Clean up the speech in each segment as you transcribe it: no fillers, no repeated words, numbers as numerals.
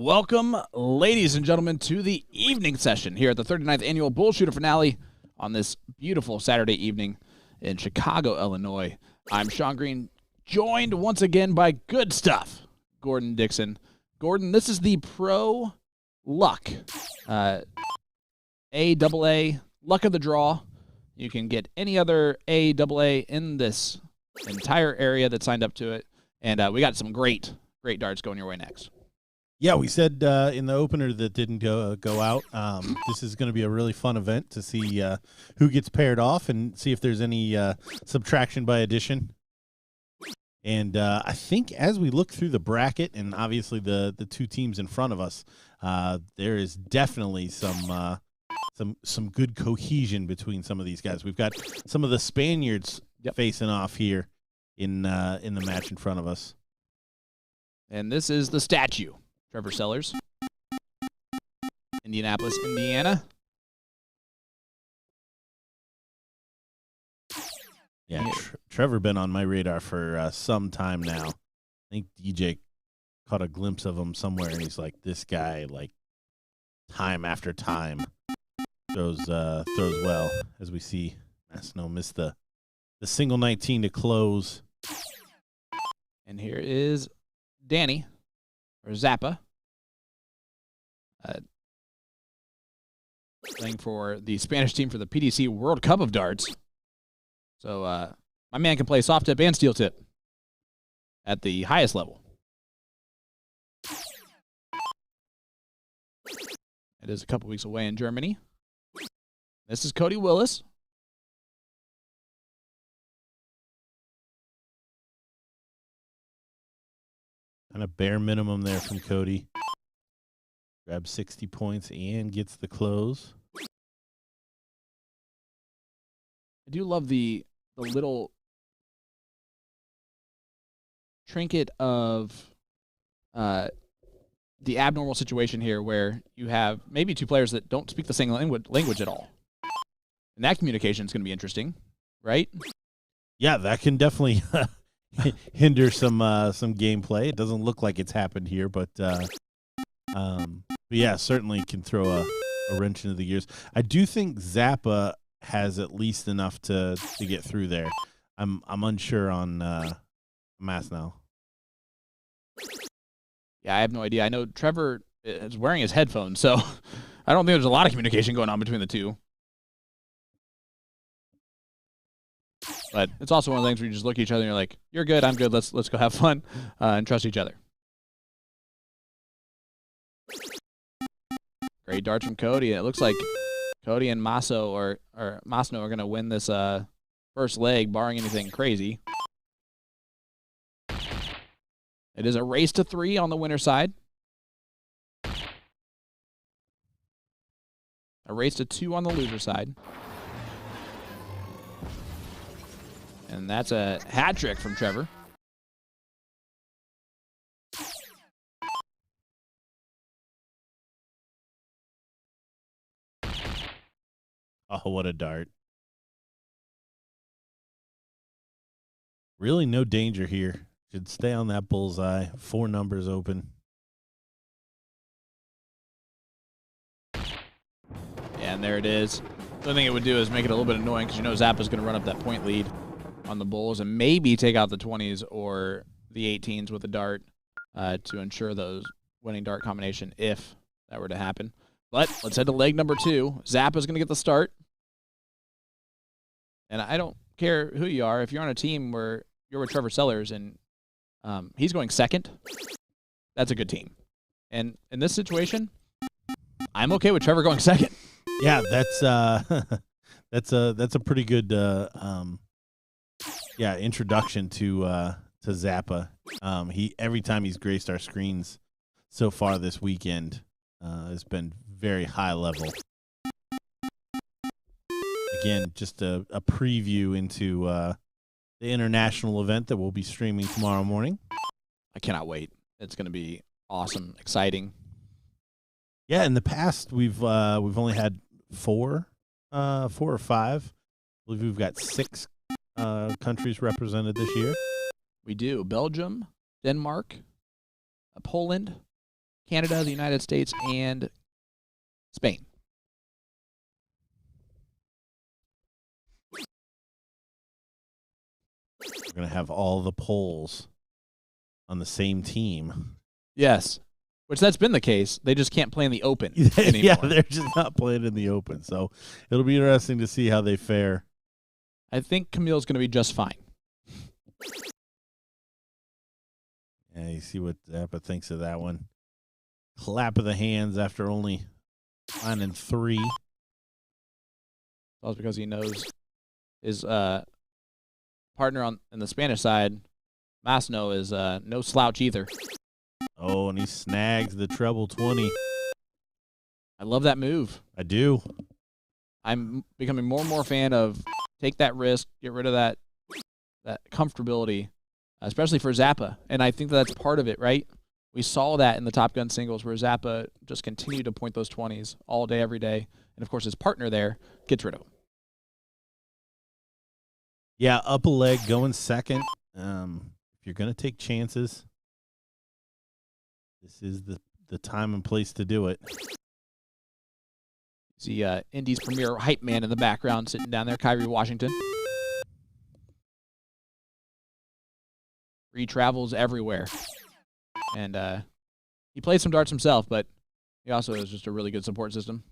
Welcome, ladies and gentlemen, to the evening session here at the 39th Annual BullShooter Finale on this beautiful Saturday evening in Chicago, Illinois. I'm Sean Green, joined once again by good stuff, Gordon Dixon. Gordon, this is the Pro Luck, AAA, Luck of the Draw. You can get any other AAA in this entire area that signed up to it, and we got some great darts going your way next. Yeah, we said in the opener that didn't go out. This is going to be a really fun event to see who gets paired off and see if there's any subtraction by addition. And I think as we look through the bracket and obviously the two teams in front of us, there is definitely some good cohesion between some of these guys. We've got some of the Spaniards facing off here in the match in front of us. And this is the statue. Trevor Sellers, Indianapolis, Indiana. Yeah, Trevor been on my radar for some time now. I think DJ caught a glimpse of him somewhere, and he's like, this guy, like, time after time, throws well, as we see Masno miss the single 19 to close. And here is Danny, or Zappa, playing for the Spanish team for the PDC World Cup of Darts. So my man can play soft tip and steel tip at the highest level. It is a couple weeks away in Germany. This is Cody Willis. Kind of bare minimum there from Cody. Grabs 60 points and gets the close. I do love the little trinket of the abnormal situation here where you have maybe two players that don't speak the same language at all. And that communication is going to be interesting, right? Yeah, that can definitely hinder some gameplay. It doesn't look like it's happened here, but yeah, certainly can throw a wrench into the gears. I do think Zappa has at least enough to get through there. I'm unsure on Masno. Yeah, I have no idea. I know Trevor is wearing his headphones, so I don't think there's a lot of communication going on between the two. But it's also one of the things where you just look at each other and you're like, you're good, I'm good, let's go have fun and trust each other. Great darts from Cody. It looks like Cody and Masno are going to win this first leg, barring anything crazy. It is a race to 3 on the winner's side. A race to 2 on the loser side. And that's a hat trick from Trevor. Oh, what a dart. Really no danger here. Should stay on that bullseye. 4 numbers open. And there it is. The only thing it would do is make it a little bit annoying because you know Zappa's going to run up that point lead on the Bulls and maybe take out the 20s or the 18s with a dart to ensure those winning dart combination if that were to happen. But let's head to leg number 2. Zappa's going to get the start. And I don't care who you are. If you're on a team where you're with Trevor Sellers and he's going second, that's a good team. And in this situation, I'm okay with Trevor going second. Yeah, that's a pretty good introduction to Zappa. He every time he's graced our screens so far this weekend has been very high level. Again, just a preview into the international event that we'll be streaming tomorrow morning. I cannot wait. It's going to be awesome, exciting. Yeah, in the past we've only had 4 or 5. I believe we've got 6 countries represented this year. We do. Belgium, Denmark, Poland, Canada, the United States, and Spain. We're going to have all the polls on the same team. Yes, which that's been the case. They just can't play in the open anymore. Yeah, they're just not playing in the open. So it'll be interesting to see how they fare. I think Camille's going to be just fine. Yeah, you see what Zappa thinks of that one. Clap of the hands after only finding 3. That's because he knows his partner on the Spanish side, Masno, is no slouch either. Oh, and he snags the treble 20. I love that move. I do. I'm becoming more and more a fan of take that risk, get rid of that comfortability, especially for Zappa. And I think that's part of it, right? We saw that in the Top Gun singles where Zappa just continued to point those 20s all day, every day. And, of course, his partner there gets rid of them. Yeah, up a leg, going second. If you're going to take chances, this is the time and place to do it. See Indy's premier hype man in the background sitting down there, Kyrie Washington. He travels everywhere. And he plays some darts himself, but he also is just a really good support system.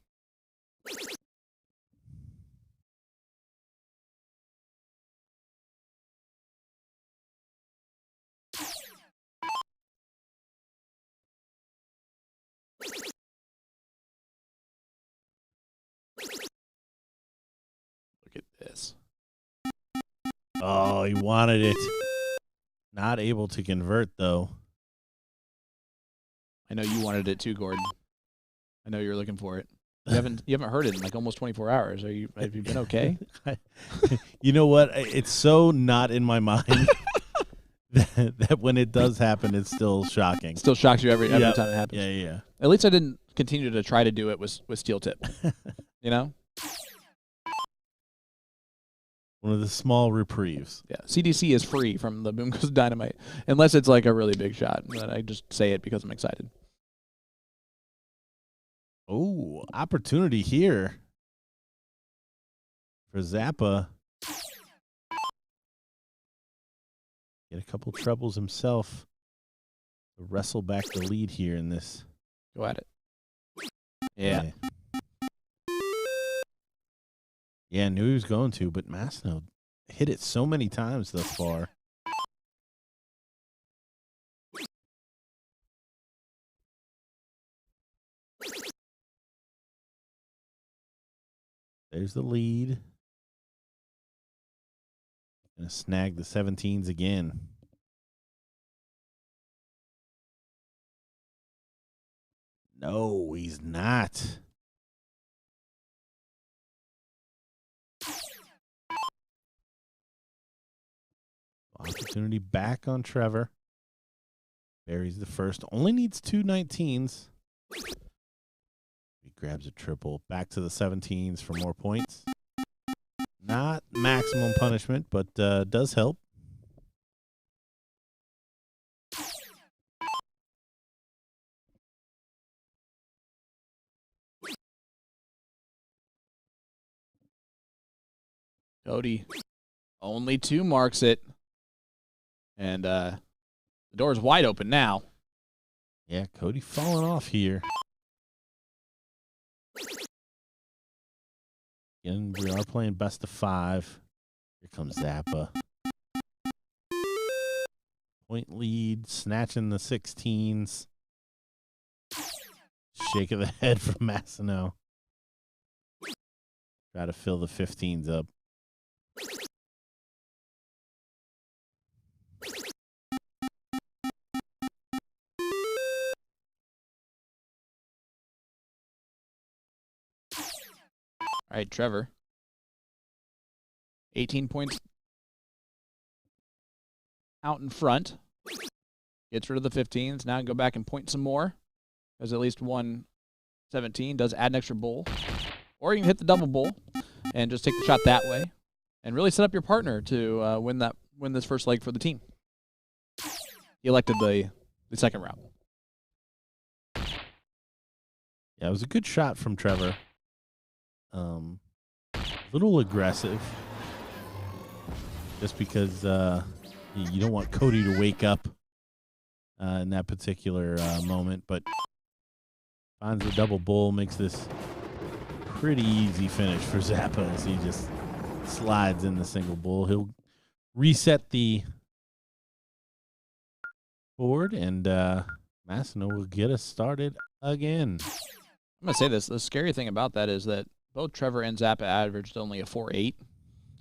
Look at this. Oh, he wanted it. Not able to convert, though. I know you wanted it too, Gordon. I know you're looking for it. You haven't heard it in like almost 24 hours. Have you been okay? You know what? It's so not in my mind that when it does happen, it's still shocking. Still shocks you every time it happens. Yeah. At least I didn't continue to try to do it with steel tip. You know? One of the small reprieves. Yeah. CDC is free from the Boom Goes Dynamite, unless it's like a really big shot. But I just say it because I'm excited. Oh, opportunity here for Zappa. Get a couple trebles himself to wrestle back the lead here in this. Go at it. Yeah. Yeah, knew he was going to, but Masno hit it so many times thus far. There's the lead. Gonna snag the 17s again. No, he's not. Opportunity back on Trevor. Buries the first. Only needs 2 19s. He grabs a triple. Back to the 17s for more points. Not maximum punishment, but does help. Cody only 2 marks it. And the door is wide open now. Yeah, Cody falling off here. Again, we are playing best of 5. Here comes Zappa. Point lead, snatching the 16s. Shake of the head from Masino. Try to fill the 15s up. All right, Trevor. 18 points out in front. Gets rid of the 15s. Now go back and point some more. Because at least one 17 does add an extra bull. Or you can hit the double bull and just take the shot that way. And really set up your partner to win this first leg for the team. He elected the second route. Yeah, it was a good shot from Trevor. A little aggressive, just because you don't want Cody to wake up in that particular moment. But finds the double bull, makes this pretty easy finish for Zappa as he just slides in the single bull. He'll reset the board, and Massino will get us started again. I'm going to say this. The scary thing about that is that both Trevor and Zappa averaged only a 4.8.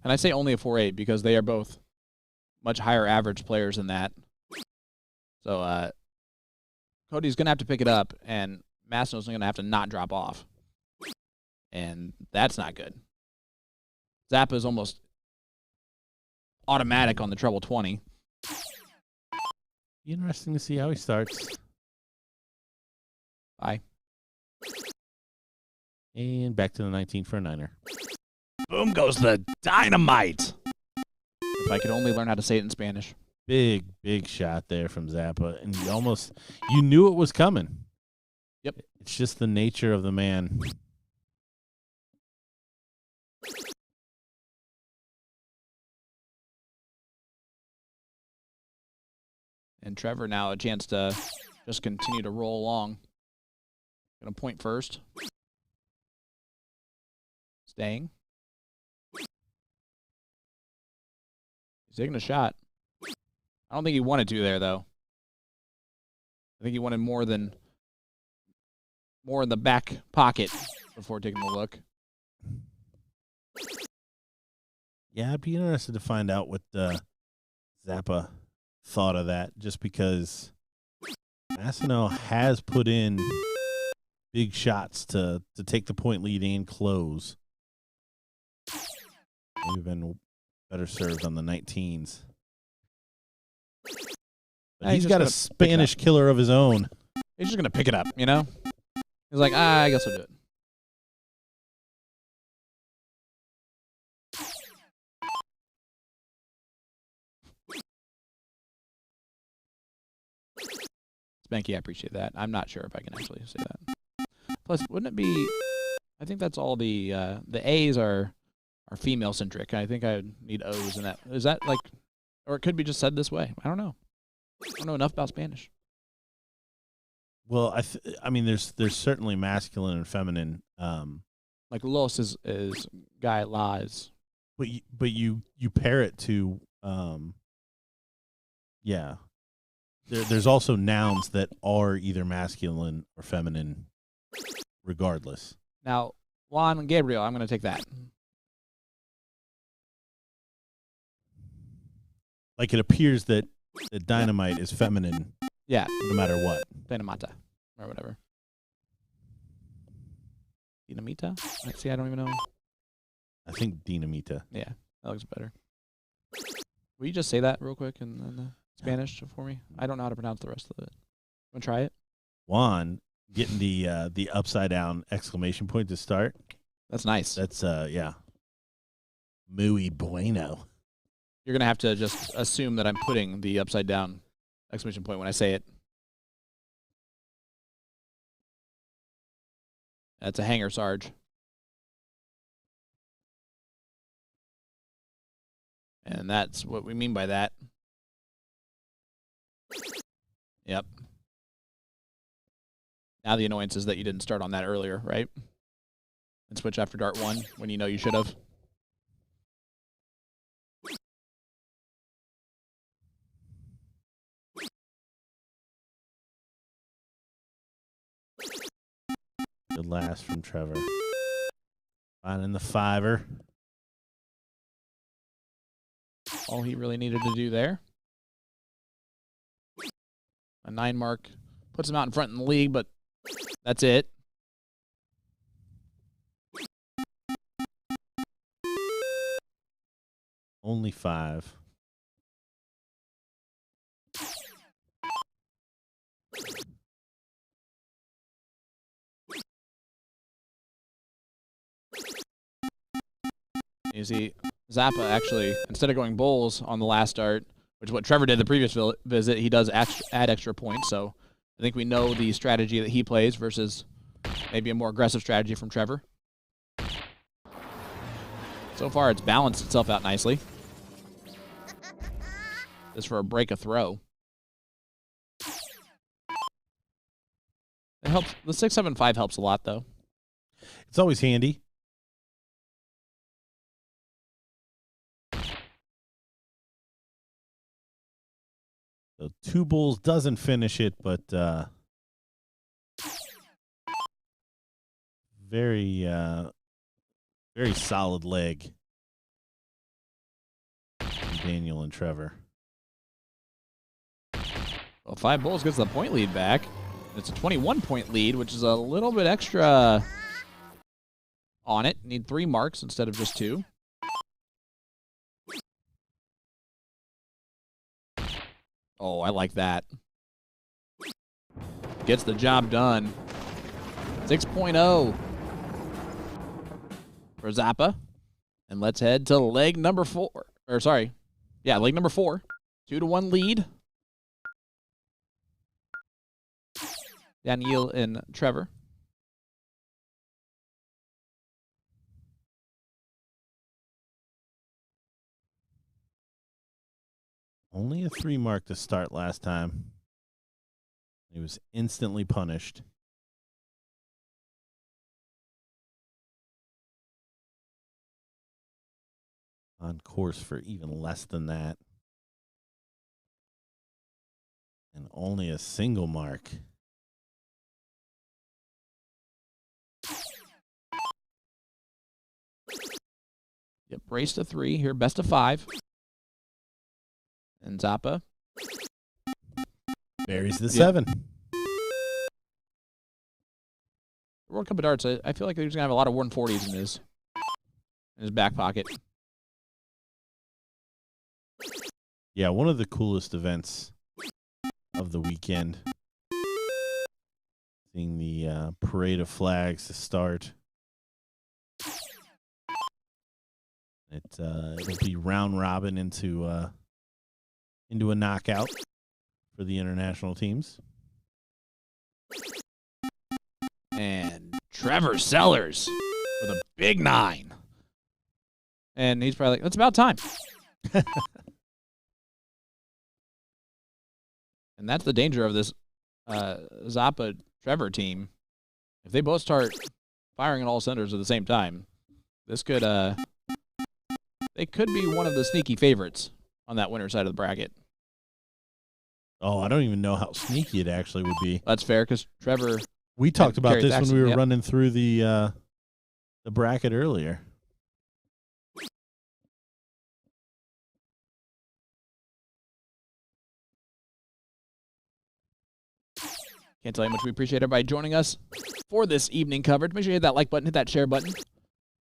And I say only a 4.8 because they are both much higher average players than that. So Cody's going to have to pick it up, and Massino's going to have to not drop off. And that's not good. Zappa is almost automatic on the treble 20. Be interesting to see how he starts. Bye. And back to the 19 for a niner. Boom goes the dynamite. If I could only learn how to say it in Spanish. Big shot there from Zappa. And you knew it was coming. Yep. It's just the nature of the man. And Trevor now a chance to just continue to roll along. Gonna point first. Staying. He's taking a shot. I don't think he wanted to there, though. I think he wanted more in the back pocket before taking a look. Yeah, I'd be interested to find out what Zappa thought of that, just because Massino has put in big shots to take the point lead and close. Maybe been better served on the 19s. But he's got a Spanish killer of his own. He's just going to pick it up, you know? He's like, I guess I'll do it. Spanky, I appreciate that. I'm not sure if I can actually say that. Plus, wouldn't it be... I think that's all the A's are female-centric. I think I need O's in that. Is that like... Or it could be just said this way. I don't know. I don't know enough about Spanish. Well, I mean, there's certainly masculine and feminine. Like los is guy, lies. But you pair it to yeah. There's also nouns that are either masculine or feminine, regardless. Now, Juan and Gabriel, I'm going to take that. Like, it appears that dynamite is feminine. Yeah. No matter what. Dynamata or whatever. Dinamita? See, I don't even know. I think dinamita. Yeah, that looks better. Will you just say that real quick in Spanish for me? I don't know how to pronounce the rest of it. Want to try it? Juan getting the upside down exclamation point to start. That's nice. That's yeah. Muy bueno. You're gonna have to just assume that I'm putting the upside down exclamation point when I say it. That's a hanger, Sarge. And that's what we mean by that. Yep. Now the annoyance is that you didn't start on that earlier, right? And switch after dart 1 when you know you should have. Good last from Trevor. Finding the fiver. All he really needed to do there. A 9 mark puts him out in front in the league, but that's it. Only 5. You see, Zappa actually, instead of going bulls on the last start, which is what Trevor did the previous visit, he does add extra points. So I think we know the strategy that he plays versus Maybe a more aggressive strategy from Trevor. So far, it's balanced itself out nicely. Just for a break a throw. It helps. The 6-7-5 helps a lot, though. It's always handy. So two bulls doesn't finish it, but very solid leg. Daniel and Trevor. Well, 5 bulls gets the point lead back. It's a 21-point lead, which is a little bit extra on it. Need 3 marks instead of just 2. Oh, I like that. Gets the job done. 6.0 for Zappa. And let's head to leg number 4. Or sorry. Yeah, leg number 4. 2-1 lead. Daniel and Trevor. Only a 3 mark to start last time. He was instantly punished. On course for even less than that. And only a single mark. Yep, race to 3 here, best of 5. And Zappa buries the 7. World Cup of Darts, I feel like he's going to have a lot of 140s in his back pocket. Yeah, one of the coolest events of the weekend. Seeing the parade of flags to start. It'll be round robin into a knockout for the international teams. And Trevor Sellers with a big 9. And he's probably like, that's about time. And that's the danger of this Zappa Trevor team. If they both start firing on all cylinders at the same time, this could they could be one of the sneaky favorites on that winner side of the bracket. Oh, I don't even know how sneaky it actually would be. That's fair because Trevor. We talked about this Jackson, when we were running through the bracket earlier. Can't tell you how much we appreciate everybody joining us for this evening coverage. Make sure you hit that like button, hit that share button.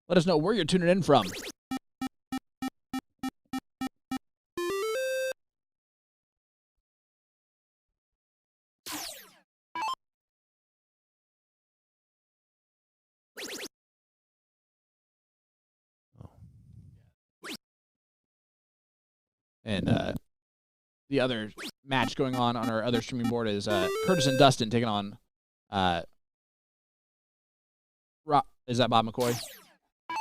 Let us know where you're tuning in from. And the other match going on our other streaming board is Curtis and Dustin taking on is that Bob McCoy?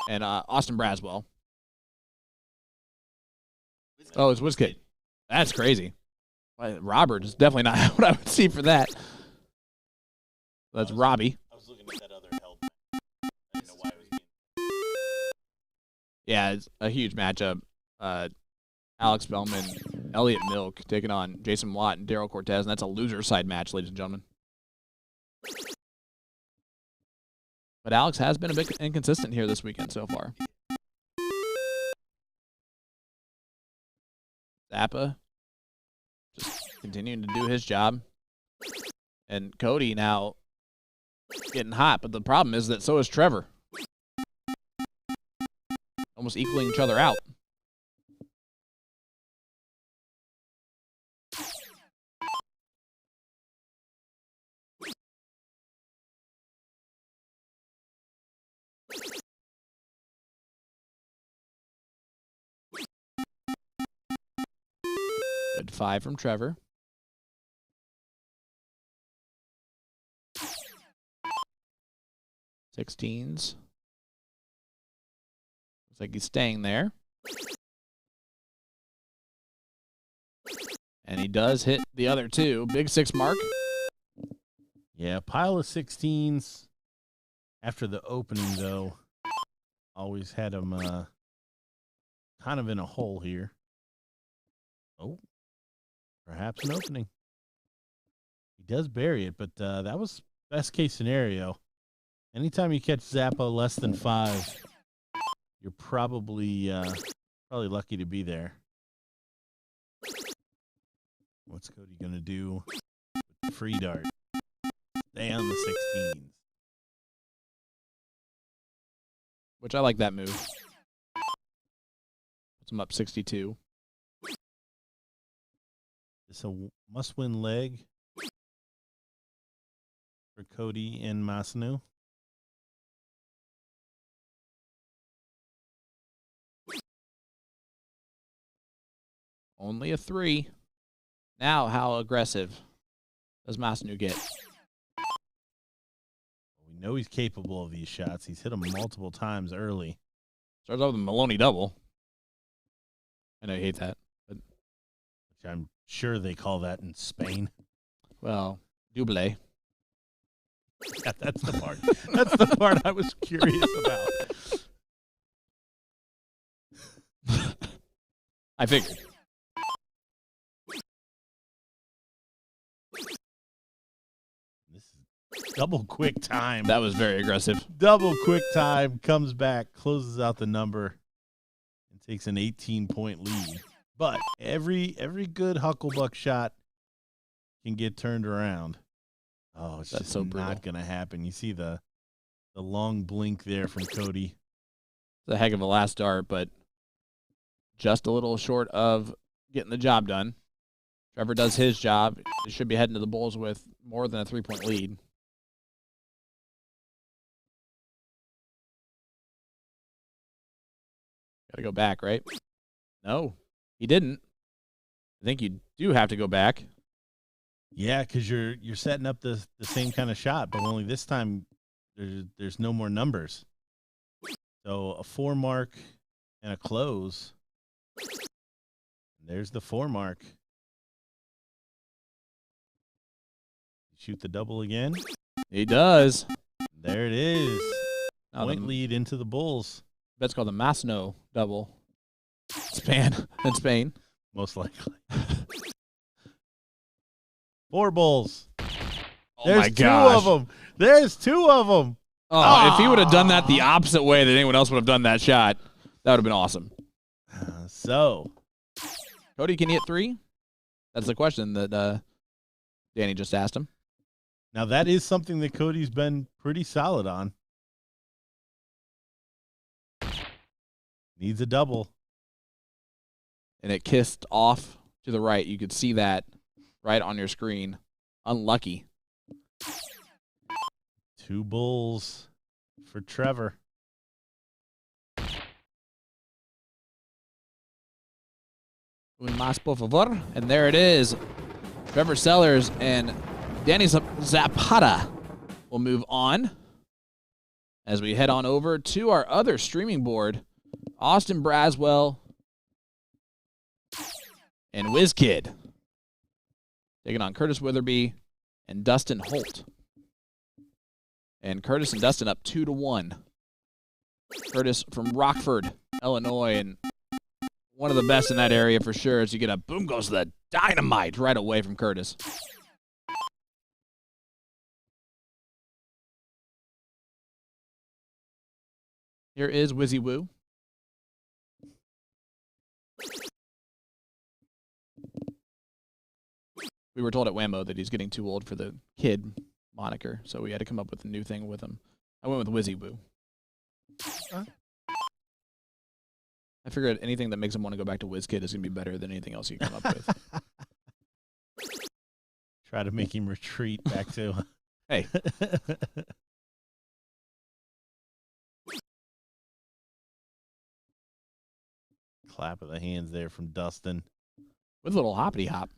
And Austin Braswell. Oh, it's WizKid. That's crazy. Robert is definitely not what I would see for that. That's Robbie. I was looking at that other help. I didn't know why it was being... Yeah, it's a huge matchup. Alex Bellman, Elliot Milk taking on Jason Watt and Daryl Cortez, and that's a loser side match, ladies and gentlemen. But Alex has been a bit inconsistent here this weekend so far. Zappa just continuing to do his job. And Cody now getting hot, but the problem is that so is Trevor. Almost equaling each other out. Good 5 from Trevor. 16s. Looks like he's staying there. And he does hit the other two. Big 6 mark. Yeah, pile of 16s. After the opening, though, always had him kind of in a hole here. Oh, perhaps an opening. He does bury it, but that was best case scenario. Anytime you catch Zappa less than 5, you're probably lucky to be there. What's Cody going to do with the free dart? Stay on the 16s. Which I like that move. Puts him up 62. It's a must-win leg for Cody and Masanu. Only a 3. Now, how aggressive does Masanu get? We know he's capable of these shots. He's hit them multiple times early. Starts off with a Maloney double. I know you hate that, but which I'm sure they call that in Spain. Well, double. Yeah, that's the part. That's the part I was curious about. I figured. This is double quick time. That was very aggressive. Double quick time, comes back, closes out the number, and takes an 18-point lead. But every good Hucklebuck shot can get turned around. Oh, it's just so not going to happen. You see the long blink there from Cody. It's a heck of a last dart, but just a little short of getting the job done. Trevor does his job. He should be heading to the Bulls with more than a 3-point lead. Got to go back, right? No, he didn't. I think you do have to go back. Yeah, because you're setting up the same kind of shot, but only this time there's no more numbers. So a 4 mark and a close. There's the 4 mark. Shoot the double again. He does. There it is. Now Point lead into the Bulls. That's called the Masno double. In Spain. Most likely. 4 Bulls. Oh There's my 2 gosh. of them. There's 2 of them. Oh, if he would have done that the opposite way that anyone else would have done that shot, that would have been awesome. So, Cody, can he hit 3? That's the question that Danny just asked him. now that is something that Cody's been pretty solid on. Needs a double. And it kissed off to the right. You could see that right on your screen. Unlucky. 2 Bulls for Trevor. Un más, por favor. And there it is. Trevor Sellers and Danny Zapata will move on as we head on over to our other streaming board. Austin Braswell and WizKid taking on Curtis Witherby and Dustin Holt. And Curtis and Dustin up 2-1. Curtis from Rockford, Illinois, and one of the best in that area for sure. As you get a boom goes the dynamite right away from Curtis. Here is Wizzy Woo. We were told at Whammo that he's getting too old for the kid moniker, so we had to come up with a new thing with him. I went with Wizzy Woo. I figured anything that makes him want to go back to WizKid is going to be better than anything else you come up with. Try to make him retreat back to... Hey. Clap of the hands there from Dustin. With a little hoppity hop.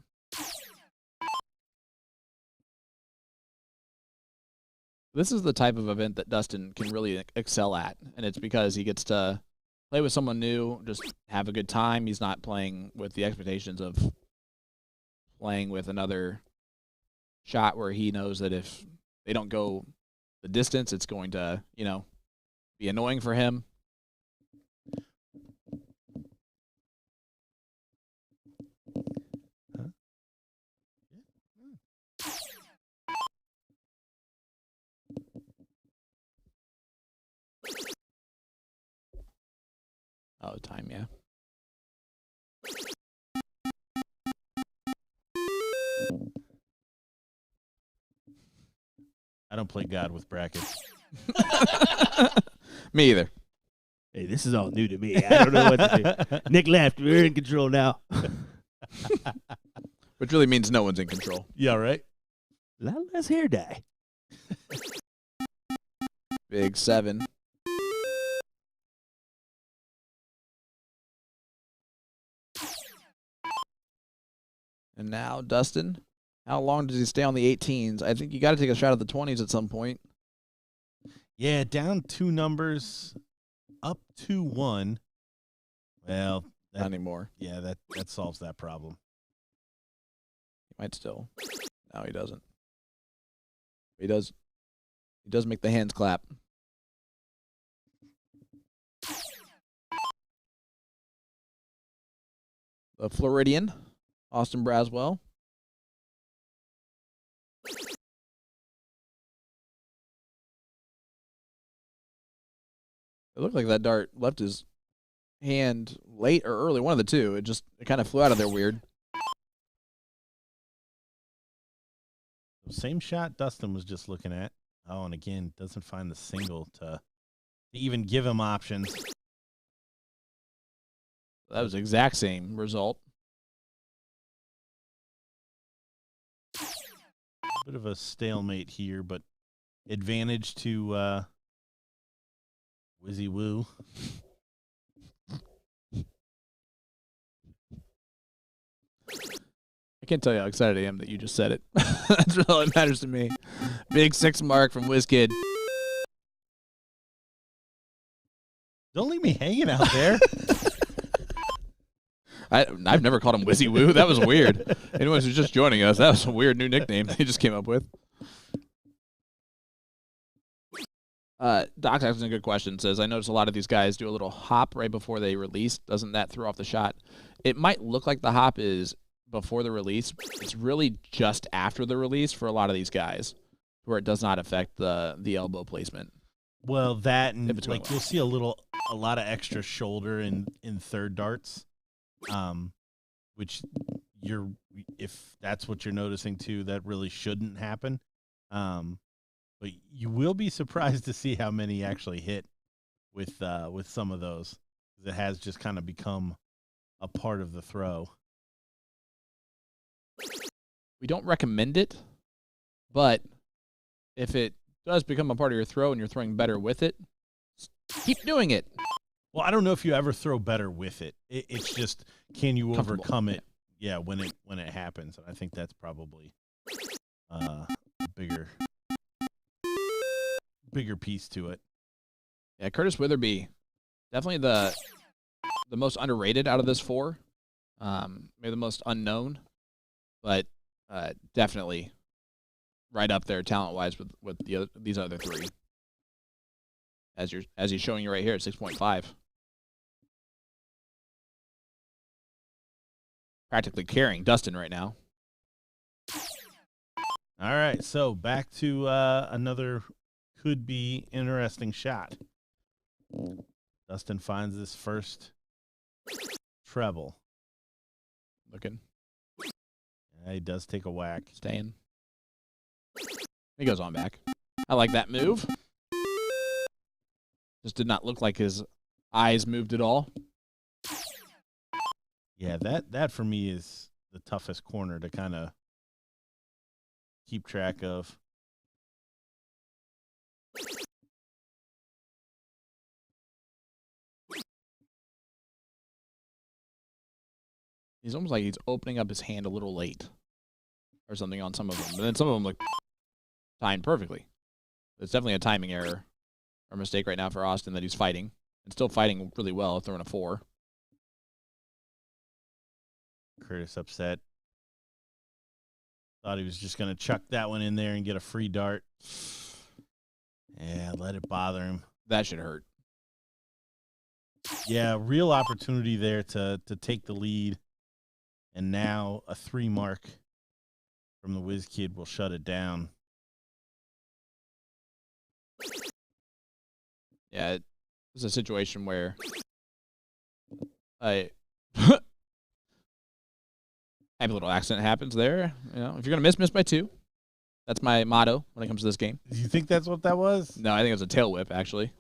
This is the type of event that Dustin can really excel at, and it's because he gets to play with someone new, just have a good time. He's not playing with the expectations of playing with another shot where he knows that if they don't go the distance, it's going to, be annoying for him. Oh, time, yeah. I don't play God with brackets. Me either. Hey, this is all new to me. I don't know what to do. Nick left. We're in control now. Which really means no one's in control. Yeah, right? A lot less hair dye. Big 7. And now, Dustin, how long does he stay on the 18s? I think you got to take a shot at the 20s at some point. Yeah, down 2 numbers, up 2-1. Well, Not anymore. Yeah, that solves that problem. He might still. No, he doesn't. He does. He does make the hands clap. The Floridian, Austin Braswell. It looked like that dart left his hand late or early, one of the two. It kind of flew out of there weird. Same shot Dustin was just looking at. Oh, and again, doesn't find the single to even give him options. That was the exact same result. Bit of a stalemate here, but advantage to Wizzy Woo. I can't tell you how excited I am that you just said it. That's all that matters to me. Big 6 mark from WizKid. Don't leave me hanging out there. I've never called him Wizzy Woo. That was weird. Anyone who's just joining us, that was a weird new nickname he just came up with. Doc's asking a good question. Says, I notice a lot of these guys do a little hop right before they release. Doesn't that throw off the shot? It might look like the hop is before the release. It's really just after the release for a lot of these guys, where it does not affect the elbow placement. Well, that and well. You'll see a lot of extra shoulder in third darts, which if that's what you're noticing too, that really shouldn't happen. But you will be surprised to see how many actually hit with some of those. It has just kind of become a part of the throw. We don't recommend it, but if it does become a part of your throw and you're throwing better with it, keep doing it. Well, I don't know if you ever throw better with it. It's just, can you overcome it? Yeah, when it happens. I think that's probably a bigger piece to it. Yeah, Curtis Witherby, definitely the most underrated out of this 4. Maybe the most unknown, but definitely right up there talent-wise with these other 3. As he's showing you right here at 6.5. Practically carrying Dustin right now. All right, so back to another could be interesting shot. Dustin finds this first treble. Looking. Yeah, he does take a whack. Staying. He goes on back. I like that move. Just did not look like his eyes moved at all. Yeah, that for me is the toughest corner to kind of keep track of. He's almost like he's opening up his hand a little late or something on some of them. But then some of them look timed perfectly. It's definitely a timing error or mistake right now for Austin that he's fighting. And still fighting really well, throwing a 4. Curtis upset. Thought he was just going to chuck that one in there and get a free dart. Yeah, let it bother him. That should hurt. Yeah, real opportunity there to take the lead. And now a 3 mark from the Whiz Kid will shut it down. Yeah, it was a situation where I happy little accident happens there. You know, if you're gonna miss by 2. That's my motto when it comes to this game. Do you think that's what that was? No, I think it was a tail whip actually,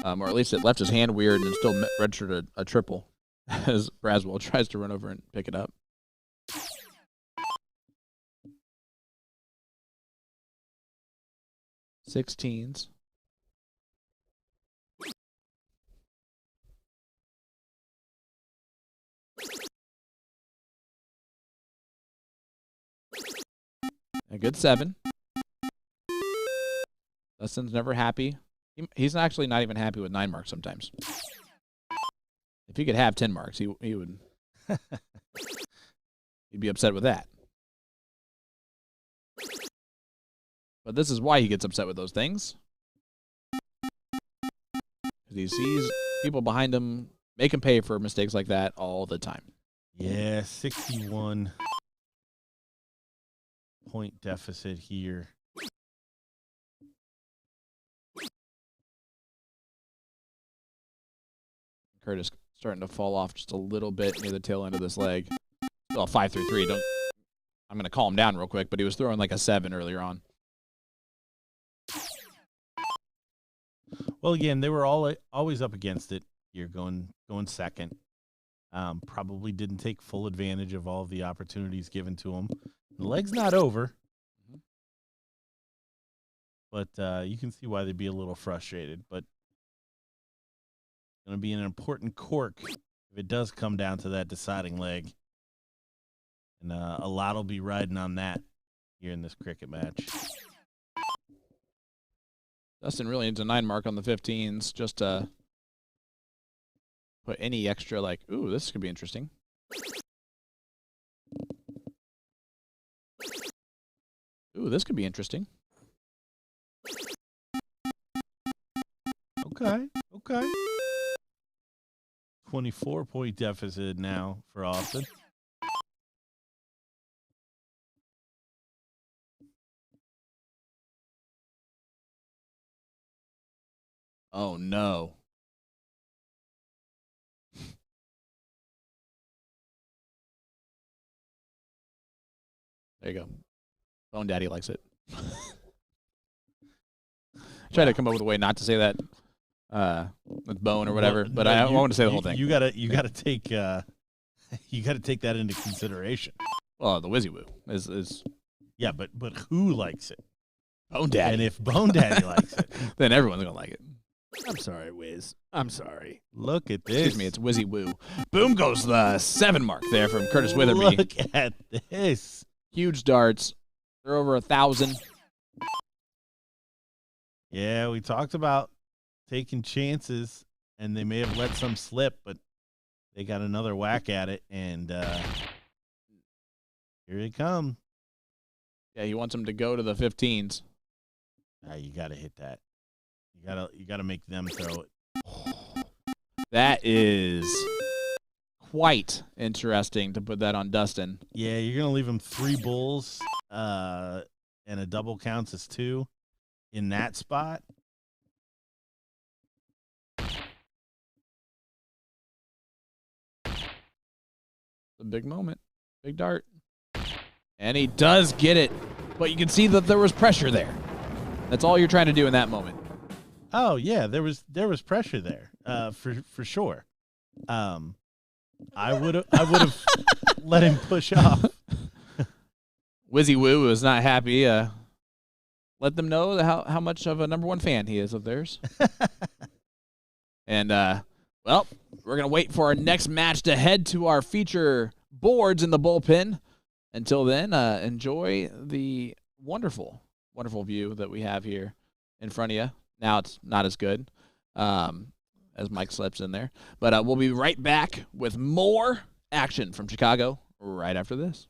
or at least it left his hand weird and still registered a triple as Braswell tries to run over and pick it up. Sixteens. A good 7. Dustin's never happy. He's actually not even happy with 9 marks sometimes. If he could have 10 marks, he would he'd be upset with that. But this is why he gets upset with those things. Because he sees people behind him make him pay for mistakes like that all the time. Yeah, 61 point deficit here. Curtis starting to fall off just a little bit near the tail end of this leg. Well, 5-3-3. I'm going to calm down real quick, but he was throwing like a 7 earlier on. Well, again, they were always up against it. You're going second. Probably didn't take full advantage of all of the opportunities given to him. The leg's not over, but you can see why they'd be a little frustrated. But going to be an important cork if it does come down to that deciding leg. And a lot will be riding on that here in this cricket match. Dustin really needs a 9 mark on the 15s just to put any extra, like, ooh, this could be interesting. Ooh, this could be interesting. Okay. 24-point deficit now for Austin. Oh, no. There you go. Bone Daddy likes it. Try to come up with a way not to say that with bone or whatever, Well, but no, I want to say the whole thing. You gotta take that into consideration. Well, the Wizzy Woo is Yeah, but who likes it? Bone Daddy. And if Bone Daddy likes it, then everyone's gonna like it. I'm sorry, Wiz. I'm sorry. look at this. Excuse me, it's Wizzy Woo. Boom goes the 7 mark there from Curtis Witherby. Look at this. Huge darts. They're over 1,000. Yeah, we talked about taking chances, and they may have let some slip, but they got another whack at it, and here they come. Yeah, he wants them to go to the 15s. You got to hit that. You got to make them throw it. That is quite interesting to put that on Dustin. Yeah, you're gonna leave him 3 bulls, and a double counts as 2 in that spot. A big moment. Big dart. And he does get it. But you can see that there was pressure there. That's all you're trying to do in that moment. Oh yeah, there was pressure there, for sure. I would have let him push off. Wizzy Woo was not happy. Let them know how much of a #1 fan he is of theirs. And well, we're gonna wait for our next match to head to our feature boards in the bullpen. Until then, enjoy the wonderful wonderful view that we have here in front of you. Now it's not as good as Mike slips in there. But we'll be right back with more action from Chicago right after this.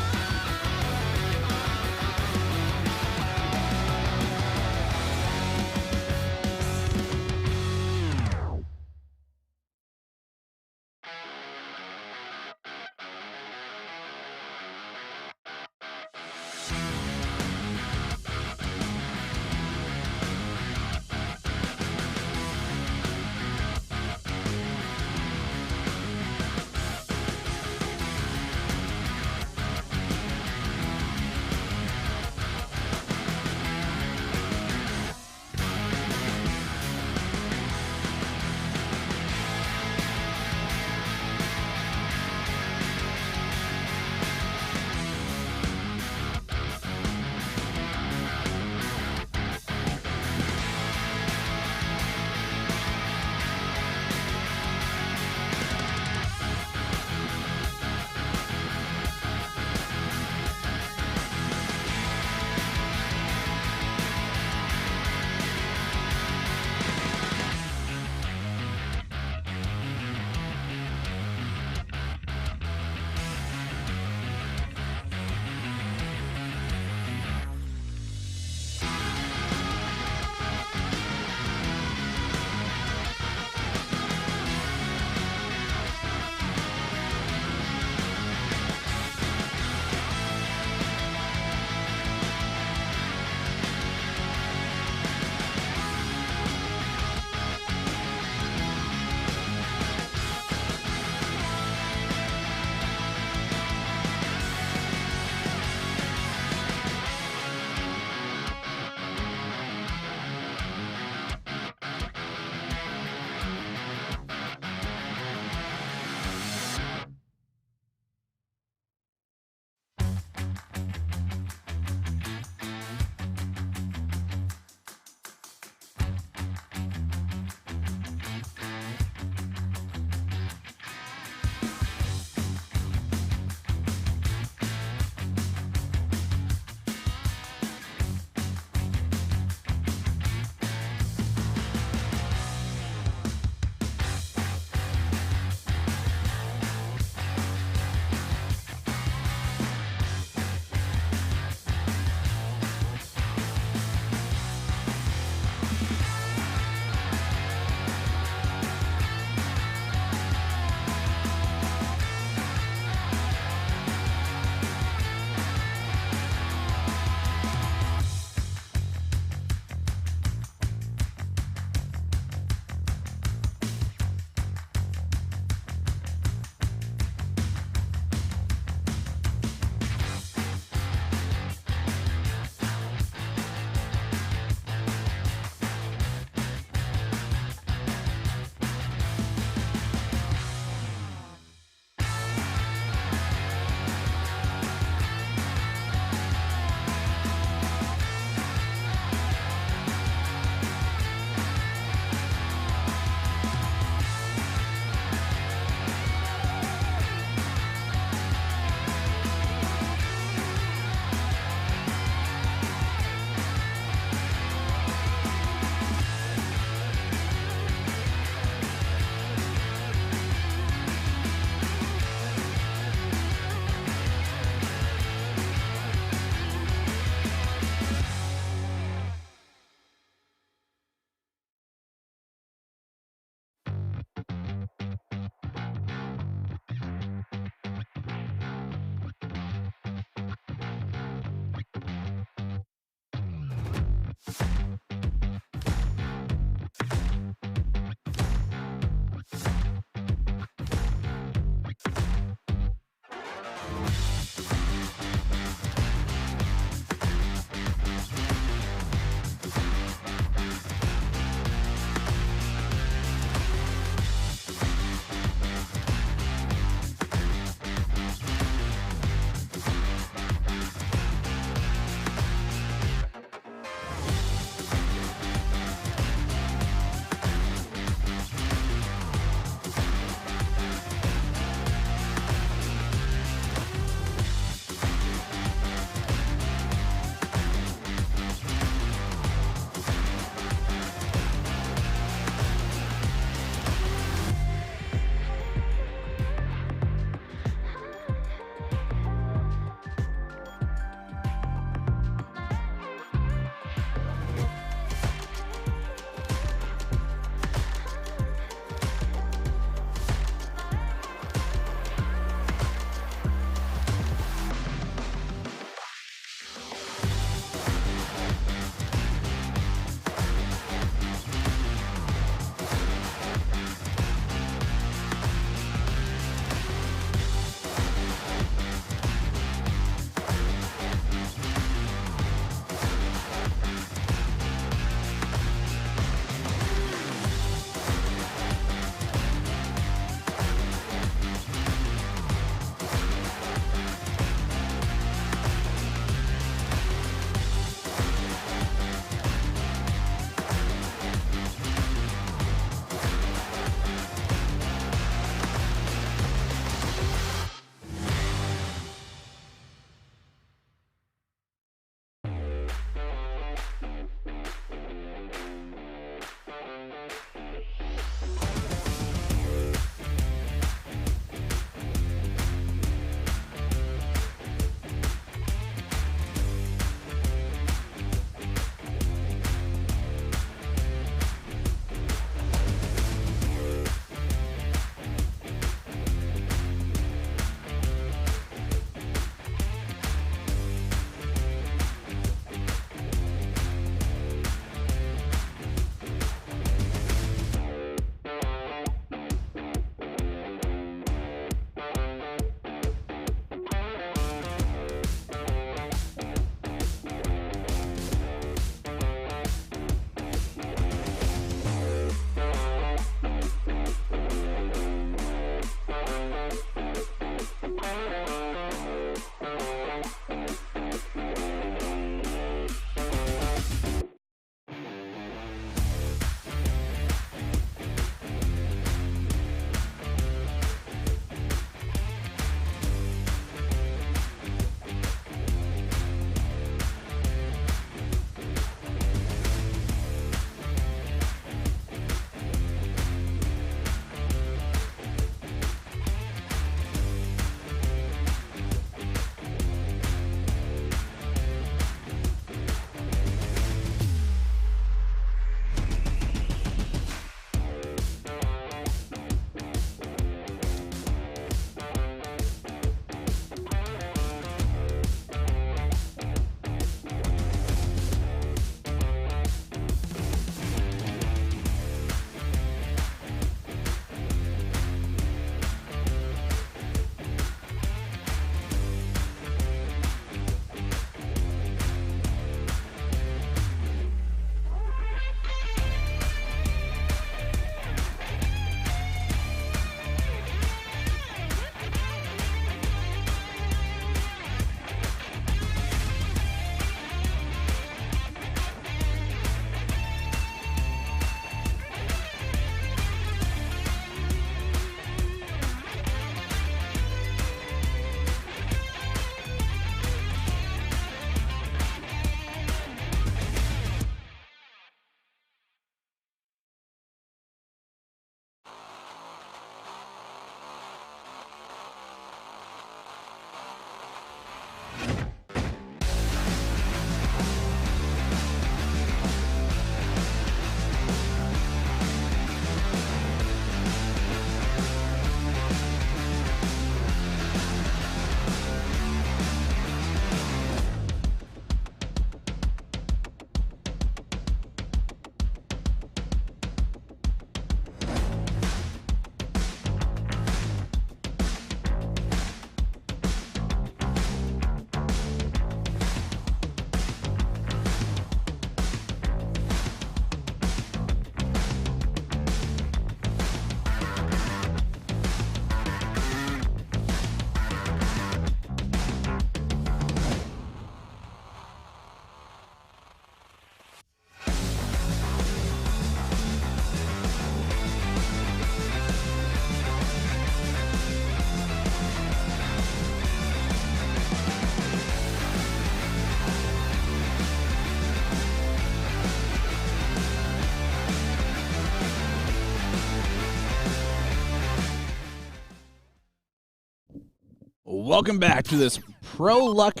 Welcome back to this Pro Luck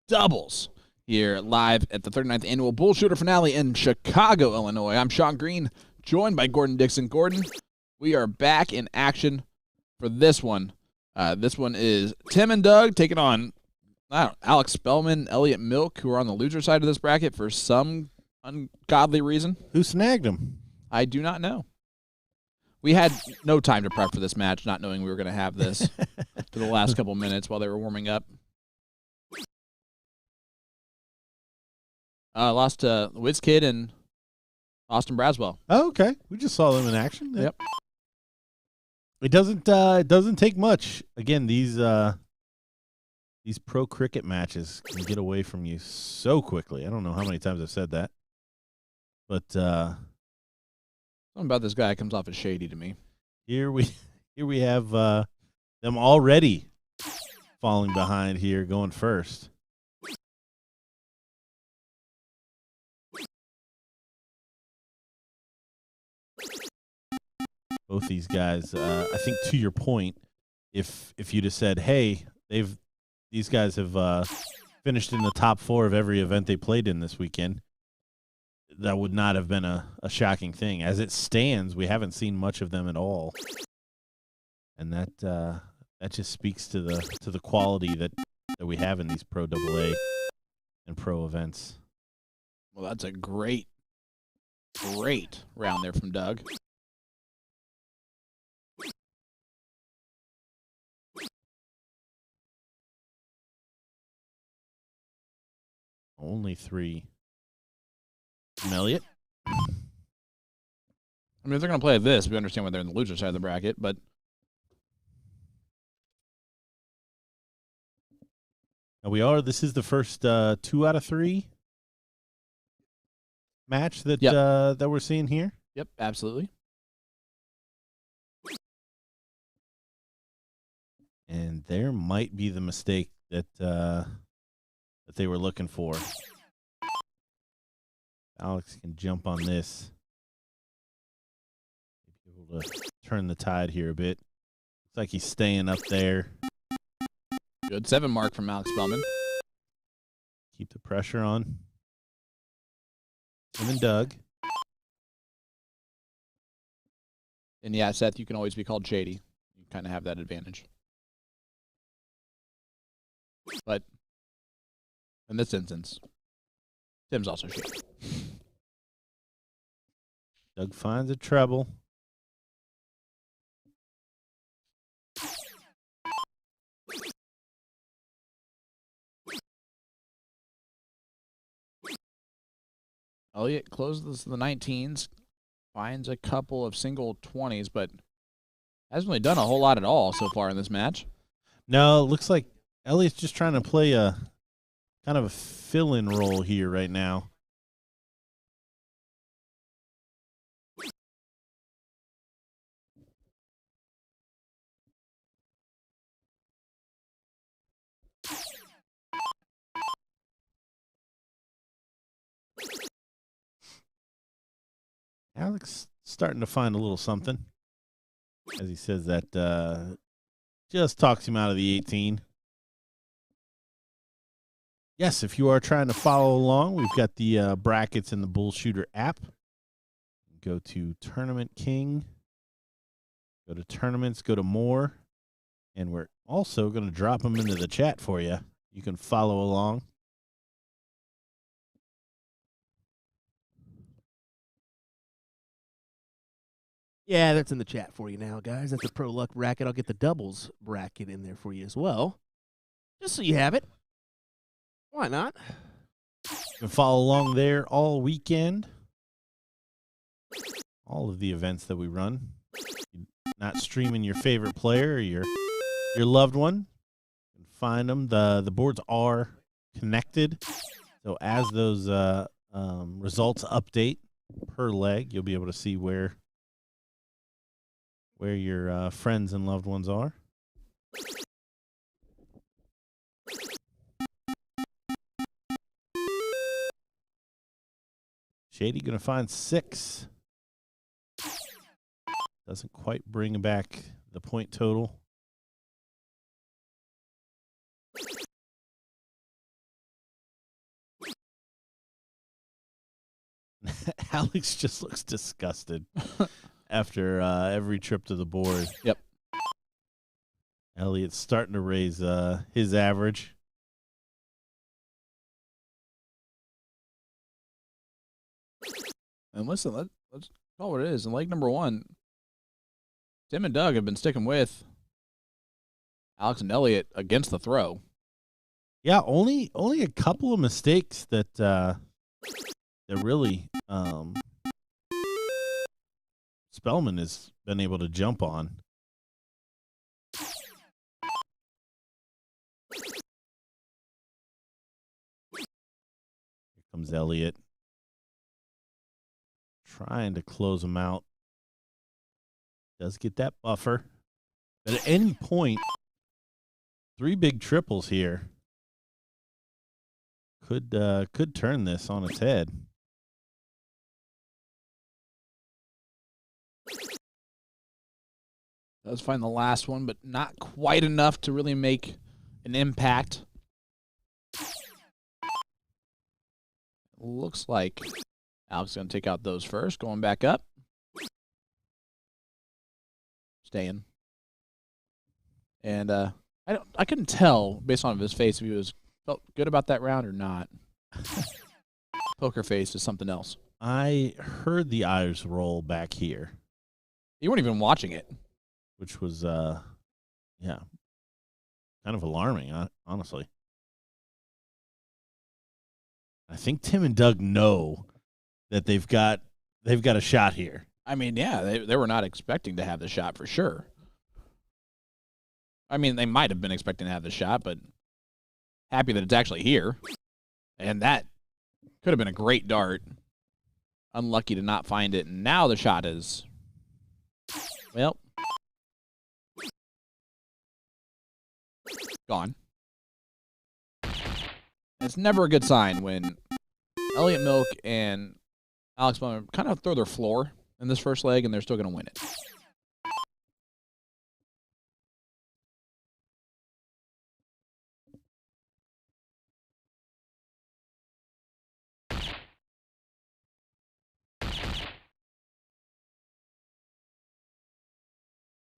Doubles here live at the 39th Annual BullShooter Finale in Chicago, Illinois. I'm Sean Green, joined by Gordon Dixon. Gordon, we are back in action for this one. This one is Tim and Doug taking on Alex Spellman, Elliot Milk, who are on the loser side of this bracket for some ungodly reason. Who snagged him? I do not know. We had no time to prep for this match, not knowing we were going to have this for the last couple minutes while they were warming up. Lost to WizKid and Austin Braswell. Oh, okay. We just saw them in action. Yep. It doesn't take much. Again, these pro cricket matches can get away from you so quickly. I don't know how many times I've said that, but something about this guy comes off as shady to me. here we have them already falling behind here, going first. Both these guys, I think, to your point, if you'd have said, "Hey, these guys have finished in the top 4 of every event they played in this weekend," that would not have been a shocking thing. As it stands, we haven't seen much of them at all, and that just speaks to the quality that we have in these Pro AA and Pro events. Well, that's a great round there from Doug. Only 3 from Elliot. I mean, if they're going to play this, we understand why they're in the loser side of the bracket, but Now this is the first 2 out of 3 match that that we're seeing here. yep, absolutely. And there might be the mistake that they were looking for. Alex can jump on this. Be able to turn the tide here a bit. Looks like he's staying up there. Good 7 mark from Alex Spellman. Keep the pressure on. Tim and Doug. And yeah, Seth, you can always be called shady. You kind of have that advantage. But in this instance, Tim's also shady. Doug finds a treble. Elliot closes the 19s, finds a couple of single 20s, but hasn't really done a whole lot at all so far in this match. No, it looks like Elliot's just trying to play a kind of a fill-in role here right now. Alex starting to find a little something, as he says that just talks him out of the 18. Yes, if you are trying to follow along, we've got the brackets in the BullShooter app. Go to Tournament King, go to Tournaments, go to More, and we're also going to drop them into the chat for you. You can follow along. Yeah, that's in the chat for you now, guys. That's a Pro Luck bracket. I'll get the doubles bracket in there for you as well, just so you have it. Why not? You can follow along there all weekend. All of the events that we run. Not streaming your favorite player or your loved one. You can find them. The boards are connected. So as those results update per leg, you'll be able to see where your friends and loved ones are. Shady going to find 6. Doesn't quite bring back the point total. Alex just looks disgusted after every trip to the board. Yep. Elliot's starting to raise his average. And listen, let's call what it is. In leg number 1, Tim and Doug have been sticking with Alex and Elliot against the throw. Yeah, only a couple of mistakes that really Spellman has been able to jump on. Here comes Elliot, trying to close him out. Does get that buffer. But at any point, 3 big triples here could turn this on its head. Does find the last one, but not quite enough to really make an impact. Looks like Alex is going to take out those first. Going back up. Staying. And I couldn't tell based on his face if he felt good about that round or not. Poker face is something else. I heard the eyes roll back here. You weren't even watching it. Which was, kind of alarming, honestly. I think Tim and Doug know that they've got a shot here. I mean, yeah, they were not expecting to have the shot for sure. I mean, they might have been expecting to have the shot, but happy that it's actually here. And that could have been a great dart. Unlucky to not find it. And now the shot is, well, gone. It's never a good sign when Elliot Milk and Alex Bowman kind of throw their floor in this first leg and they're still going to win it.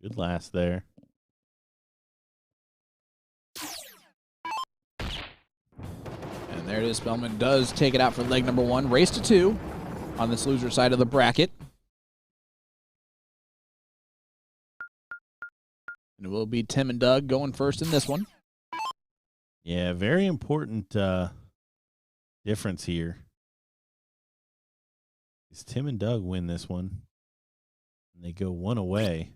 Good last there. And there it is. Spellman does take it out for leg number 1. Race to 2 on this loser side of the bracket. And it will be Tim and Doug going first in this one. Yeah, very important difference here. Is Tim and Doug win this one, and they go one away.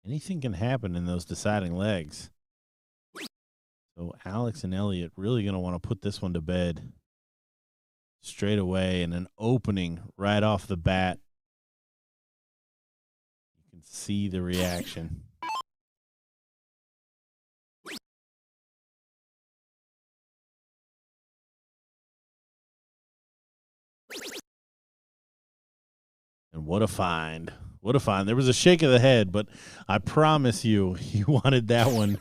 Anything can happen in those deciding legs. So Alex and Elliot really going to want to put this one to bed straight away, and an opening right off the bat. You can see the reaction. And what a find. What a find. There was a shake of the head, but I promise you, he wanted that one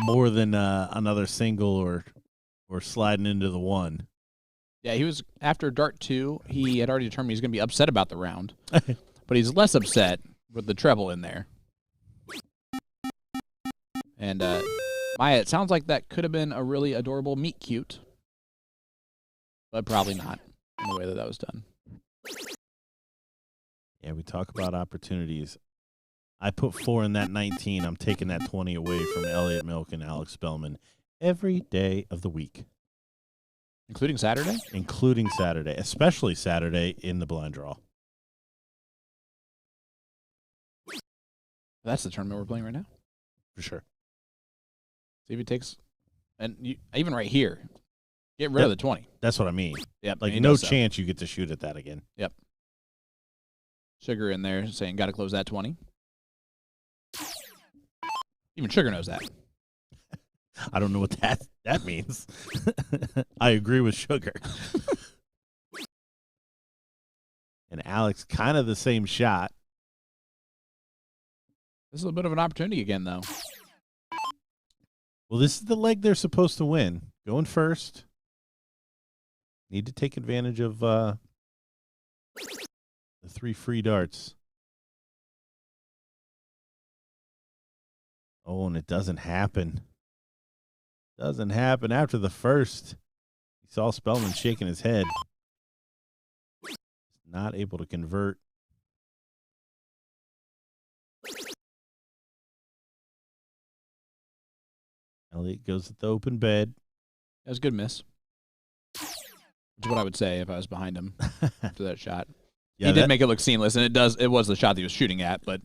more than another single or sliding into the 1. Yeah, he was, after dart 2, he had already determined he's going to be upset about the round. But he's less upset with the treble in there. And, Maya, it sounds like that could have been a really adorable meet cute. But probably not in the way that was done. Yeah, we talk about opportunities. I put 4 in that 19. I'm taking that 20 away from Elliot Milk and Alex Spellman every day of the week. Including Saturday? Including Saturday, especially Saturday in the blind draw. That's the tournament we're playing right now. For sure. See if he takes, and even right here, get rid of the 20. That's what I mean. Yep. Like, no chance you get to shoot at that again. Yep. Sugar in there saying, got to close that 20. Even Sugar knows that. I don't know what that means. I agree with Sugar. And Alex, kind of the same shot. This is a bit of an opportunity again, though. Well, this is the leg they're supposed to win. Going first. Need to take advantage of the 3 free darts. Oh, and it doesn't happen. Doesn't happen after the first. You saw Spellman shaking his head. Not able to convert. Elliott goes at the open bed. That was a good miss. That's what I would say if I was behind him after that shot. Yeah, he did make it look seamless, and it was the shot that he was shooting at, but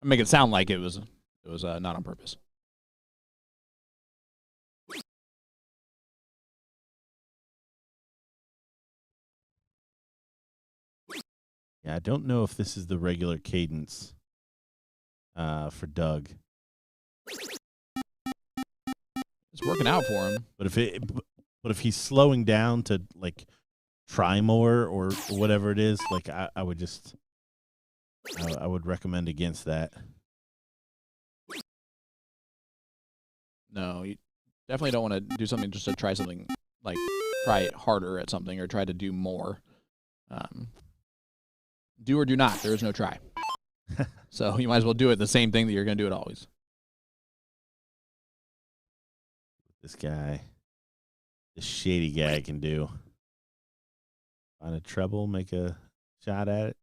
I make it sound like it was not on purpose. Yeah, I don't know if this is the regular cadence for Doug. It's working out for him. But if he's slowing down to like try more or whatever it is, like I would recommend against that. No, you definitely don't want to do something just to try something, like try it harder at something or try to do more. Do or do not. There is no try. So you might as well do it the same thing that you're going to do it always. This shady guy can do. Find a treble, make a shot at it.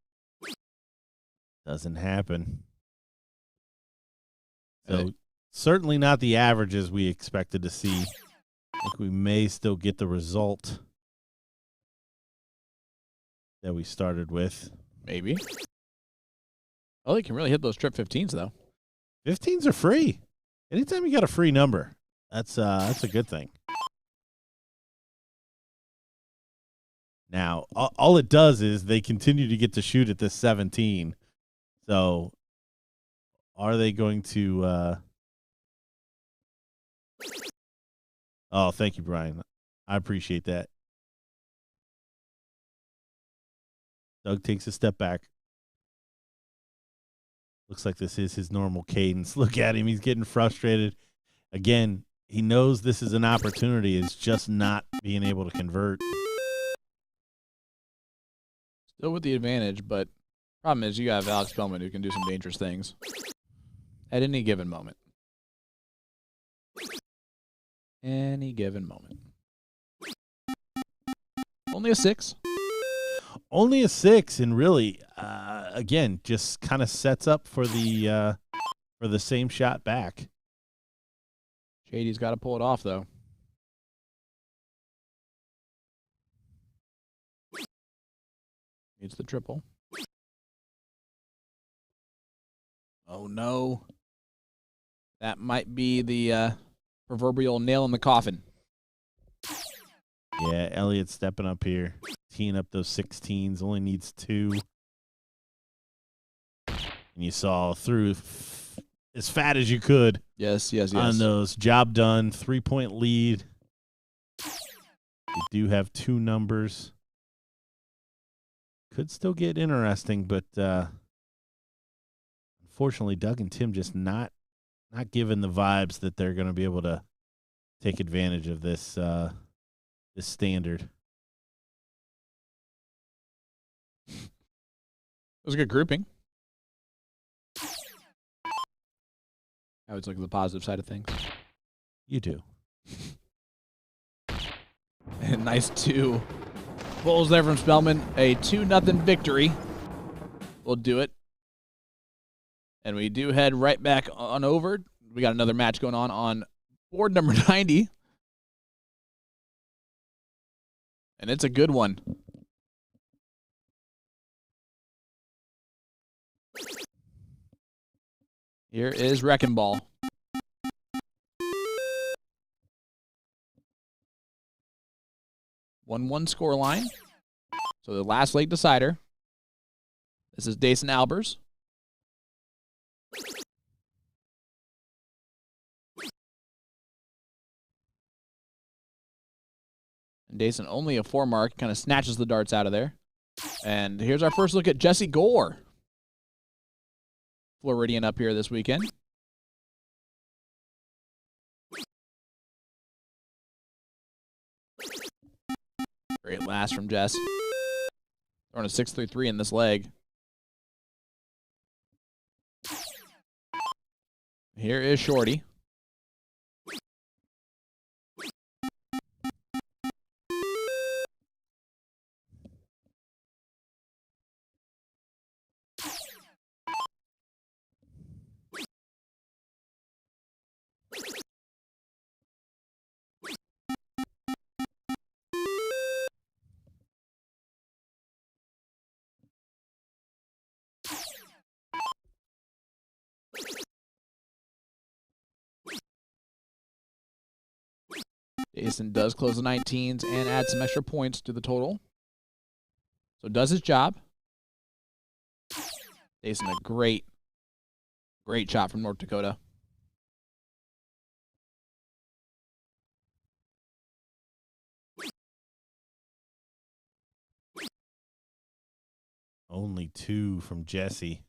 Doesn't happen. So certainly not the averages we expected to see. I think we may still get the result that we started with. Maybe. Oh, they can really hit those trip 15s, though. 15s are free. Anytime you got a free number, that's a good thing. Now, all it does is they continue to get to shoot at this 17. So, are they going to Oh, thank you, Brian. I appreciate that. Doug takes a step back. Looks like this is his normal cadence. Look at him. He's getting frustrated. Again, he knows this is an opportunity. It's just not being able to convert. Still with the advantage, but problem is you have Alex Spellman who can do some dangerous things at any given moment. Any given moment. Only a 6. Only a 6, and really, again, just kind of sets up for the same shot back. Shady's got to pull it off, though. Needs the triple. Oh, no. That might be the proverbial nail in the coffin. Yeah, Elliott stepping up here, teeing up those 16s, only needs 2. And you saw through as fat as you could. Yes. On those. Job done, 3-point lead. You do have 2 numbers. Could still get interesting, but unfortunately, Doug and Tim just not given the vibes that they're going to be able to take advantage of this this standard. It was a good grouping. I always look at the positive side of things. You do. And nice 2 bulls there from Spellman. A 2-0 victory. We'll do it. And we do head right back on over. We got another match going on board number 90. And it's a good one. Here is Wrecking Ball. 1-1 score line. So the last late decider. This is Dason Albers. And Dason only a 4 mark, kind of snatches the darts out of there. And here's our first look at Jesse Gore. Floridian up here this weekend. Great last from Jess. Throwing a 6-3-3 in this leg. Here is Shorty. Jason does close the 19s and add some extra points to the total. So does his job. Jason, a great shot from North Dakota. Only 2 from Jesse.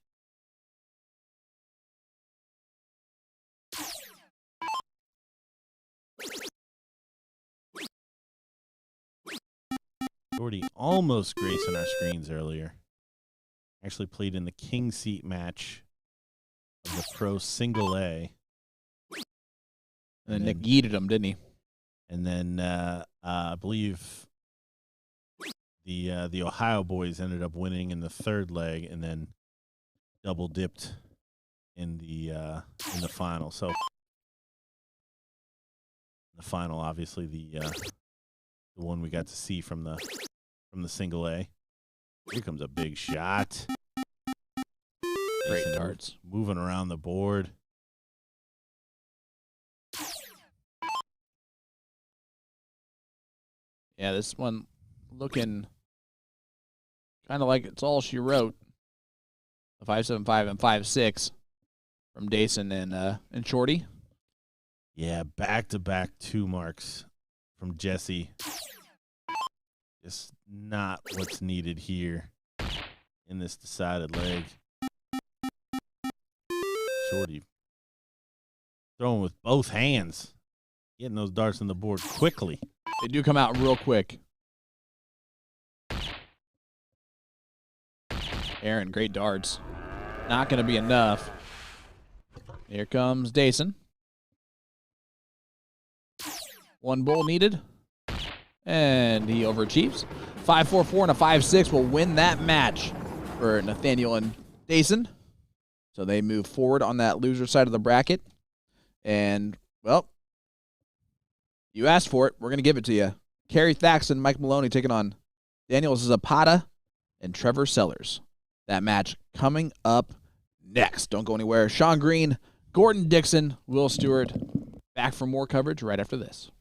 Shorty almost gracing our screens earlier. Actually played in the king seat match of the Pro Single A. And then Nick yeeted him, didn't he? And then I believe the Ohio boys ended up winning in the third leg, and then double dipped in the final. So the final, obviously the one we got to see from the single A. Here comes a big shot. Great darts. Moving around the board. Yeah, this one looking kind of like it's all she wrote. The 5.75 and 5.6 from Dason and Shorty. Yeah, back-to-back 2 marks from Jesse. Just not what's needed here in this decided leg. Shorty throwing with both hands, getting those darts on the board quickly. They do come out real quick. Aaron, great darts. Not going to be enough. Here comes Dason. 1 bull needed. And he overachieves. 5.44 and a 5.6 will win that match for Nathaniel and Dason. So they move forward on that loser side of the bracket. And, well, you asked for it. We're going to give it to you. Kerry Thaxton, Mike Maloney taking on Daniel Zapata and Trevor Sellers. That match coming up next. Don't go anywhere. Sean Green, Gordon Dixon, Will Stewart. Back for more coverage right after this.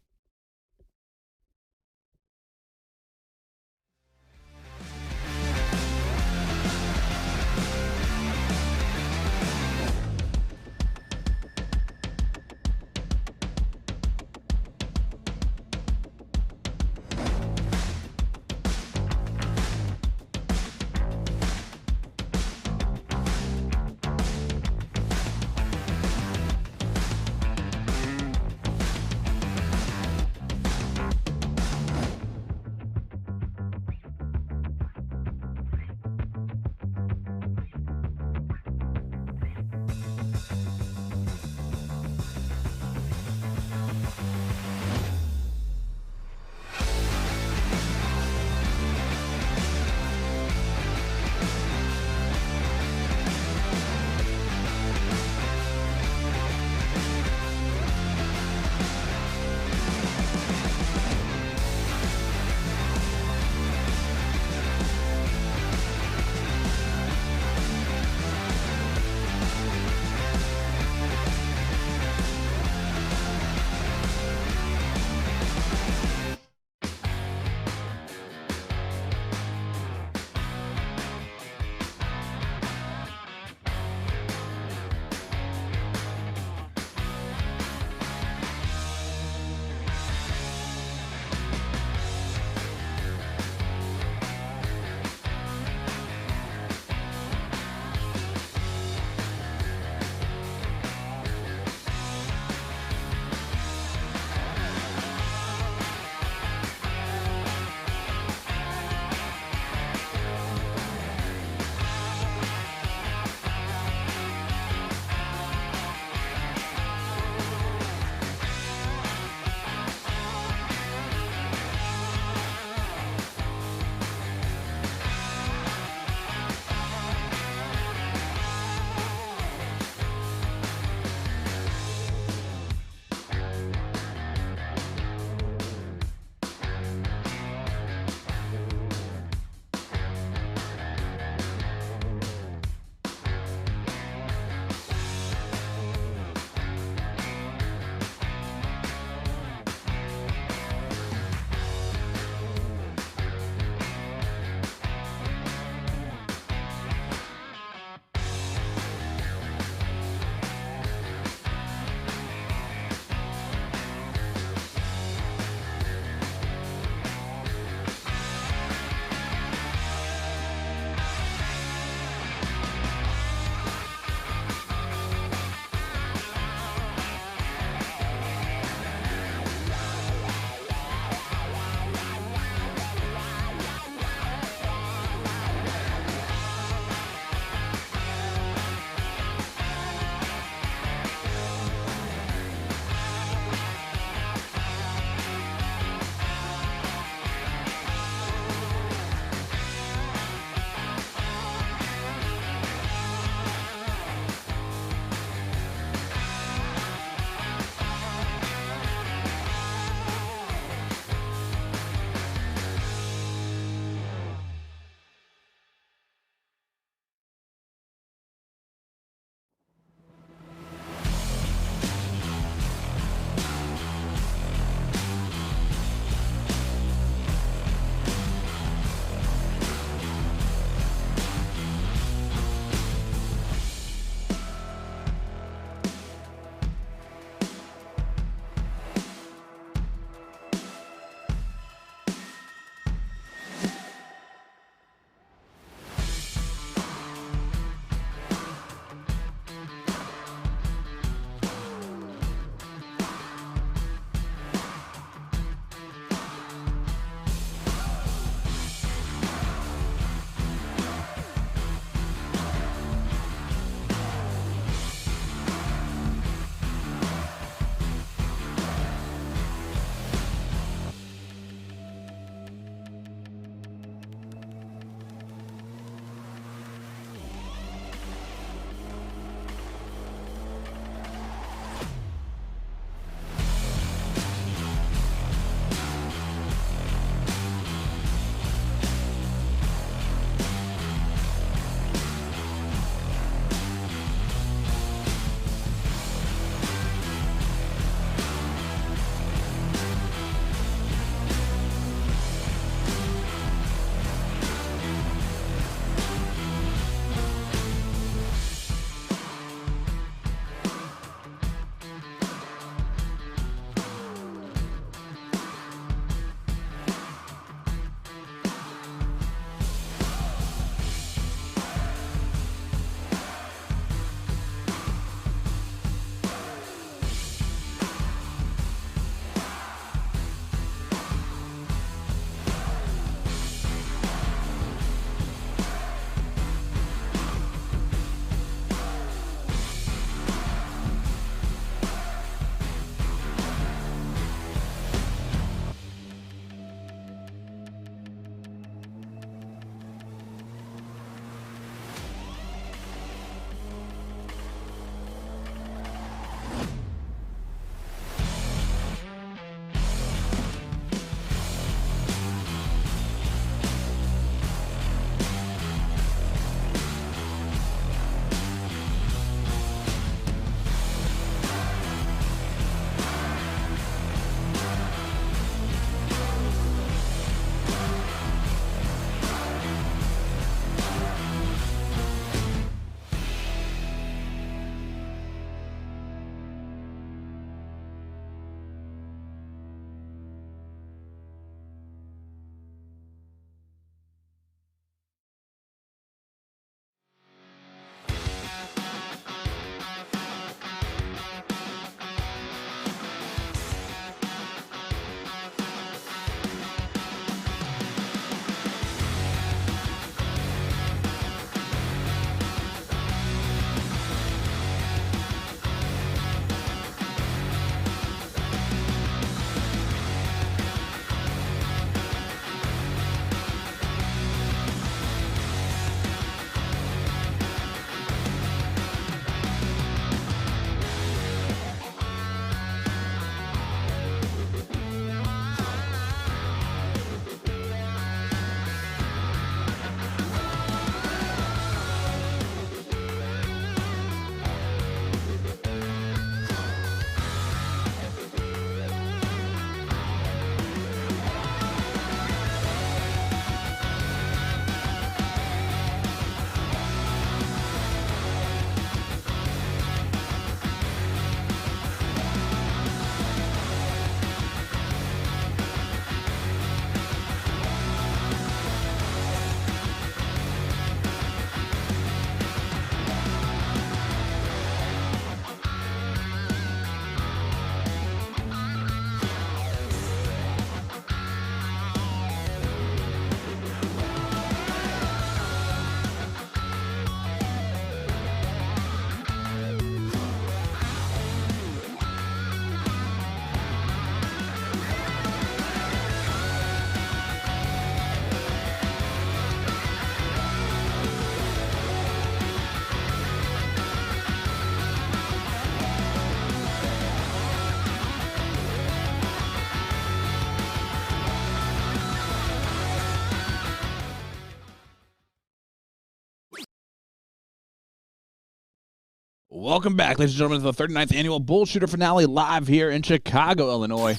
Welcome back, ladies and gentlemen, to the 39th annual BullShooter finale live here in Chicago, Illinois.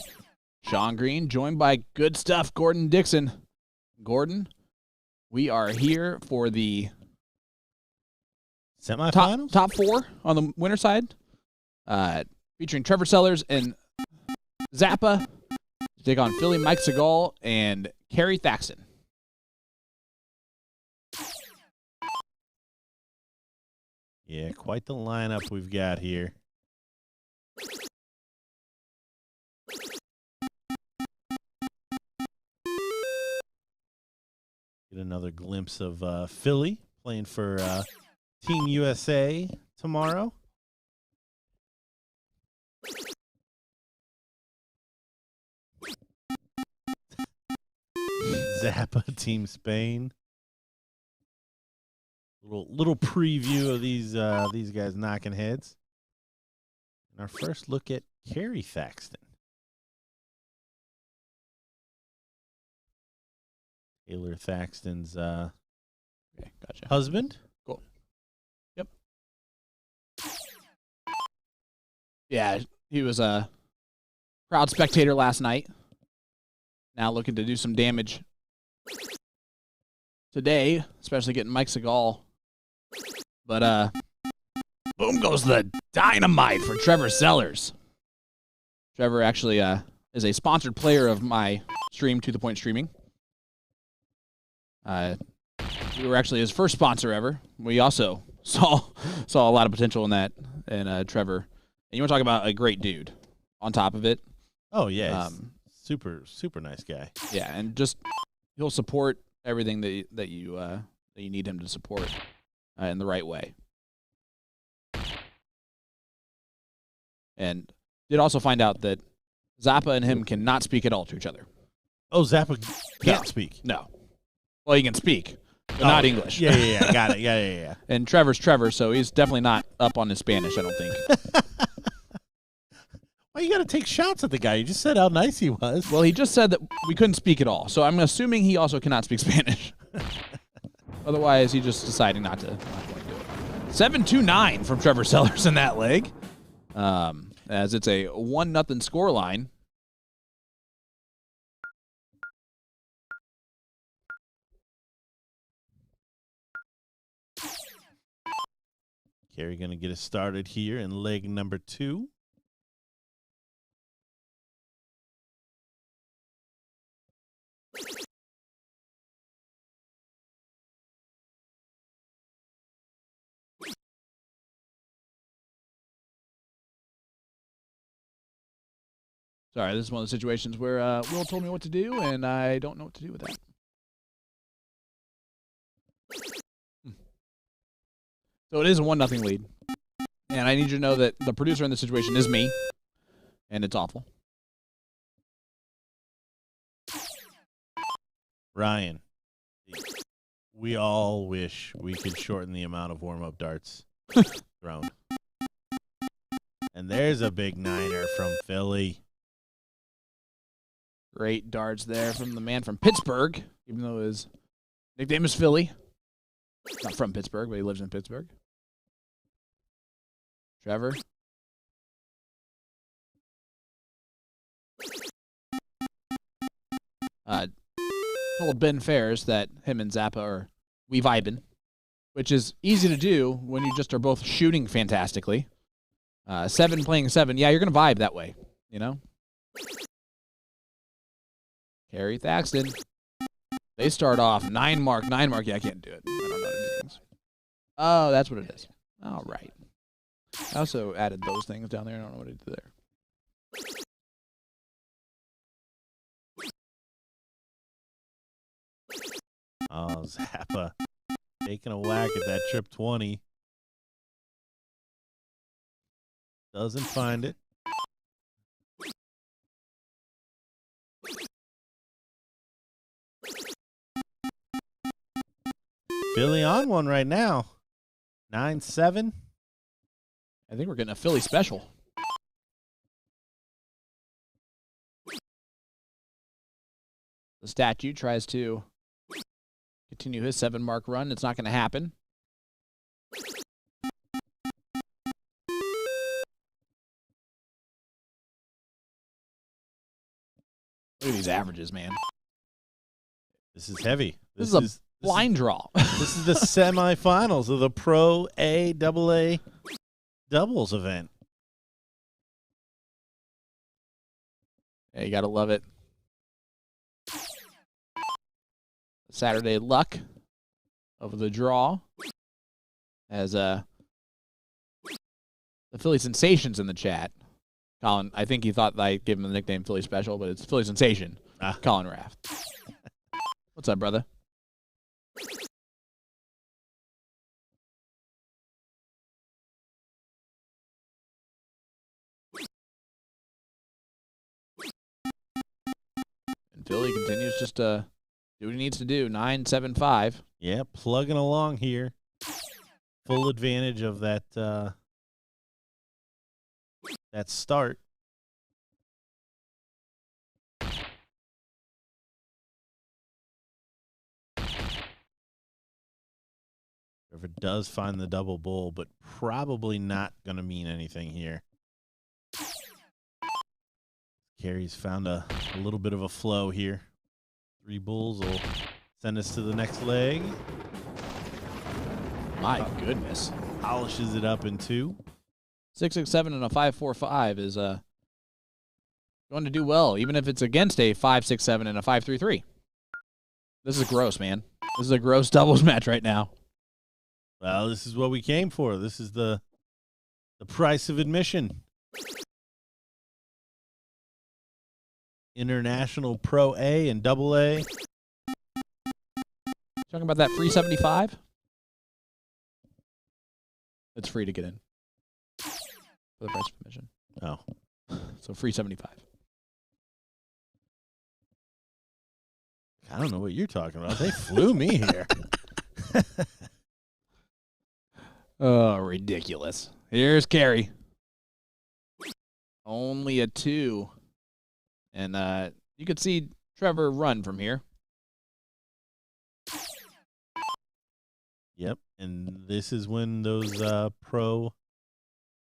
Sean Green, joined by good stuff, Gordon Dixon. Gordon, we are here for the Semifinals? top four on the winner side, featuring Trevor Sellers and Zappa to take on Philly, Mike Segal, and Kerry Thaxton. Yeah, quite the lineup we've got here. Get another glimpse of Philly playing for Team USA tomorrow. Zappa, Team Spain. Little preview of these guys knocking heads. And our first look at Kerry Thaxton. Taylor Thaxton's Okay, gotcha. husband. Cool. Yep. Yeah, he was a proud spectator last night. Now looking to do some damage today, especially getting Mike Segal. But boom goes the dynamite for Trevor Sellers. Trevor actually is a sponsored player of my stream, To The Point Streaming. We were actually his first sponsor ever. We also saw a lot of potential in that, and Trevor. And you want to talk about a great dude on top of it. Oh, yeah. Super nice guy. Yeah, and just he'll support everything that you need him to support in the right way. And did also find out that Zappa and him cannot speak at all to each other. Oh, Zappa can't No. speak. No. Well, he can speak, but not English. Yeah. Got it. Yeah. And Trevor's Trevor, so he's definitely not up on his Spanish, I don't think. Why you got to take shots at the guy? You just said how nice he was. Well, he just said that we couldn't speak at all, so I'm assuming he also cannot speak Spanish. Otherwise, he's just deciding not to do it. 7-2-9 from Trevor Sellers in that leg, as it's a 1-0 score line. Kerry going to get us started here in leg number 2. Sorry, this is one of the situations where Will told me what to do, and I don't know what to do with that. So it is a 1-0 lead. And I need you to know that the producer in this situation is me, and it's awful. Ryan, we all wish we could shorten the amount of warm-up darts thrown. And there's a big niner from Philly. Great darts there from the man from Pittsburgh, even though his nickname is Philly. Not from Pittsburgh, but he lives in Pittsburgh. Trevor. Told Ben Ferris that him and Zappa are we vibing, which is easy to do when you just are both shooting fantastically. 7 playing 7. Yeah, you're going to vibe that way, you know? Kerry Thaxton. They start off 9 mark. Yeah, I can't do it. I don't know how to do things. Oh, that's what it is. All right. I also added those things down there. I don't know what I did there. Oh, Zappa taking a whack at that trip 20. Doesn't find it. Philly on one right now. 9-7. I think we're getting a Philly special. The statue tries to continue his 7 mark run. It's not going to happen. Look at these averages, man. This is heavy. This is a blind draw. This is the semifinals of the Pro A AA doubles event. Yeah, you got to love it. Saturday luck of the draw as the Philly Sensations in the chat. Colin, I think he thought I gave him the nickname Philly Special, but it's Philly Sensation. Colin Raft. What's up, brother? And Philly continues just to do what he needs to do. 9-7-5. Yeah, plugging along here. Full advantage of that that start. Trevor does find the double bull, but probably not going to mean anything here. Carey's found a little bit of a flow here. 3 bulls will send us to the next leg. My goodness. Polishes it up in 2. 6-6-7 and a 5-4-5 is going to do well, even if it's against a 5-6-7 and a 5-3-3. This is gross, man. This is a gross doubles match right now. Well, this is what we came for. This is the price of admission. International Pro A and Double A. Talking about that free 75? It's free to get in. For the price of admission. Oh. So free 75. I don't know what you're talking about. They flew me here. Oh, ridiculous. Here's Carey. Only a 2. And you could see Trevor run from here. Yep, and this is when those pro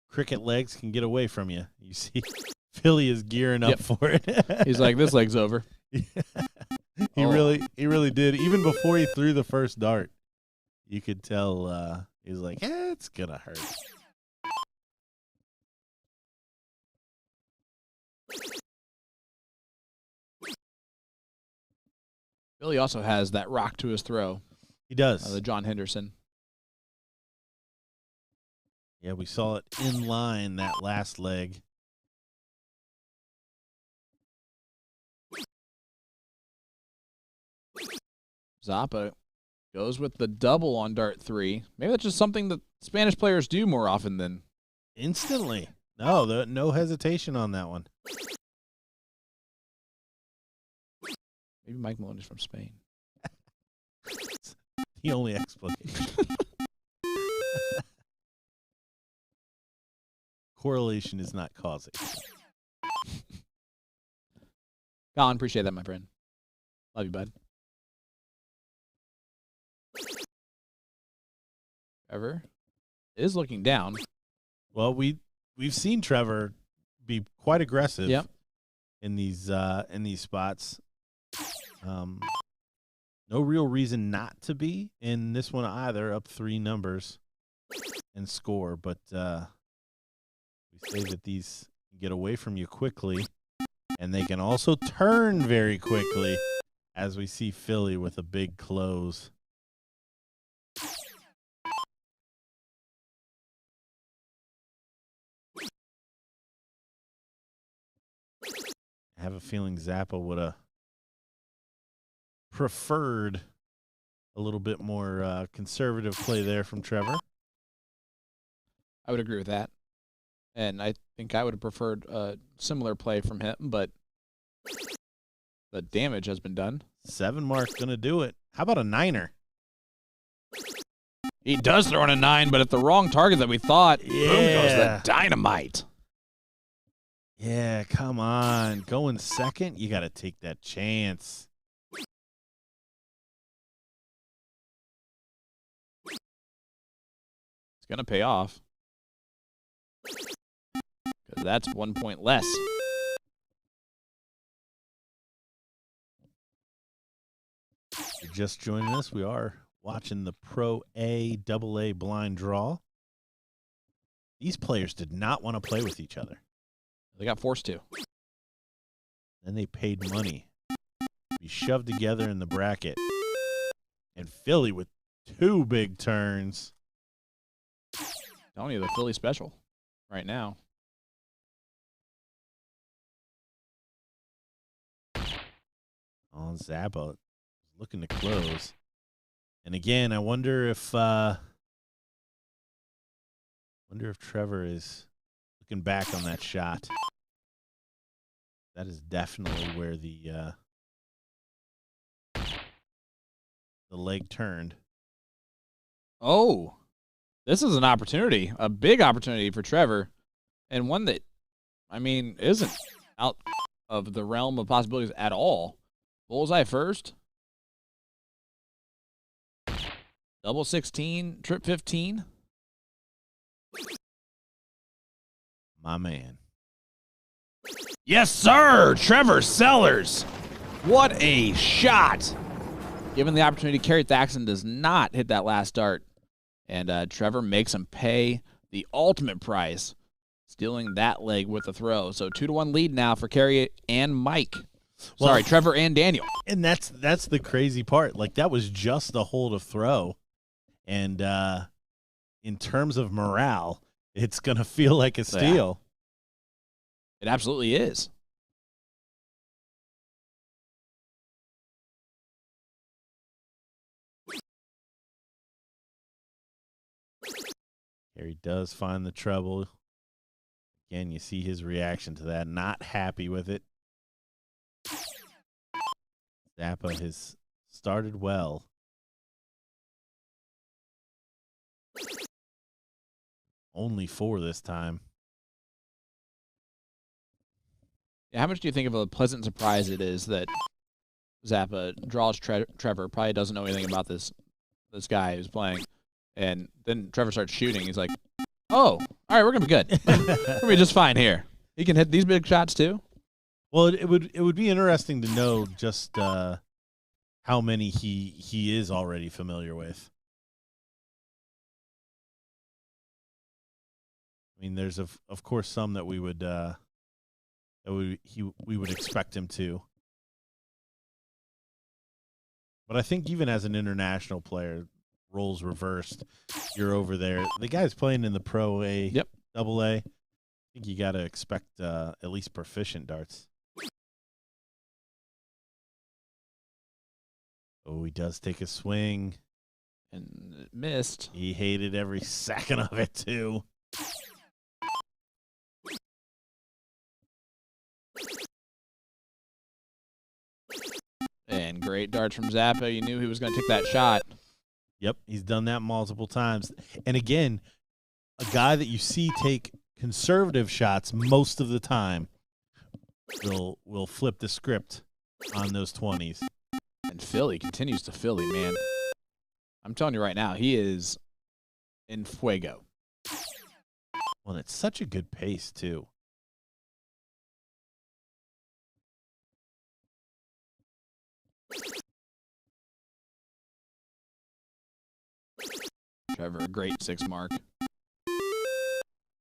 cricket legs can get away from you. You see, Philly is gearing up for it. He's like, this leg's over. He really did. Even before he threw the first dart, you could tell he was like, it's gonna hurt. Billy also has that rock to his throw. He does. The John Henderson. Yeah, we saw it in line that last leg. Zappa goes with the double on dart 3. Maybe that's just something that Spanish players do more often than instantly. No, no hesitation on that one. Maybe Mike Maloney is from Spain. The only explanation. Correlation is not causation. Colin, appreciate that, my friend. Love you, bud. Trevor is looking down. Well, we've seen Trevor be quite aggressive. Yep. In these spots. No real reason not to be in this one either. Up 3 numbers and score, but we say that these get away from you quickly, and they can also turn very quickly, as we see Philly with a big close. I have a feeling Zappa would have preferred a little bit more conservative play there from Trevor. I would agree with that. And I think I would have preferred a similar play from him, but the damage has been done. 7 mark going to do it. How about a 9er? He does throw in a 9, but at the wrong target that we thought. Yeah. Boom goes the dynamite. Yeah, come on. Going second, you got to take that chance. It's going to pay off. Because that's 1 point less. just joining us, we are watching the Pro A AA blind draw. These players did not want to play with each other. They got forced to. Then they paid money to be shoved together in the bracket. And Philly with 2 big turns. Telling you, the Philly special right now. Oh, Zappa looking to close. And again, I wonder if Trevor is looking back on that shot. That is definitely where the leg turned. Oh, this is an opportunity, a big opportunity for Trevor, and one that, I mean, isn't out of the realm of possibilities at all. Bullseye first. Double 16, trip 15. My man. Yes, sir! Trevor Sellers. What a shot. Given the opportunity, Kerry Thaxton does not hit that last dart. And Trevor makes him pay the ultimate price, stealing that leg with the throw. So 2-1 lead now for Kerry and Mike. Sorry, Trevor and Daniel. And that's the crazy part. Like, that was just a hold of throw. And in terms of morale, it's going to feel like a steal. It absolutely is. Harry does find the trouble. Again, you see his reaction to that. Not happy with it. Zappa has started well. Only 4 this time. Yeah, how much do you think of a pleasant surprise it is that Zappa draws Trevor, probably doesn't know anything about this guy who's playing, and then Trevor starts shooting. He's like, oh, all right, we're going to be good. We're going to be just fine here. He can hit these big shots too? Well, it would be interesting to know just how many he is already familiar with. I mean, there's of course some that we would we would expect him to. But I think even as an international player, roles reversed. You're over there. The guy's playing in the Pro A, Yep. Double A. I think you got to expect at least proficient darts. Oh, he does take a swing. And it missed. He hated every second of it, too. And great darts from Zappa. You knew he was going to take that shot. Yep, he's done that multiple times. And again, a guy that you see take conservative shots most of the time will flip the script on those 20s. And Philly continues to Philly, man. I'm telling you right now, he is in fuego. Well, it's such a good pace, too. Trevor, a great 6 mark.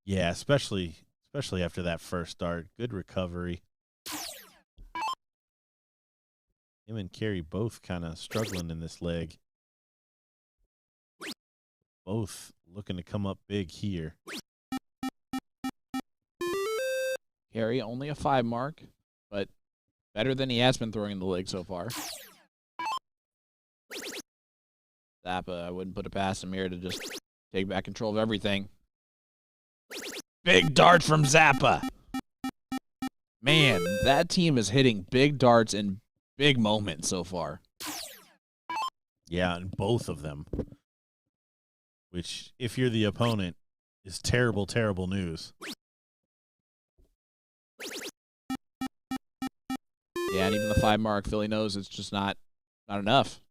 Yeah, especially after that first start. Good recovery. Him and Kerry both kind of struggling in this leg. Both looking to come up big here. Kerry, only a 5 mark, but better than he has been throwing in the league so far. Zappa, I wouldn't put it past him here to just take back control of everything. Big dart from Zappa. Man, that team is hitting big darts in big moments so far. Yeah, and both of them. Which, if you're the opponent, is terrible, terrible news. Yeah, and even the 5 mark, Philly knows it's just not enough.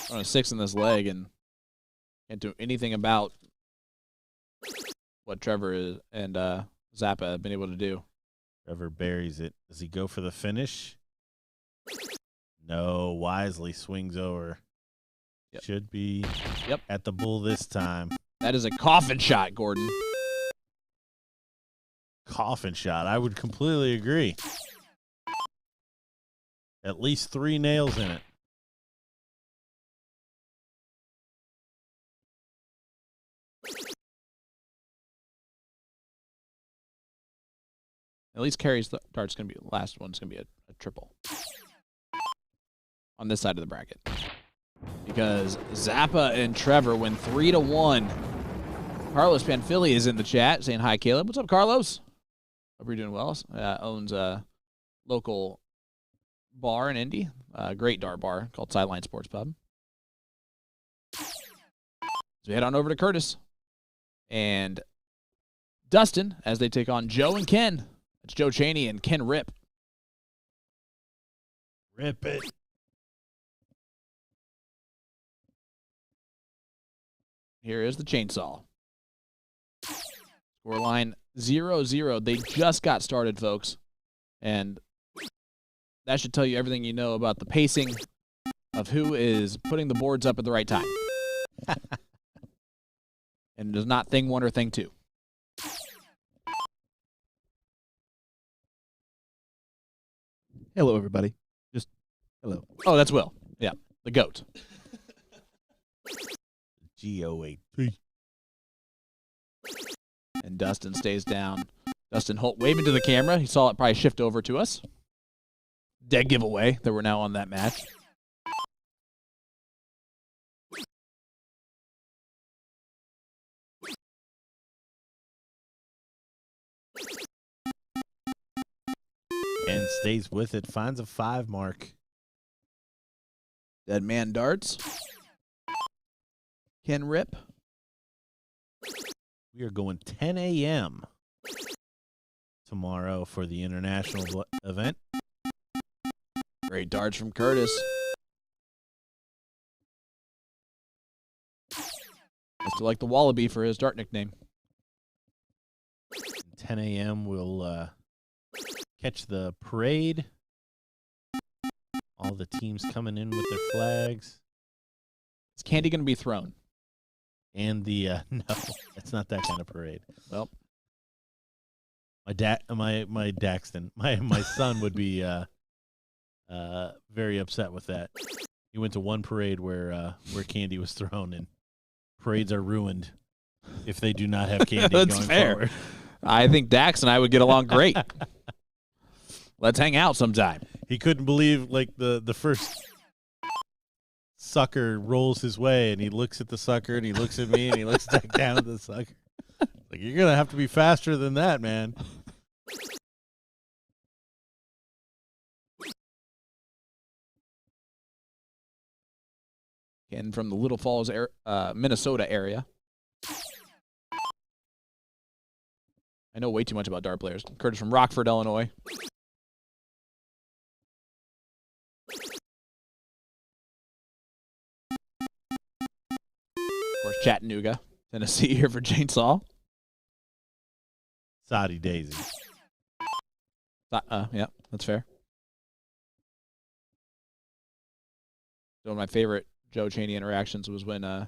On a 6 in this leg and can't do anything about what Trevor is and Zappa have been able to do. Trevor buries it. Does he go for the finish? No, wisely swings over. Yep. Should be Yep. at the bull this time. That is a coffin shot, Gordon. Coffin shot. I would completely agree. At least 3 nails in it. At least Carrie's dart's going to be last one's going to be a triple on this side of the bracket. Because Zappa and Trevor win 3-1. Carlos Panfili is in the chat saying hi, Caleb. What's up, Carlos? Hope you're doing well. Owns a local bar in Indy, a great dart bar called Sideline Sports Pub. So we head on over to Curtis and Dustin as they take on Joe and Ken. It's Joe Chaney and Ken Rip. Rip it. Here is the chainsaw. Scoreline 0-0. They just got started, folks. And that should tell you everything you know about the pacing of who is putting the boards up at the right time. And it is not thing one or thing two. Hello, everybody. Just hello. Oh, that's Will. Yeah, the GOAT. GOAT. And Dustin stays down. Dustin Holt waving to the camera. He saw it probably shift over to us. Dead giveaway that we're now on that match. And stays with it. Finds a 5 mark. Dead man darts. Ken Rip. We are going 10 a.m. tomorrow for the international event. Great darts from Curtis. I still like the Wallaby for his dart nickname. 10 a.m. we'll catch the parade. All the teams coming in with their flags. Is candy going to be thrown? And the no, it's not that kind of parade. Well, my Daxton, my son would be very upset with that. He went to one parade where candy was thrown, and parades are ruined if they do not have candy That's going fair. forward. I think Dax and I would get along great. Let's hang out sometime. He couldn't believe the first sucker rolls his way, and he looks at the sucker, and he looks at me, and he looks back down at the sucker. Like, you're gonna have to be faster than that, man. And from the Little Falls, Minnesota area. I know way too much about dart players. Curtis from Rockford, Illinois. Of course, Chattanooga, Tennessee here for Chainsaw. Saudi Daisy. Yeah, that's fair. One of my favorite Joe Chaney interactions was when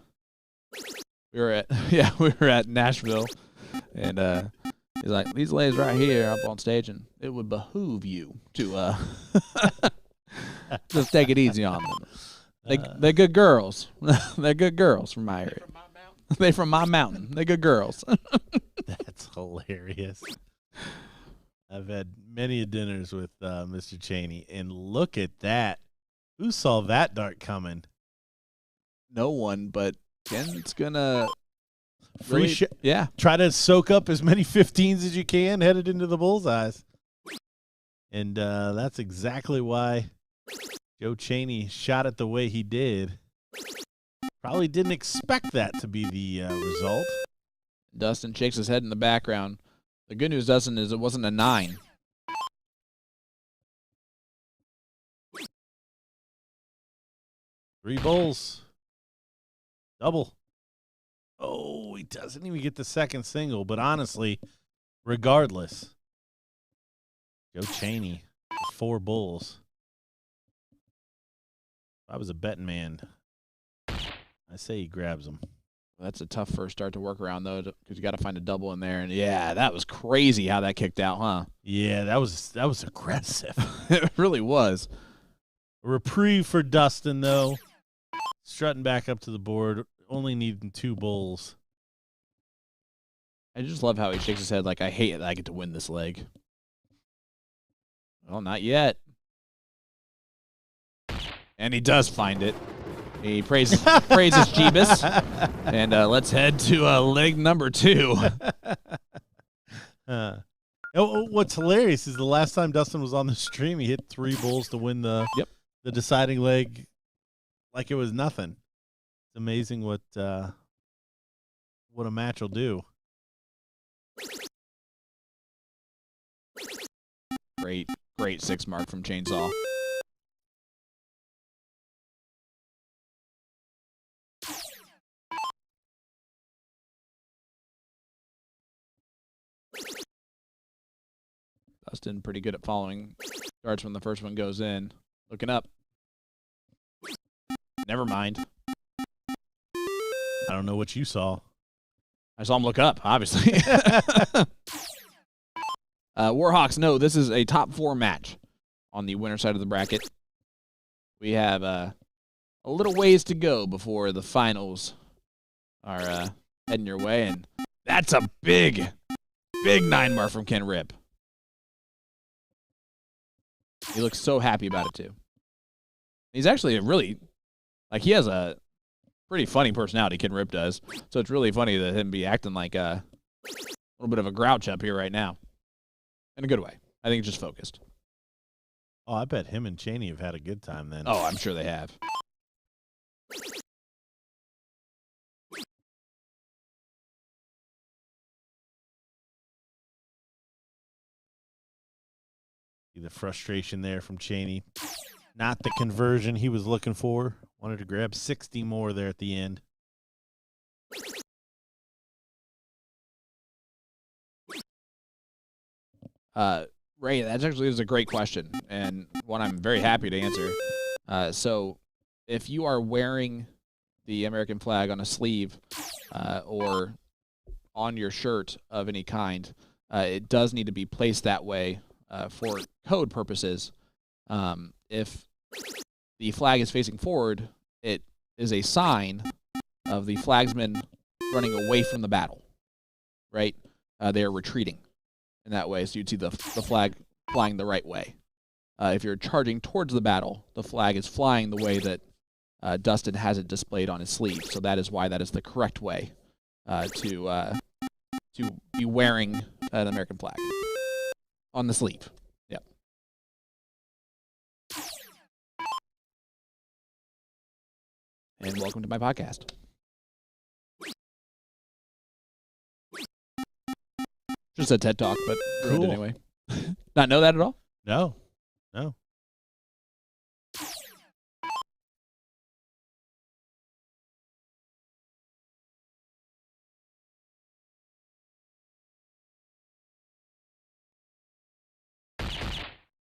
we were at Nashville, and he's like, these ladies right here up on stage, and it would behoove you to just take it easy on them. They're good girls. They're good girls from my area. They from my mountain. They're good girls. That's hilarious. I've had many dinners with Mr. Chaney, and look at that. Who saw that dart coming? No one, but Ken's gonna Free yeah. Try to soak up as many 15s as you can headed into the bullseyes. And that's exactly why Joe Chaney shot it the way he did. Probably didn't expect that to be the result. Dustin shakes his head in the background. The good news, Dustin, is it wasn't a 9. Three bulls. Double. Oh, he doesn't even get the second single. But honestly, regardless, Joe Chaney, 4 bulls. If I was a betting man, I say he grabs them. That's a tough first start to work around, though, because you got to find a double in there. And, yeah, that was crazy how that kicked out, huh? Yeah, that was aggressive. It really was. A reprieve for Dustin, though. Strutting back up to the board, only needing 2 bulls. I just love how he shakes his head like, I hate it that I get to win this leg. Well, not yet. And he does find it. He praises Jeebus. And let's head to leg number 2. What's hilarious is the last time Dustin was on the stream, he hit 3 bulls to win the deciding leg like it was nothing. It's amazing what a match will do. Great 6 mark from Chainsaw. Dustin pretty good at following starts when the first one goes in. Looking up. Never mind. I don't know what you saw. I saw him look up, obviously. Warhawks, no, this is a top 4 match on the winner side of the bracket. We have a little ways to go before the finals are heading your way, and that's a big 9 mark from Ken Rip. He looks so happy about it, too. He's actually he has a pretty funny personality, Ken Rip does. So it's really funny that him be acting like a little bit of a grouch up here right now. In a good way. I think it's just focused. Oh, I bet him and Cheney have had a good time then. Oh, I'm sure they have. See the frustration there from Cheney. Not the conversion he was looking for. Wanted to grab 60 more there at the end. Ray, that actually is a great question, and one I'm very happy to answer. So if you are wearing the American flag on a sleeve or on your shirt of any kind, it does need to be placed that way for code purposes. If the flag is facing forward, it is a sign of the flagsman running away from the battle, right? They are retreating in that way, so you'd see the flag flying the right way. If you're charging towards the battle, the flag is flying the way that Dustin has it displayed on his sleeve, so that is why that is the correct way to be wearing an American flag on the sleeve. Yep. And welcome to my podcast. Just a TED Talk, but ruined anyway. Not know that at all? No.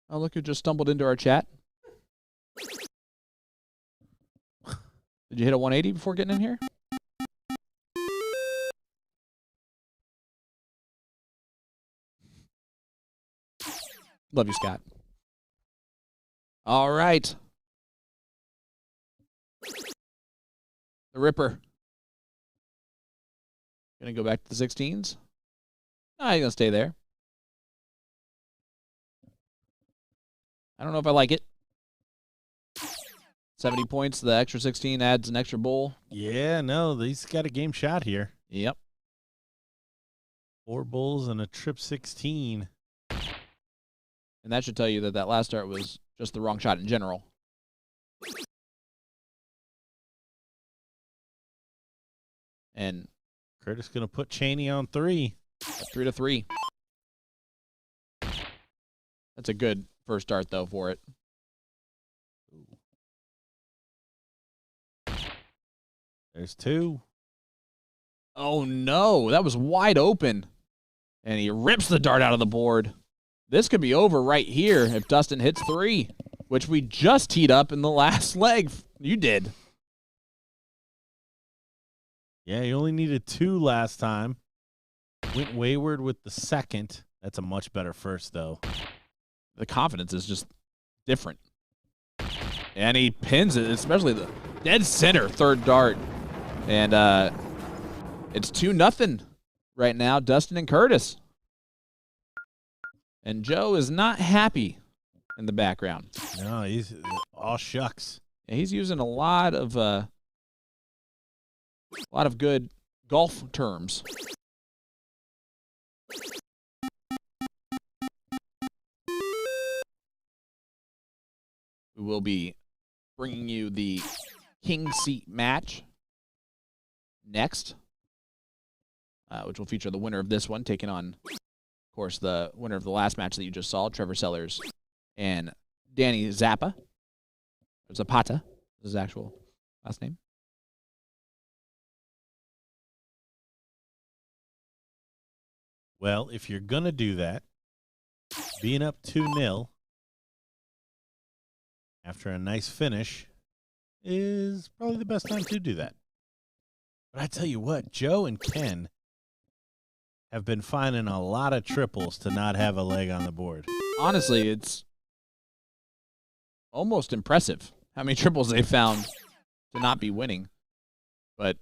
Oh, look who just stumbled into our chat. Did you hit a 180 before getting in here? Love you, Scott. All right. The Ripper. Gonna go back to the 16s? No, he's gonna stay there. I don't know if I like it. 70 points. The extra 16 adds an extra bull. Yeah, no, he's got a game shot here. Yep. 4 bulls and a trip 16. And that should tell you that last start was just the wrong shot in general. And Curtis going to put Cheney on 3. 3-3. That's a good first start, though, for it. There's 2. Oh, no. That was wide open. And he rips the dart out of the board. This could be over right here if Dustin hits 3 which we just teed up in the last leg. You did. Yeah, you only needed 2 last time. Went wayward with the second. That's a much better first, though. The confidence is just different. And he pins it, especially the dead center third dart. And it's 2-0 right now, Dustin and Curtis. And Joe is not happy in the background. No, he's all shucks. Yeah, he's using a lot of good golf terms. We will be bringing you the King Seat match next, which will feature the winner of this one taking on, of course, the winner of the last match that you just saw, Trevor Sellers and Danny Zappa. Zapata is his actual last name. Well, if you're going to do that, being up 2-0 after a nice finish is probably the best time to do that. But I tell you what, Joe and Ken have been finding a lot of triples to not have a leg on the board. Honestly, it's almost impressive how many triples they found to not be winning. But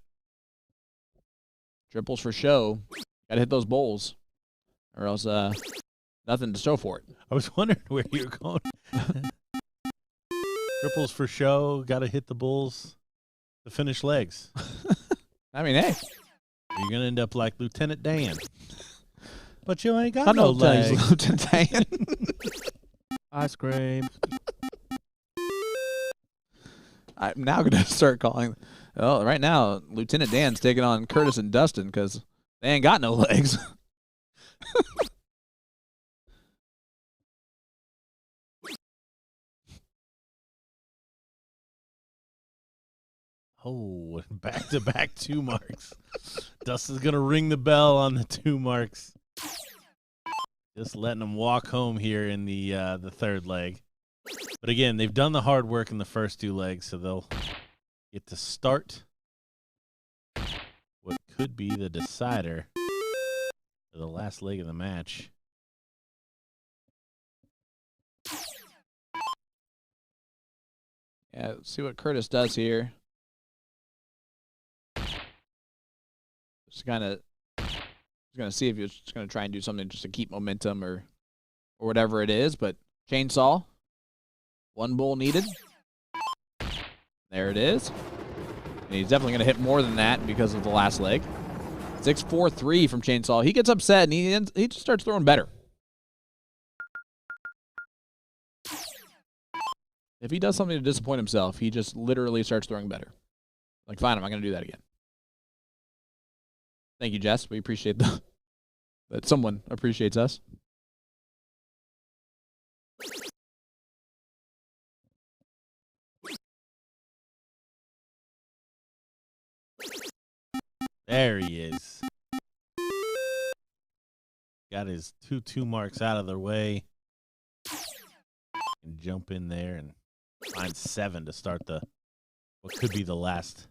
triples for show. Got to hit those bowls, or else nothing to show for it. I was wondering where you were going. Triples for show, got to hit the bulls to finish legs. I mean, hey. You're going to end up like Lieutenant Dan. But you ain't got no no legs. Lieutenant Dan. Ice cream. I'm now going to start calling. Oh, right now, Lieutenant Dan's taking on Curtis and Dustin because they ain't got no legs. Oh, back-to-back 2 marks. Dustin's going to ring the bell on the 2 marks. Just letting them walk home here in the third leg. But again, they've done the hard work in the first 2 legs, so they'll get to start what could be the decider for the last leg of the match. Yeah, let's see what Curtis does here. Just gonna see if he's just gonna try and do something just to keep momentum or whatever it is. But chainsaw, 1 bull needed. There it is. And he's definitely gonna hit more than that because of the last leg. 6-4-3 from chainsaw. He gets upset and he just starts throwing better. If he does something to disappoint himself, he just literally starts throwing better. Like, fine, I'm not gonna do that again. Thank you, Jess. We appreciate that someone appreciates us. There he is. Got his 2 marks out of their way. And jump in there and find 7 to start what could be the last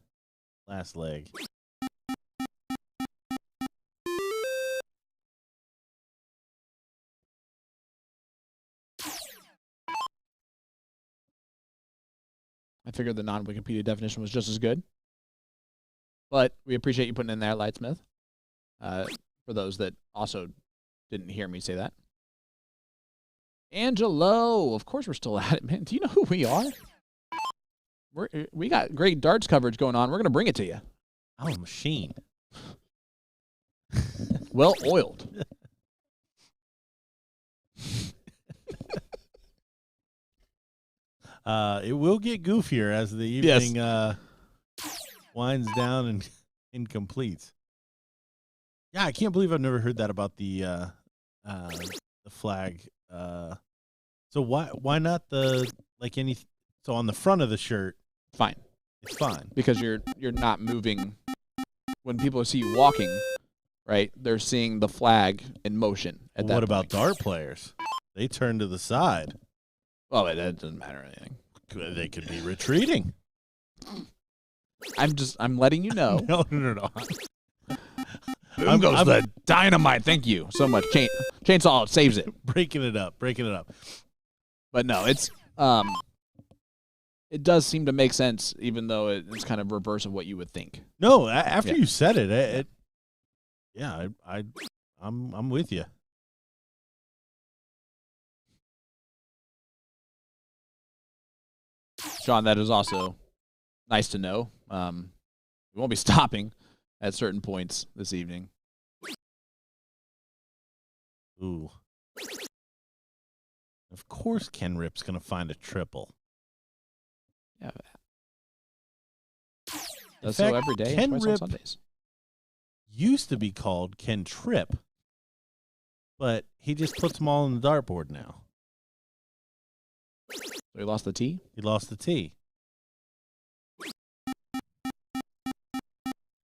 leg. I figured the non-Wikipedia definition was just as good. But we appreciate you putting in there, Lightsmith. For those that also didn't hear me say that. Angelo, of course we're still at it, man. Do you know who we are? We got great darts coverage going on. We're going to bring it to you. Oh, machine. Well oiled. It will get goofier as the evening winds down and completes. Yeah, I can't believe I've never heard that about the flag. So why not so on the front of the shirt? Fine. It's fine because you're not moving. When people see you walking, right? They're seeing the flag in motion at that What point. about dart players? They turn to the side. Well, that doesn't matter anything. They could be retreating. I'm letting you know. No. Boom goes the dynamite. Thank you so much. Chainsaw saves it. Breaking it up. But no, it's it does seem to make sense, even though it's kind of reverse of what you would think. No, after you said it, I'm with you. Sean, that is also nice to know. We won't be stopping at certain points this evening. Ooh. Of course Ken Rip's going to find a triple. Yeah. Does so every day Ken and twice Rip on Sundays. Used to be called Ken Trip, but he just puts them all on the dartboard now. So he lost the T? He lost the T.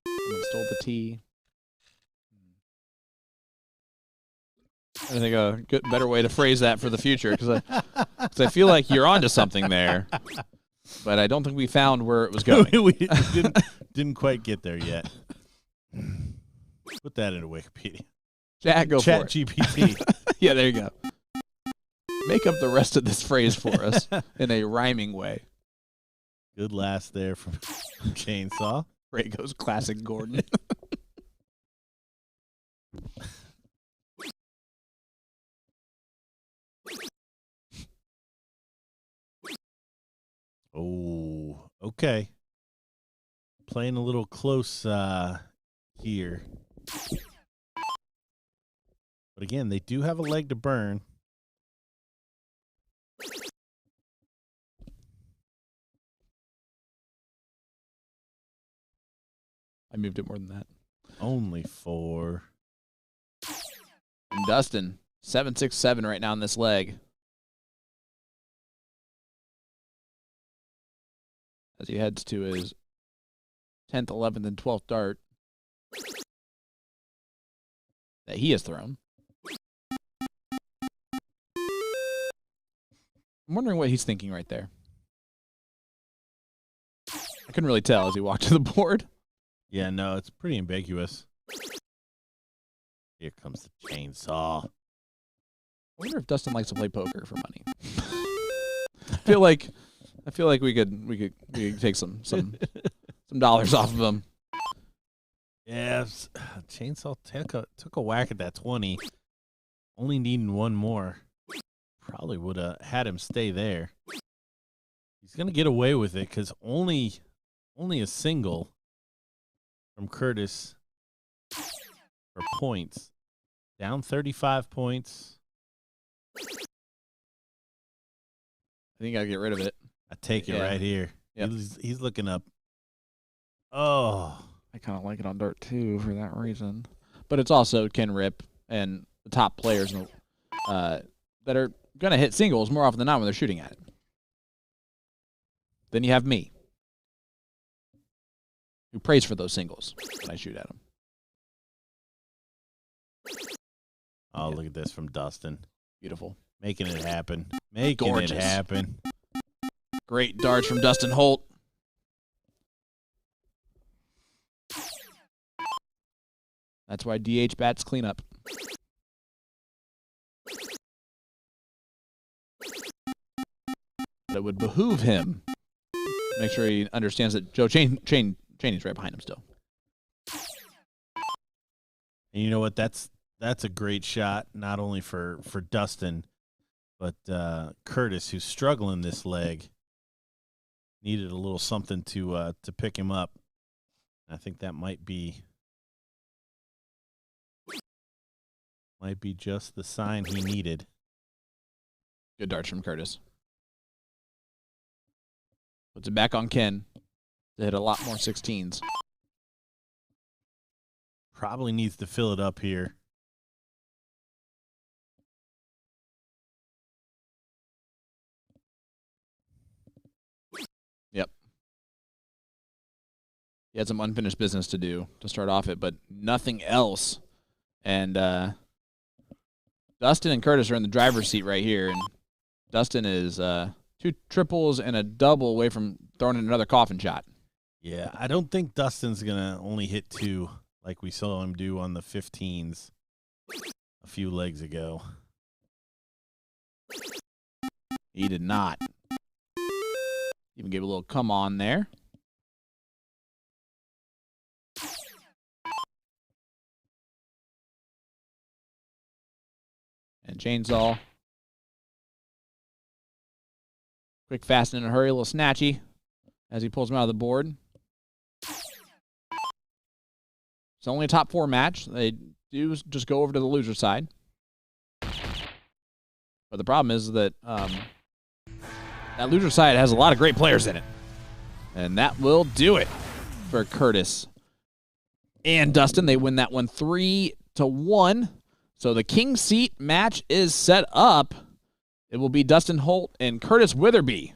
Someone stole the T. I think a better way to phrase that for the future, because I feel like you're onto something there, but I don't think we found where it was going. We didn't quite get there yet. Put that into Wikipedia. Chat GPT. Yeah, there you go. Make up the rest of this phrase for us in a rhyming way. Good last there from Chainsaw. Rago's classic Gordon. Oh, okay. Playing a little close here. But again, they do have a leg to burn. I moved it more than that. Only 4. And Dustin, 7-6-7 right now on this leg. As he heads to his 10th, 11th, and 12th dart that he has thrown. I'm wondering what he's thinking right there. I couldn't really tell as he walked to the board. Yeah, no, it's pretty ambiguous. Here comes the chainsaw. I wonder if Dustin likes to play poker for money. I feel like we could take some dollars off of him. Yeah, chainsaw took a whack at that 20. Only needing one more. Probably would have had him stay there. He's gonna get away with it because only a single from Curtis for points. Down 35 points. I think you gotta get rid of it. I take it right here. Yep. He's looking up. Oh, I kind of like it on dart too for that reason. But it's also Ken Rip and the top players that are gonna hit singles more often than not when they're shooting at it. Then you have me, who prays for those singles when I shoot at them. Oh, look at this from Dustin. Beautiful. Making it happen. Making Gorgeous. it happen. Great darts from Dustin Holt. That's why DH bats clean up. But it would behoove him to make sure he understands that Joe Chaney's right behind him still. And you know what? That's a great shot, not only for Dustin, but Curtis, who's struggling this leg, needed a little something to pick him up. I think that might be just the sign he needed. Good darts from Curtis. Puts it back on Ken to hit a lot more 16s. Probably needs to fill it up here. Yep. He had some unfinished business to do to start off it, but nothing else. And Dustin and Curtis are in the driver's seat right here, and Dustin is 2 triples and a double away from throwing in another coffin shot. Yeah, I don't think Dustin's going to only hit 2 like we saw him do on the 15s a few legs ago. He did not. Even gave a little come on there. And Chainsaw. Quick, fast, and in a hurry, a little snatchy as he pulls him out of the board. It's only a top 4 match. They do just go over to the loser side. But the problem is that that loser side has a lot of great players in it. And that will do it for Curtis and Dustin. They win that one 3-1. So the king seat match is set up. It will be Dustin Holt and Curtis Witherby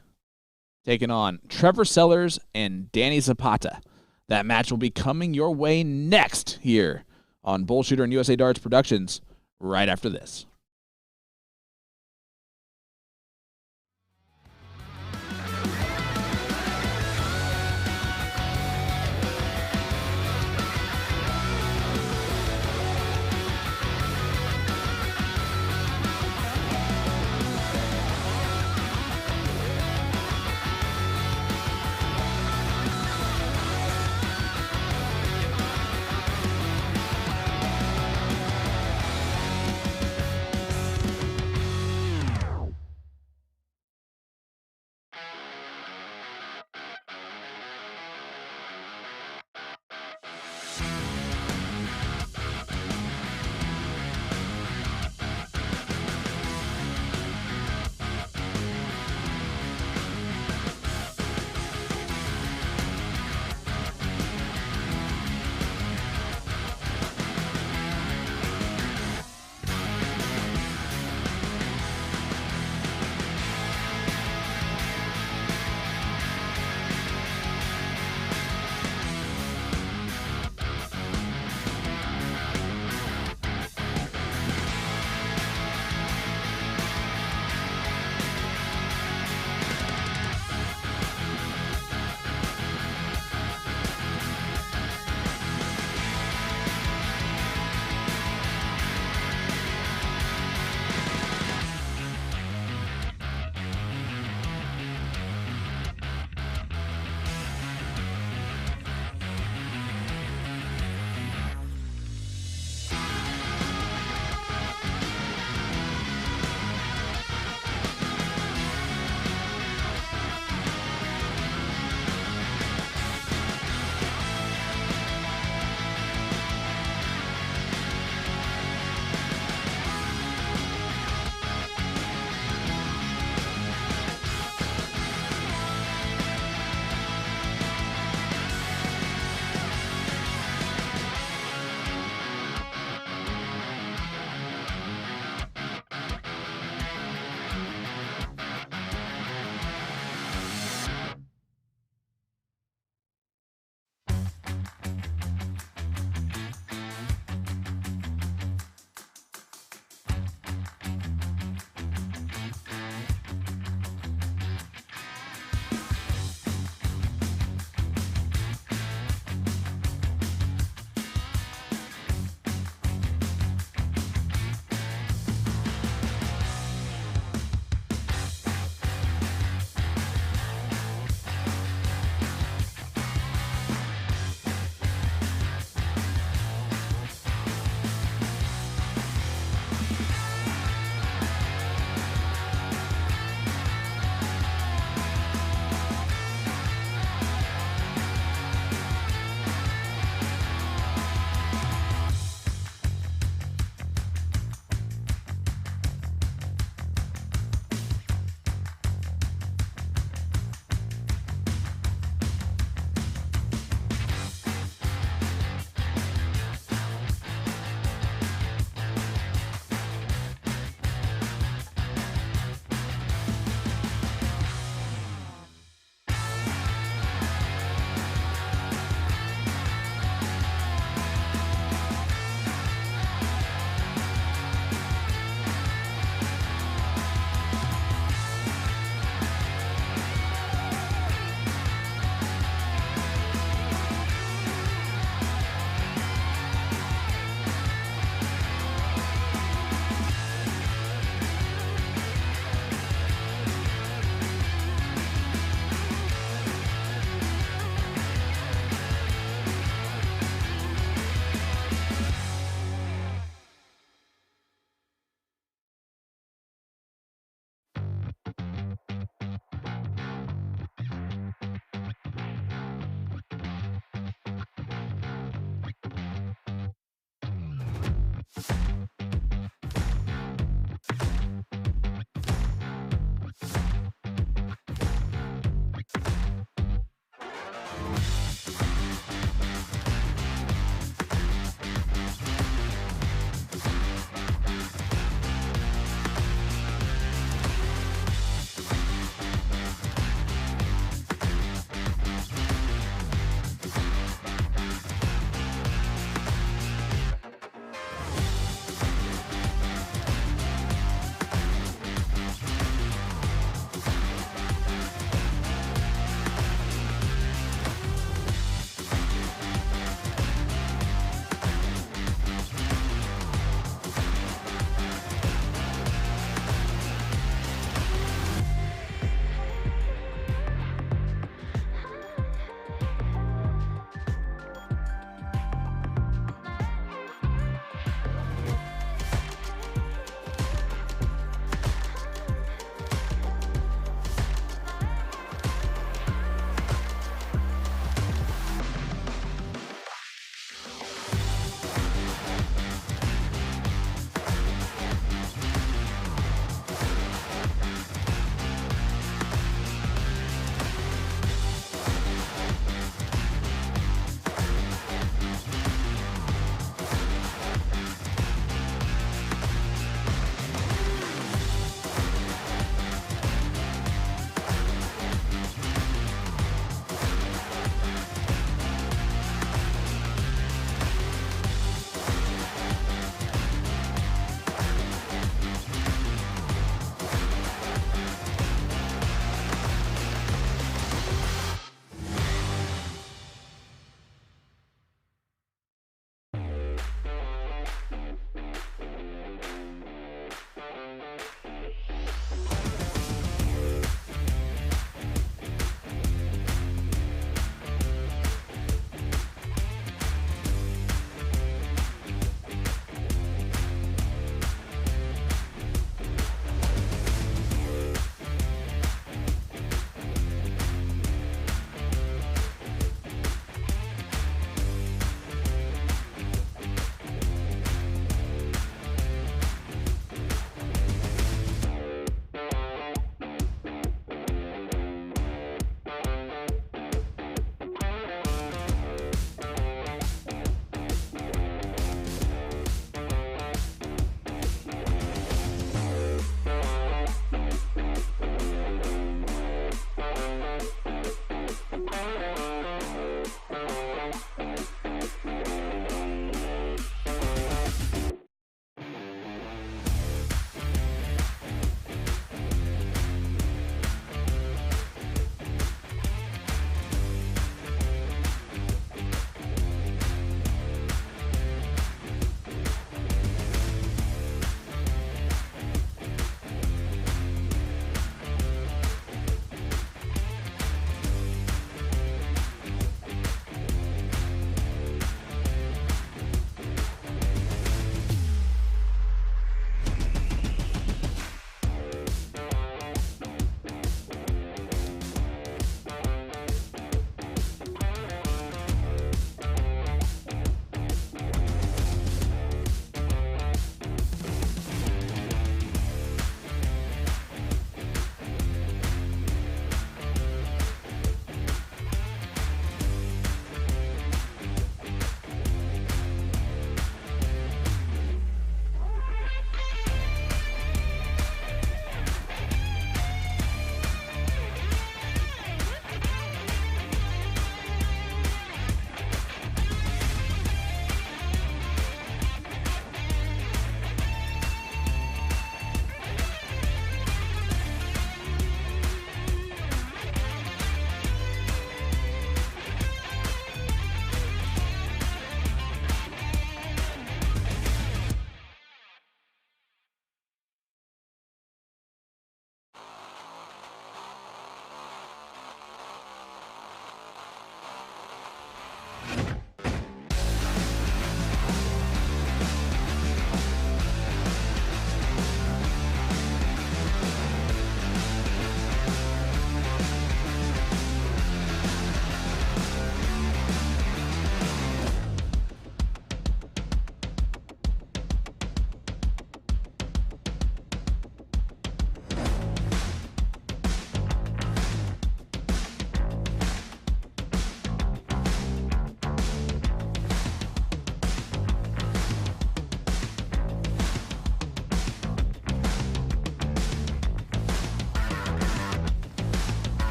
taking on Trevor Sellers and Danny Zapata. That match will be coming your way next here on BullShooter and USA Darts Productions right after this.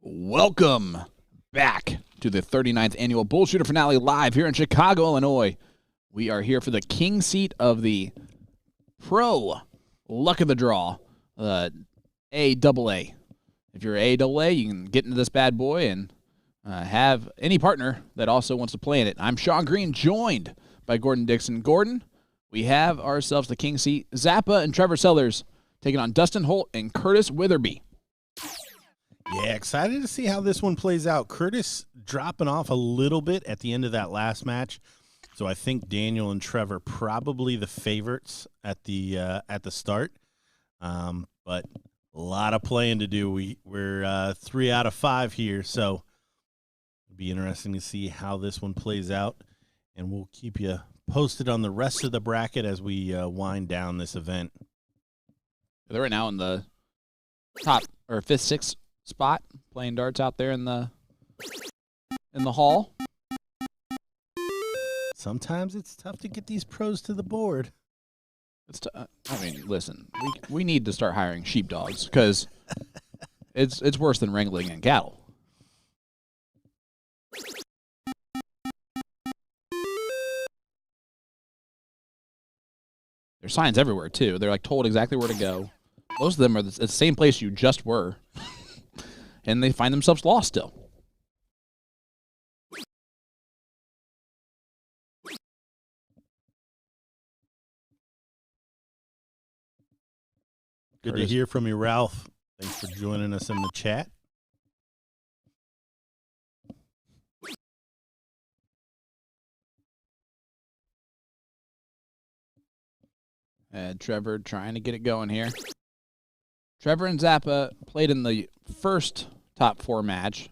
Welcome back to the 39th annual BullShooter finale live here in Chicago, Illinois. We are here for the king seat of the Pro Luck of the Draw, AAA. If you're AAA, you can get into this bad boy and have any partner that also wants to play in it. I'm Sean Green, joined by Gordon Dixon. Gordon, we have ourselves the king seat. Zappa and Trevor Sellers taking on Dustin Holt and Curtis Witherby. Yeah, excited to see how this one plays out. Curtis dropping off a little bit at the end of that last match, so I think Daniel and Trevor probably the favorites at the start. But a lot of playing to do. We're 3 out of 5 here, so it'll be interesting to see how this one plays out, and we'll keep you posted on the rest of the bracket as we wind down this event. They're right now in the top or 5th, 6th spot, playing darts out there in the hall. Sometimes it's tough to get these pros to the board. I mean, listen, we need to start hiring sheepdogs because it's worse than wrangling in cattle. There's signs everywhere too. They're like told exactly where to go. Most of them are the same place you just were. And they find themselves lost still. Good to hear from you, Ralph. Thanks for joining us in the chat. Trevor trying to get it going here. Trevor and Zappa played in the first top 4 match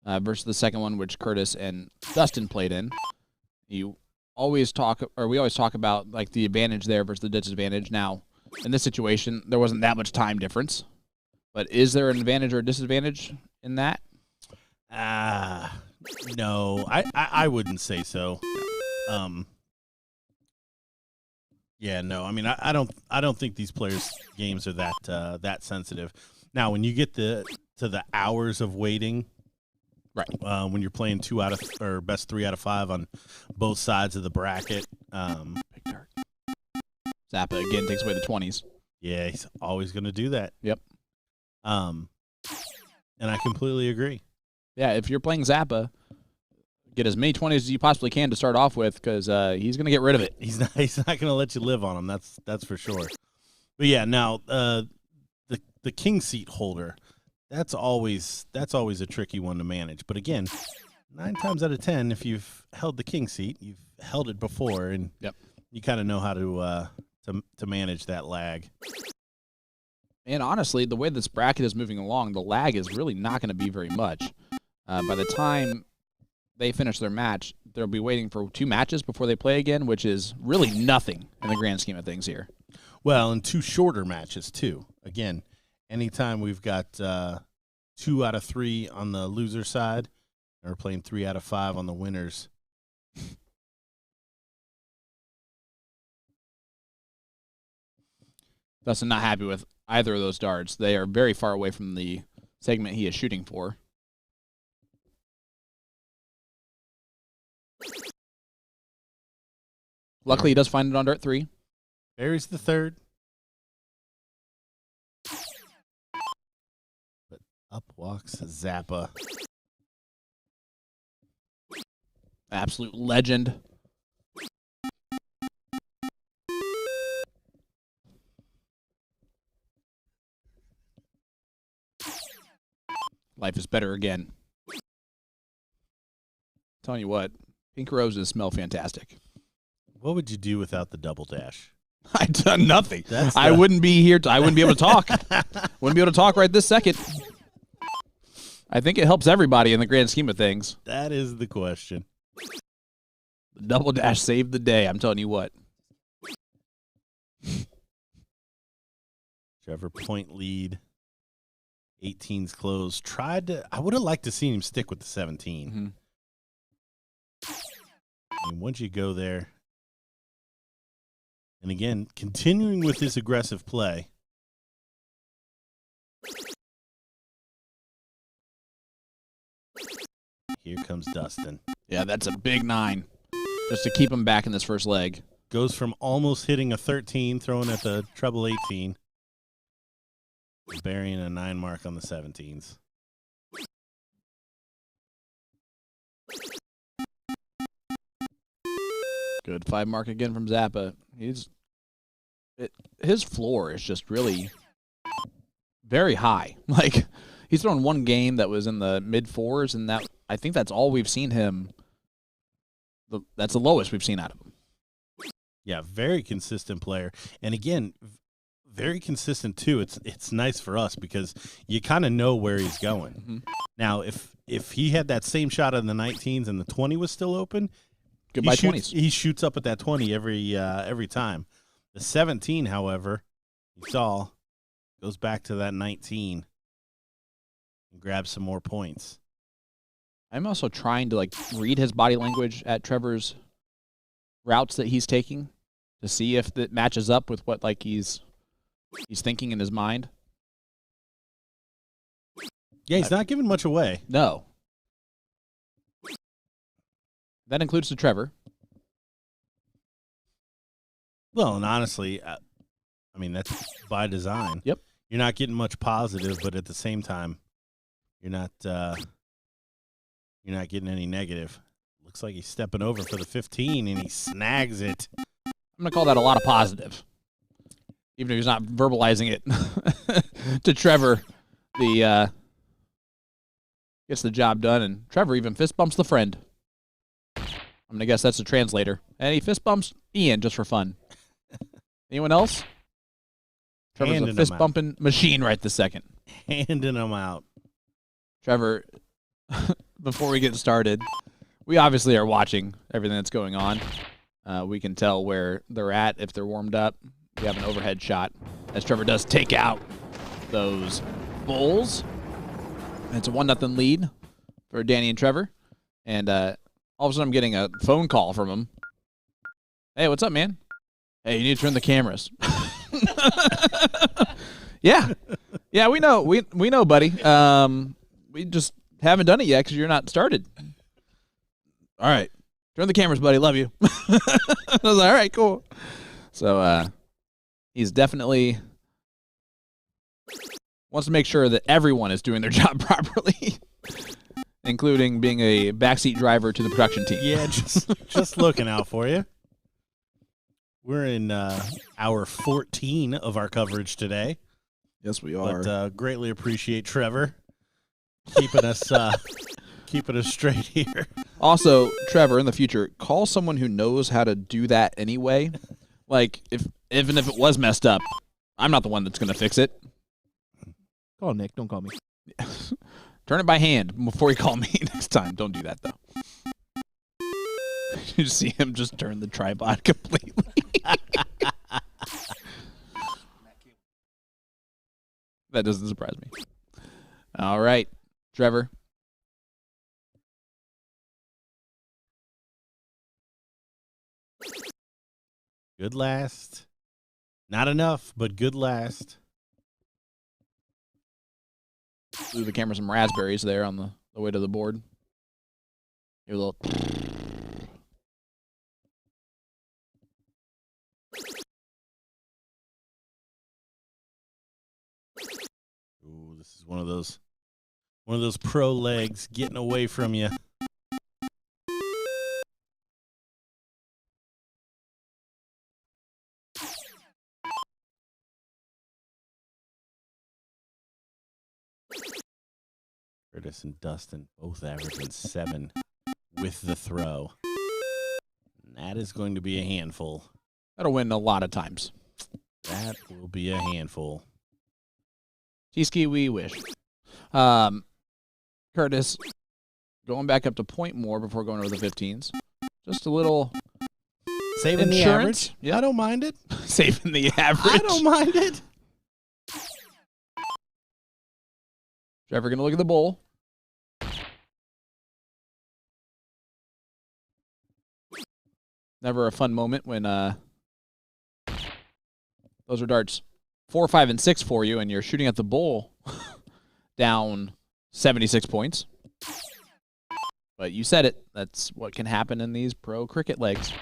versus the second one, which Curtis and Dustin played in. We always talk about like the advantage there versus the disadvantage. Now, in this situation, there wasn't that much time difference, but is there an advantage or a disadvantage in that? No, I wouldn't say so. Yeah, no. I mean, I don't think these players' games are that sensitive. Now, when you get to the hours of waiting, right? When you're playing best 3 out of 5 on both sides of the bracket, Big dart. Zappa again takes away the 20s. Yeah, he's always going to do that. Yep. And I completely agree. Yeah, if you're playing Zappa, get as many 20s as you possibly can to start off with, because he's going to get rid of it. He's not going to let you live on him. That's for sure. But yeah, now the king seat holder, that's always a tricky one to manage. But again, 9 times out of 10, if you've held the king seat, you've held it before, and yep, you kind of know how to manage that lag. And honestly, the way this bracket is moving along, the lag is really not going to be very much. By the time they finish their match, they'll be waiting for 2 matches before they play again, which is really nothing in the grand scheme of things here. Well, and 2 shorter matches, too. Again, anytime we've got 2 out of 3 on the loser side, and we're playing 3 out of 5 on the winners. Dustin not happy with either of those darts. They are very far away from the segment he is shooting for. Luckily, he does find it on dart 3. Buries the 3rd. But up walks Zappa. Absolute legend. Life is better again. Telling you what, pink roses smell fantastic. What would you do without the double dash? I've done nothing. I wouldn't be here. I wouldn't be able to talk. Wouldn't be able to talk right this second. I think it helps everybody in the grand scheme of things. That is the question. The double dash saved the day. I'm telling you what. Trevor point lead. 18's close. I would have liked to see him stick with the 17. Mm-hmm. I mean, once you go there, and again, continuing with this aggressive play. Here comes Dustin. Yeah, that's a big 9 just to keep him back in this first leg. Goes from almost hitting a 13, throwing at the treble 18, burying a 9 mark on the 17s. Good 5 mark again from Zappa. His floor is just really very high. Like, he's thrown one game that was in the mid-4s, and I think that's all we've seen him. That's the lowest we've seen out of him. Yeah, very consistent player. And again, very consistent too. It's nice for us because you kind of know where he's going. Mm-hmm. Now, if he had that same shot in the 19s and the 20 was still open, goodbye 20s. He shoots up at that 20 every time. The 17, however, you saw, goes back to that 19 and grabs some more points. I'm also trying to read his body language at Trevor's routes that he's taking to see if that matches up with what he's thinking in his mind. Yeah, he's not giving much away. No. That includes to Trevor. Well, and honestly, I mean, that's by design. Yep. You're not getting much positive, but at the same time, you're not getting any negative. Looks like he's stepping over for the 15, and he snags it. I'm going to call that a lot of positive. Even if he's not verbalizing it to Trevor, gets the job done, and Trevor even fist bumps the friend. I'm going to guess that's the translator. And he fist bumps Ian just for fun. Anyone else? Trevor's Handing a fist bumping machine right this second. Handing him out. Trevor, before we get started, we obviously are watching everything that's going on. We can tell where they're at if they're warmed up. We have an overhead shot as Trevor does take out those bulls. And it's a 1-0 lead for Danny and Trevor. And all of a sudden I'm getting a phone call from him. Hey, what's up, man? Hey, you need to turn the cameras. Yeah. Yeah, we know. We know, buddy. We just haven't done it yet because you're not started. All right. Turn the cameras, buddy. Love you. I was like, all right, cool. So he's definitely wants to make sure that everyone is doing their job properly, including being a backseat driver to the production team. Yeah, just looking out for you. We're in hour 14 of our coverage today. Yes, we are. But greatly appreciate Trevor keeping us straight here. Also, Trevor, in the future, call someone who knows how to do that anyway. Like, even if it was messed up, I'm not the one that's going to fix it. Call Nick. Don't call me. Turn it by hand before you call me next time. Don't do that, though. You see him just turn the tripod completely. That doesn't surprise me. All right, Trevor. Good last. Not enough, but good last. Blew the camera some raspberries there on the way to the board. Your little. Ooh, this is one of those pro legs getting away from you. Curtis and Dustin both averaging 7 with the throw. And that is going to be a handful. That'll win a lot of times. That will be a handful. T-Ski, we wish. Curtis, going back up to point more before going over the 15s. Just a little saving the average. Yep. I don't mind it. Saving the average. I don't mind it. Trevor going to look at the bowl. Never a fun moment when those are darts 4, 5, and 6 for you, and you're shooting at the bowl down 76 points. But you said it. That's what can happen in these pro cricket legs.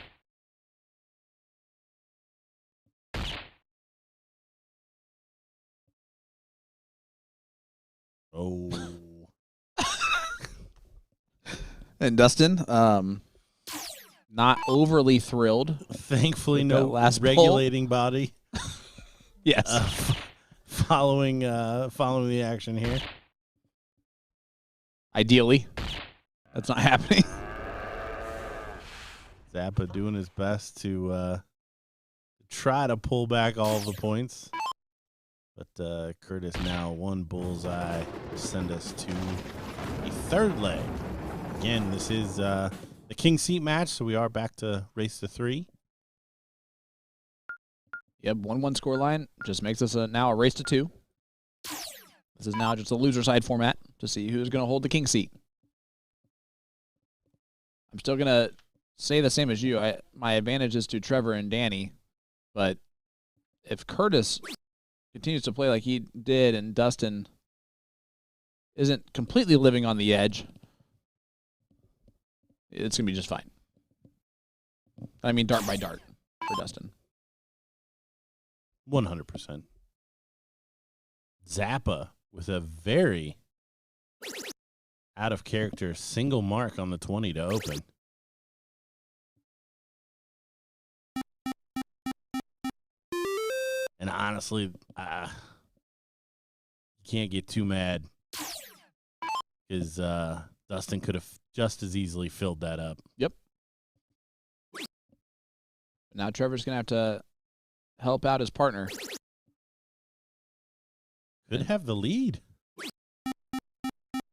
Oh. And Dustin, not overly thrilled. Thankfully, With that no last pull. regulating body. Yes. Following the action here. Ideally. That's not happening. Zappa doing his best to try to pull back all of the points. But Curtis now one bullseye to send us to a third leg. Again, this is the king seat match, so we are back to race to 3. Yep, 1-1 scoreline just makes us now a race to 2. This is now just a loser side format to see who's going to hold the king seat. I'm still going to say the same as you. My advantage is to Trevor and Danny, but if Curtis continues to play like he did and Dustin isn't completely living on the edge, it's going to be just fine. I mean, dart by dart for Dustin. 100%. Zappa with a very out of character single mark on the 20 to open. And honestly, you can't get too mad because Dustin could have just as easily filled that up. Yep. Now Trevor's going to have to help out his partner. Could have the lead.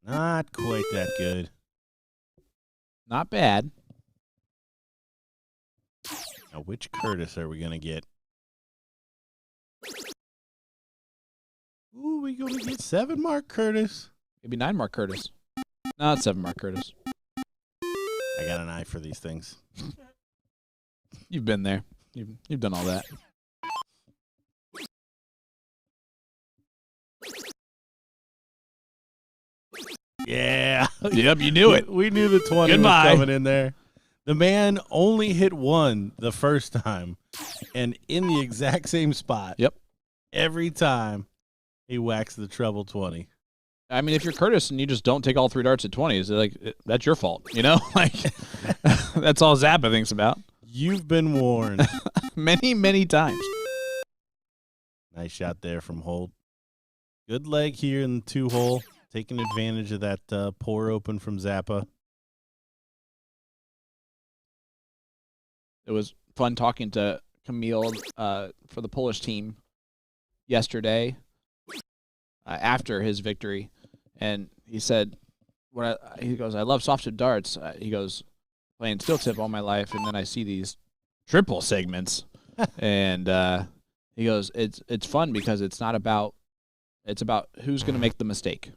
Not quite that good. Not bad. Now, which Curtis are we going to get? Ooh, we going to get 7 mark Curtis. Maybe 9 mark Curtis. No, it's 7 mark Curtis. I got an eye for these things. You've been there. You've done all that. Yeah. Yep, you knew it. We knew the 20 Goodbye. was coming in there. The man only hit 1 the first time, and in the exact same spot. Yep. Every time he whacks the treble 20. I mean, if you're Curtis and you just don't take all 3 darts at 20s, like that's your fault, you know? Like that's all Zappa thinks about. You've been warned. Many, many times. Nice shot there from Holt. Good leg here in the 2-hole, taking advantage of that pour open from Zappa. It was fun talking to Camille for the Polish team yesterday after his victory, and he said, he goes, I love soft tip darts. He goes, playing steel tip all my life, and then I see these triple segments, and he goes, it's fun because it's about who's going to make the mistake,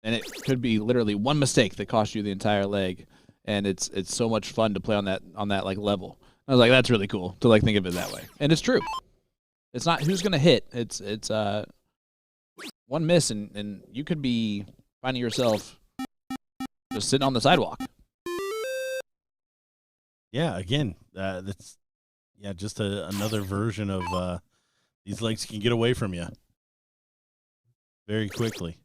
and it could be literally one mistake that costs you the entire leg, and it's so much fun to play on that like level. I was like, that's really cool to like think of it that way, and it's true. It's not who's going to hit. It's one miss, and you could be finding yourself just sitting on the sidewalk. Yeah, again, that's just another version of these legs can get away from you very quickly.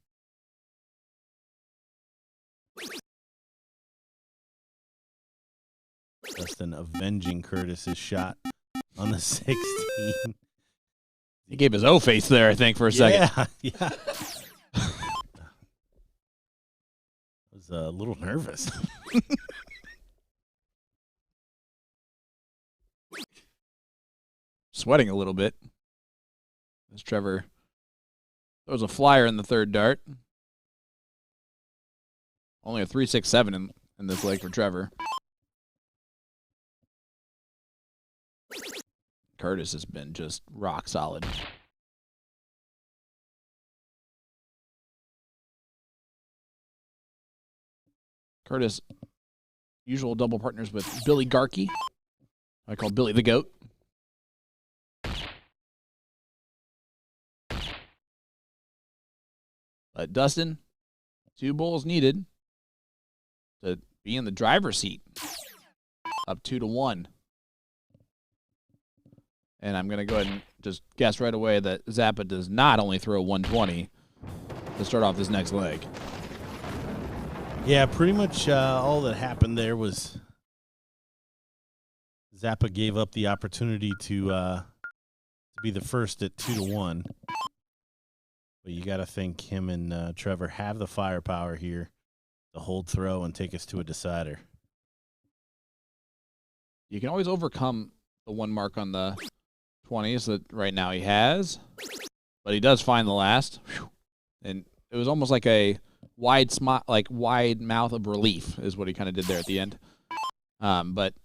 Dustin avenging Curtis's shot on the 16. He gave his O face there, I think, for a second. Yeah. I was a little nervous. Sweating a little bit. As Trevor throws a flyer in the third dart. Only a 3.67 in this leg for Trevor. Curtis has been just rock solid. Curtis, usual double partners with Billy Garkey. I call Billy the GOAT. But Dustin, 2 bowls needed to be in the driver's seat. Up 2-1. And I'm going to go ahead and just guess right away that Zappa does not only throw 120 to start off this next leg. Yeah, pretty much all that happened there was Zappa gave up the opportunity to be the first at 2-1. But you got to think him and Trevor have the firepower here to hold throw and take us to a decider. You can always overcome the 1 mark on the 20s that right now he has, but he does find the last. Whew. And it was almost like a wide mouth of relief is what he kind of did there at the end. But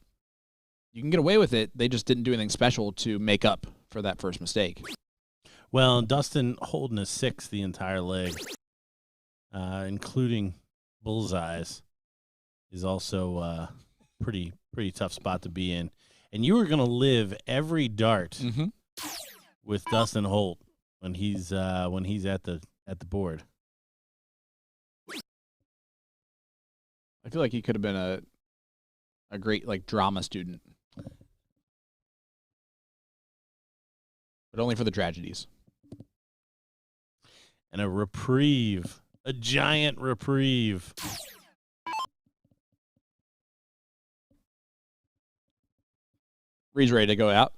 you can get away with it. They just didn't do anything special to make up for that first mistake. Well, Dustin holding a 6 the entire leg, including bullseyes, is also pretty tough spot to be in. And you are going to live every dart with Dustin Holt when he's at the board. I feel like he could have been a great drama student, but only for the tragedies. And a reprieve, a giant reprieve. Reed's ready to go out.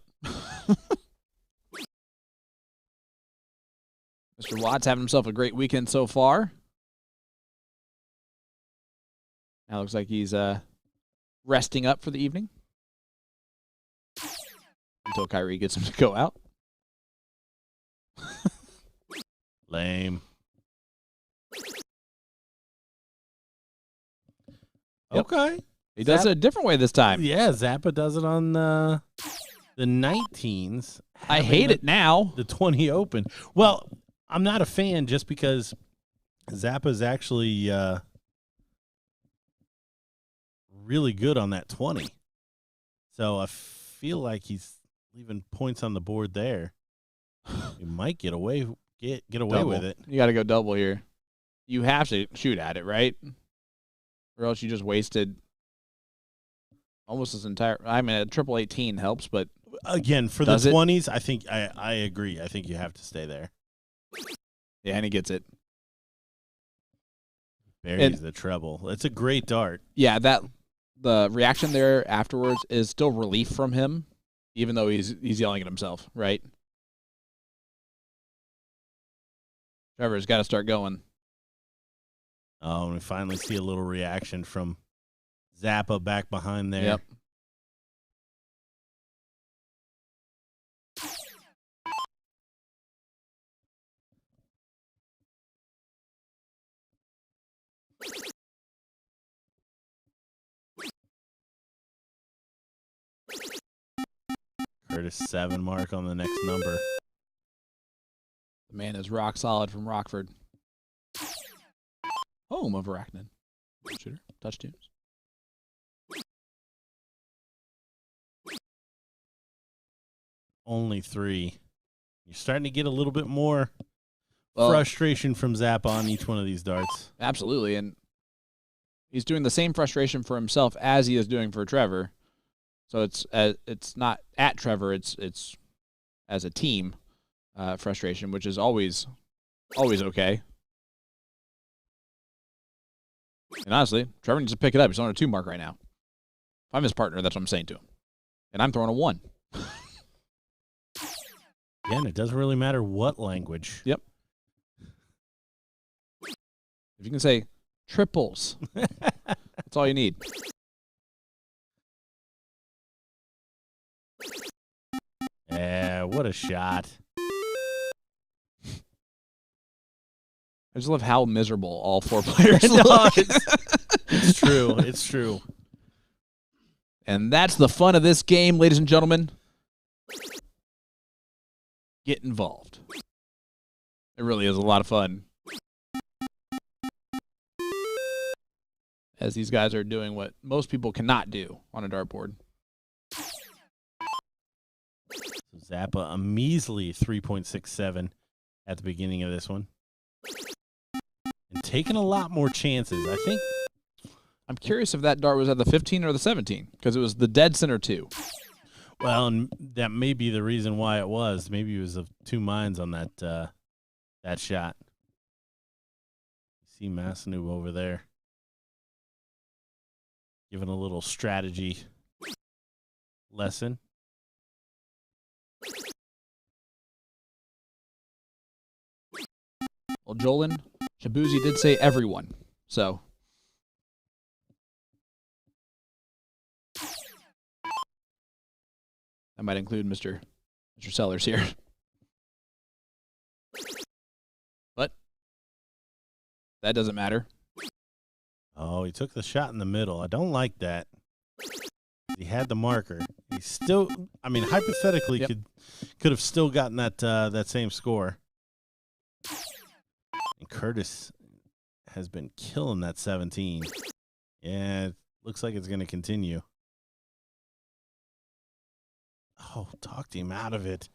Mr. Watts having himself a great weekend so far. Now looks like he's resting up for the evening until Kyrie gets him to go out. Lame. Yep. Okay. He does it a different way this time. Yeah, Zappa does it on the 19s. I hate it now. The 20 open. Well, I'm not a fan just because Zappa's actually really good on that 20. So I feel like he's leaving points on the board there. You might get away with it. You got to go double here. You have to shoot at it, right? Or else you just wasted almost this entire. I mean, a triple 18 helps, but again for the 20s, I think I agree. I think you have to stay there. Yeah, and he gets it. Buries the treble. It's a great dart. Yeah, the reaction there afterwards is still relief from him, even though he's yelling at himself, right? Trevor's got to start going. Oh, and we finally see a little reaction from Zappa back behind there. Yep. Curtis 7 mark on the next number. The man is rock solid from Rockford. Home of Arachnid. BullShooter. Touch tunes. Only 3. You're starting to get a little bit more frustration from Zappa on each one of these darts. Absolutely, and he's doing the same frustration for himself as he is doing for Trevor. So it's not at Trevor, it's as a team frustration, which is always okay. And honestly, Trevor needs to pick it up. He's on a 2 mark right now. If I'm his partner, that's what I'm saying to him. And I'm throwing a 1. Again, it doesn't really matter what language. Yep. If you can say triples, that's all you need. Yeah, what a shot. I just love how miserable all 4 players look. It's true. It's true. And that's the fun of this game, ladies and gentlemen. Get involved. It really is a lot of fun. As these guys are doing what most people cannot do on a dartboard. So Zappa, a measly 3.67 at the beginning of this one. And taking a lot more chances. I'm curious if that dart was at the 15 or the 17, because it was the dead center 2. Well, and that may be the reason why it was. Maybe he was of two minds on that that shot. See Masanu over there giving a little strategy lesson. Well, Jolin, Shabuzi did say everyone, so. That might include Mr. Sellers here. But that doesn't matter. Oh, he took the shot in the middle. I don't like that. He had the marker. He still, I mean, hypothetically could have still gotten that same score. And Curtis has been killing that 17. Yeah, it looks like it's going to continue. Oh, talked him out of it.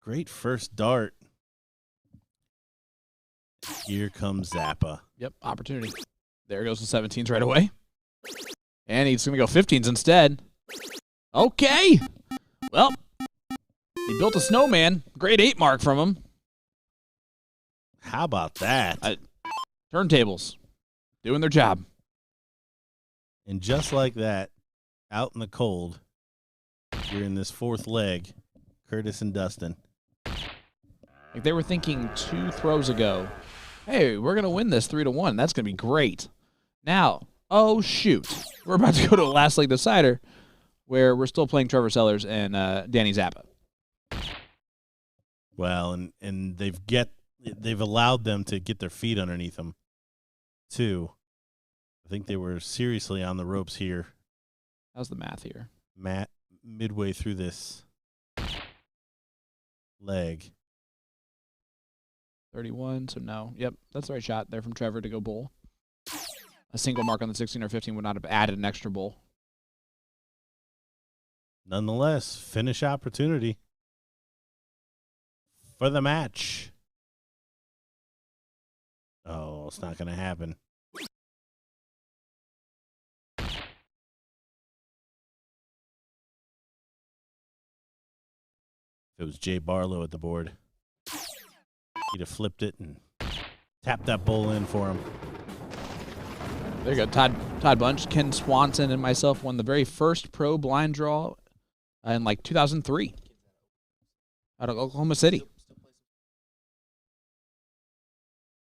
Great first dart. Here comes Zappa. Yep, opportunity. There goes the 17s right away. And he's going to go 15s instead. Okay. Well, he built a snowman. Grade 8 mark from him. How about that? Turntables. Doing their job. And just like that, out in the cold, you're in this fourth leg, Curtis and Dustin. Like they were thinking 2 throws ago, hey, we're going to win this 3-1. That's going to be great. Now, oh, shoot. We're about to go to a last leg decider where we're still playing Trevor Sellers and Danny Zappa. Well, and they've allowed them to get their feet underneath them, too. I think they were seriously on the ropes here. How's the math here? Matt, midway through this leg. 31, so no. Yep, that's the right shot there from Trevor to go bull. A single mark on the 16 or 15 would not have added an extra bull. Nonetheless, finish opportunity for the match. Oh, it's not going to happen. If it was Jay Barlow at the board, he'd have flipped it and tapped that bull in for him. There you go. Todd Bunch, Ken Swanson, and myself won the very first pro blind draw in like 2003 out of Oklahoma City.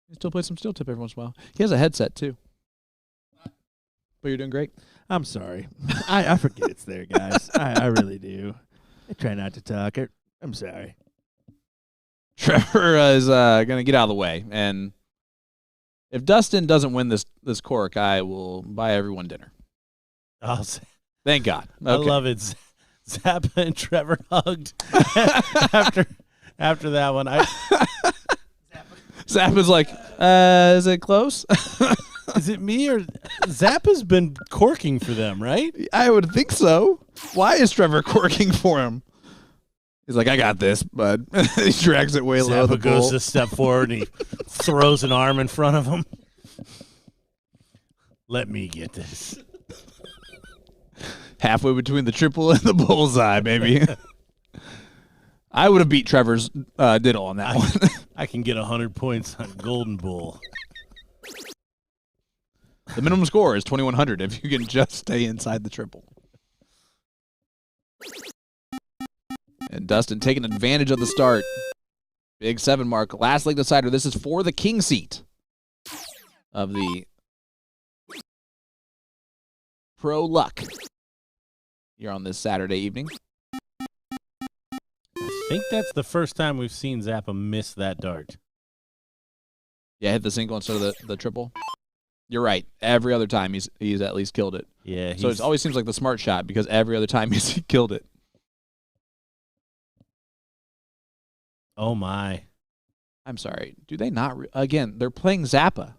He still plays some steel tip every once in a while. He has a headset too. But you're doing great. I'm sorry. I forget it's there, guys. I really do. I try not to talk. I'm sorry. Trevor is going to get out of the way. And if Dustin doesn't win this cork, I will buy everyone dinner. Oh, thank God. Okay. I love it. Zappa and Trevor hugged after that one. Zappa's like, is it close? Is it me or Zappa's been corking for them, right? I would think so. Why is Trevor corking for him? He's like, I got this, bud. He drags it way low. Zappa goes a step forward and he throws an arm in front of him. Let me get this. Halfway between the triple and the bullseye, baby. I would have beat Trevor's diddle on that one. I can get 100 points on Golden Bull. The minimum score is 2,100 if you can just stay inside the triple. And Dustin taking advantage of the start. Big 7 mark. Last leg decider. This is for the king seat of the Pro Luck here on this Saturday evening. I think that's the first time we've seen Zappa miss that dart. Yeah, hit the single instead of the triple. You're right. Every other time he's at least killed it. Yeah. So it always seems like the smart shot because every other time he's killed it. Oh, my. I'm sorry. Do they not? Again, they're playing Zappa.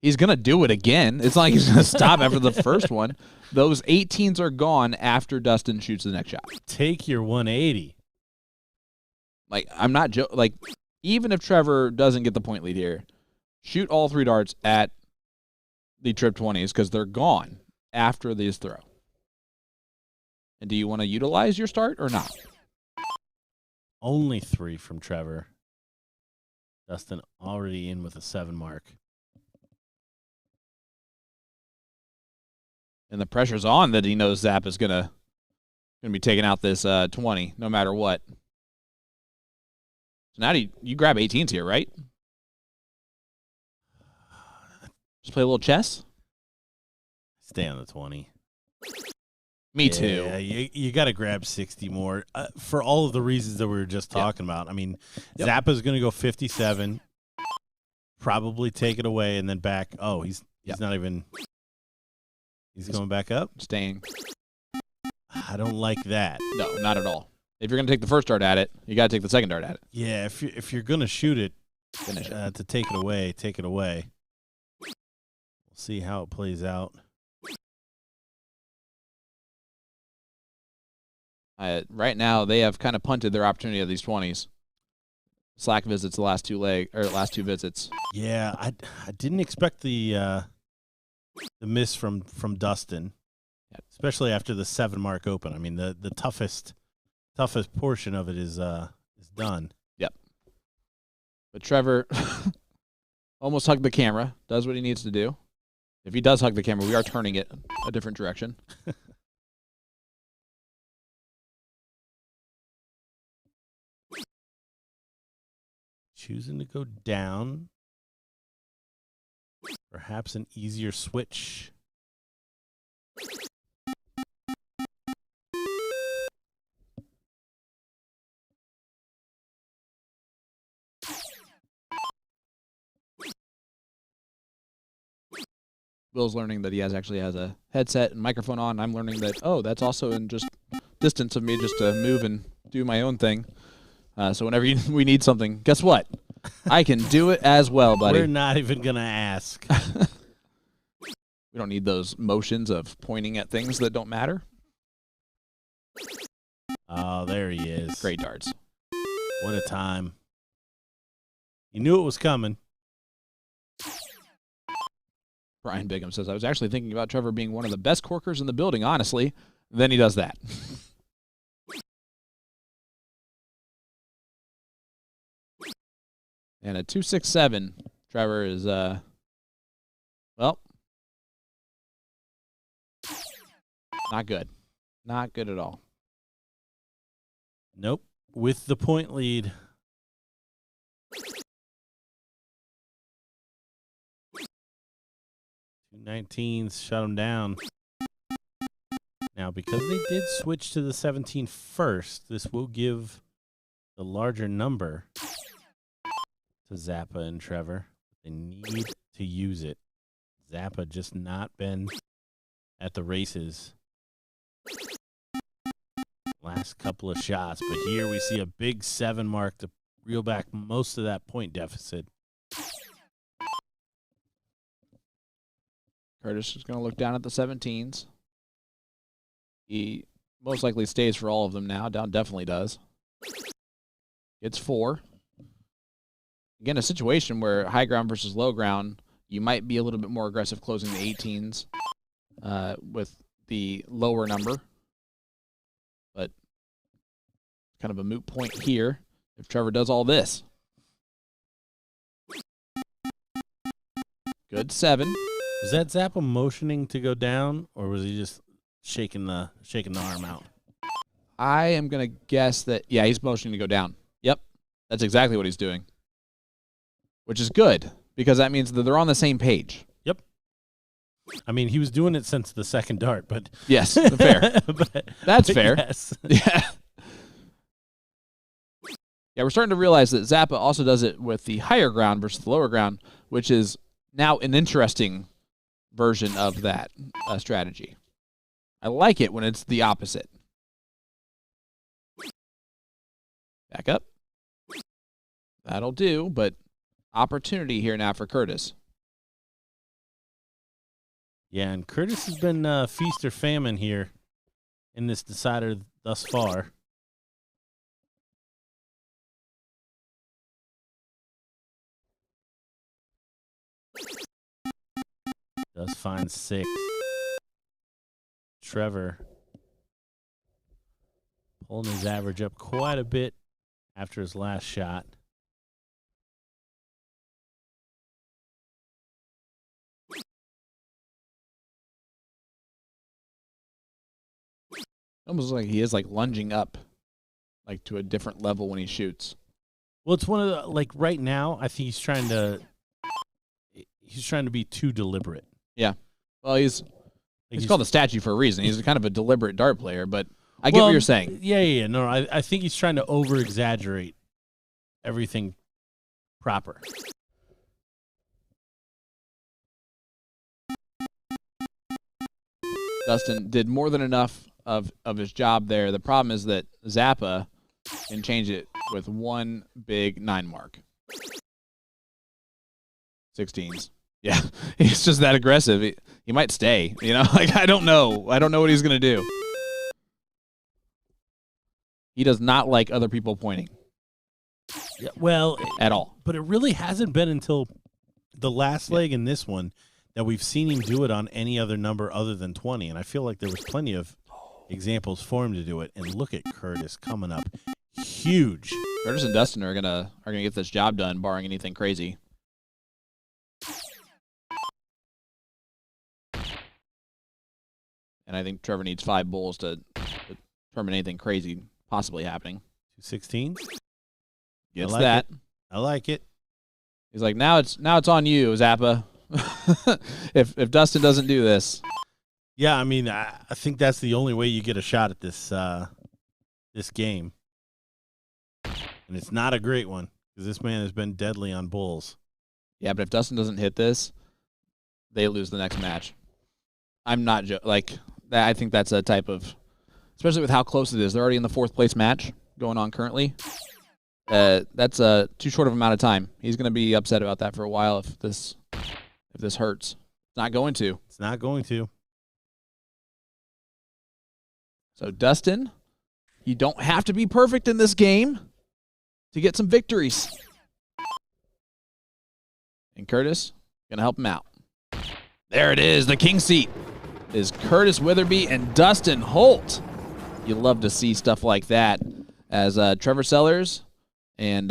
He's going to do it again. It's not like he's going to stop after the first one. Those 18s are gone after Dustin shoots the next shot. Take your 180. Like, I'm not joking. Like, even if Trevor doesn't get the point lead here, shoot all 3 darts at the trip 20s because they're gone after this throw. And do you want to utilize your start or not? Only 3 from Trevor. Dustin already in with a 7 mark. And the pressure's on that he knows Zap is gonna be taking out this 20 no matter what. So now you grab 18s here, right? Just play a little chess? Stay on the 20. Me too. Yeah, you got to grab 60 more for all of the reasons that we were just talking about. I mean, Zappa's going to go 57, probably take it away and then back. Oh, he's not even. He's going back up? Staying. I don't like that. No, not at all. If you're going to take the first dart at it, you got to take the second dart at it. Yeah, if you're going to shoot it, finish it. To take it away, take it away. We'll see how it plays out. Right now, they have kind of punted their opportunity of these 20s. Slack visits the last two visits. Yeah, I didn't expect the miss from Dustin, especially after the 7 mark open. I mean, the toughest portion of it is done. Yep. But Trevor almost hugged the camera. Does what he needs to do. If he does hug the camera, we are turning it a different direction. Choosing to go down. Perhaps an easier switch. Will's learning that he actually has a headset and microphone on. I'm learning that, that's also in just distance of me just to move and do my own thing. So whenever we need something, guess what? I can do it as well, buddy. We're not even going to ask. We don't need those motions of pointing at things that don't matter. Oh, there he is. Great darts. What a time. He knew it was coming. Brian Bigham says, I was actually thinking about Trevor being one of the best corkers in the building, honestly. Then he does that. And at 267, Trevor is, not good. Not good at all. Nope. With the point lead. Two 19s shut him down. Now, because they did switch to the 17 first, this will give the larger number to Zappa and Trevor. They need to use it. Zappa just not been at the races last couple of shots, but here we see a big 7 mark to reel back most of that point deficit. Curtis is going to look down at the 17s. He most likely stays for all of them now. Down definitely does. It's 4. Again, a situation where high ground versus low ground, you might be a little bit more aggressive closing the 18s with the lower number. But kind of a moot point here if Trevor does all this. Good 7. Was that Zappa motioning to go down, or was he just shaking the arm out? I am going to guess that, he's motioning to go down. Yep, that's exactly what he's doing. Which is good, because that means that they're on the same page. Yep. I mean, he was doing it since the second dart, but... Yes, fair. That's fair. Yes. Yeah. Yeah, we're starting to realize that Zappa also does it with the higher ground versus the lower ground, which is now an interesting version of that strategy. I like it when it's the opposite. Back up. That'll do, but opportunity here now for Curtis. Yeah, and Curtis has been feast or famine here in this decider thus far. Does find 6. Trevor pulling his average up quite a bit after his last shot. Almost like he is like lunging up, like to a different level when he shoots. Well, it's one of the, like right now, I think he's trying to be too deliberate. Yeah. Well, he's called a statue for a reason. He's kind of a deliberate dart player, but I get what you're saying. Yeah. No, I think he's trying to over-exaggerate everything proper. Dustin did more than enough of his job there. The problem is that Zappa can change it with one big 9 mark. 16s. Yeah, he's just that aggressive. He might stay, you know? Like, I don't know. I don't know what he's going to do. He does not like other people pointing. Yeah, well, at all. But it really hasn't been until the last leg in this one that we've seen him do it on any other number other than 20. And I feel like there was plenty of examples for him to do it. And look at Curtis coming up huge. Curtis and Dustin are gonna get this job done, barring anything crazy. And I think Trevor needs 5 bulls to determine anything crazy possibly happening. 216. Gets that. I like it. He's like, now it's on you, Zappa. if Dustin doesn't do this. Yeah, I mean, I think that's the only way you get a shot at this this game. And it's not a great one because this man has been deadly on bulls. Yeah, but if Dustin doesn't hit this, they lose the next match. I'm not I think that's a type of, especially with how close it is. They're already in the 4th place match going on currently. That's too short of amount of time. He's going to be upset about that for a while if this hurts. It's not going to. It's not going to. So Dustin, you don't have to be perfect in this game to get some victories. And Curtis going to help him out. There it is. The king seat is Curtis Witherby and Dustin Holt. You love to see stuff like that as Trevor Sellers and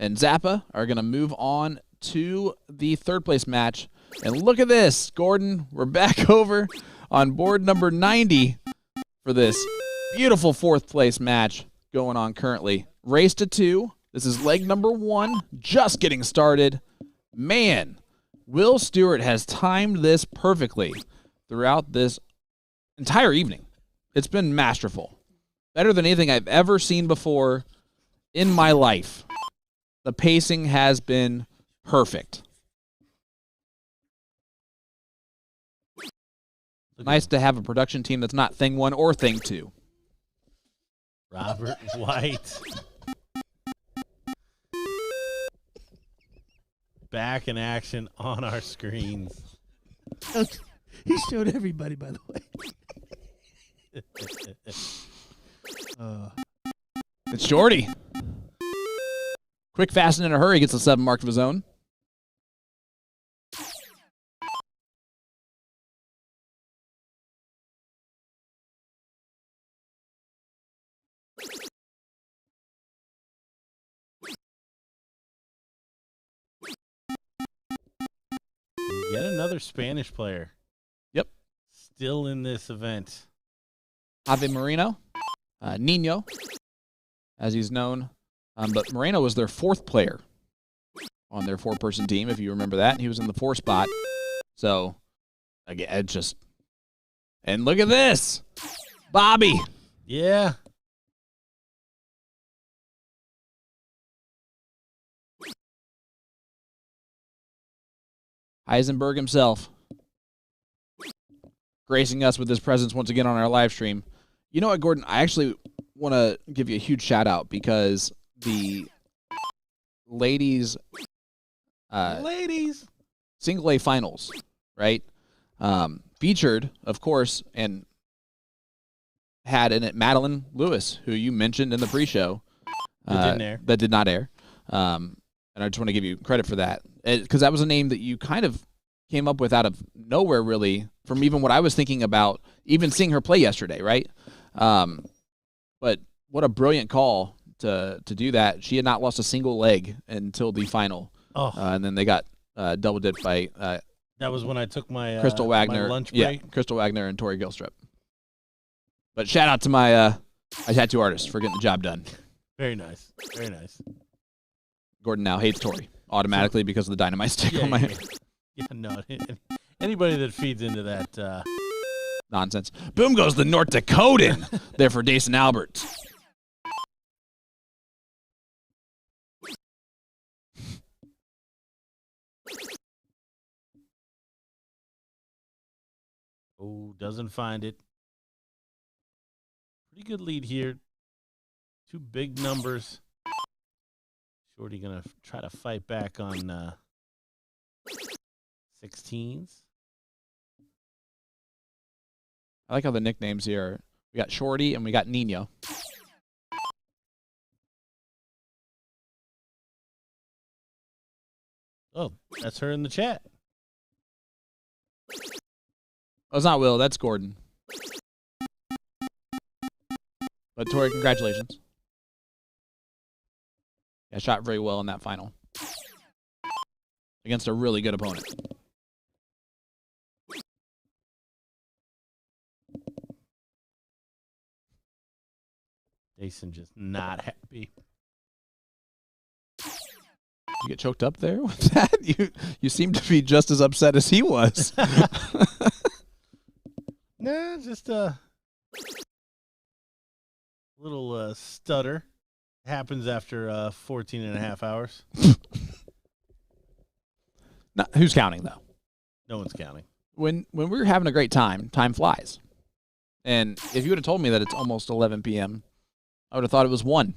Zappa are going to move on to the 3rd place match. And look at this, Gordon. We're back over on board number 90 for this beautiful 4th place match going on currently. Race to 2. This is leg number 1, just getting started. Man, Will Stewart has timed this perfectly throughout this entire evening. It's been masterful. Better than anything I've ever seen before in my life. The pacing has been perfect. Nice to have a production team that's not Thing 1 or Thing 2. Robert White. Back in action on our screens. He showed everybody, by the way. It's Jordy. Quick, fast, and in a hurry gets a 7 mark of his own. Yet another Spanish player. Yep. Still in this event. Ave Moreno. Nino, as he's known. But Moreno was their 4th player on their 4-person team, if you remember that. He was in the 4 spot. So, again, it just... And look at this! Bobby! Yeah. Heisenberg himself, gracing us with his presence once again on our live stream. You know what, Gordon? I actually want to give you a huge shout out because the ladies single A finals, right? Featured, of course, and had in it Madeline Lewis, who you mentioned in the pre-show. That didn't air. That did not air. And and I just want to give you credit for that, because that was a name that you kind of came up with out of nowhere, really, from even what I was thinking about, even seeing her play yesterday, right? But what a brilliant call to do that. She had not lost a single leg until the final, and then they got double dipped by that was when I took my Crystal Wagner, my lunch break. Yeah, Crystal Wagner and Tori Gilstrap. But shout out to my tattoo artist for getting the job done. Very nice, very nice. Gordon now hates Tori automatically because of the dynamite stick on my hand. Yeah, no. Anybody that feeds into that nonsense. Boom goes the North Dakotan there for Dason Albert. Oh, doesn't find it. Pretty good lead here. 2 big numbers. Shorty gonna try to fight back on 16s. I like how the nicknames here are. We got Shorty and we got Nino. Oh, that's her in the chat. Oh, it's not Will. That's Gordon. But Tori, congratulations. Yeah, shot very well in that final against a really good opponent. Jason just not happy. You get choked up there with that? You seem to be just as upset as he was. Nah, just a little stutter. Happens after 14 and a half hours. Now, who's counting, though? No one's counting. When we were having a great time, time flies. And if you would have told me that it's almost 11 p.m., I would have thought it was 1.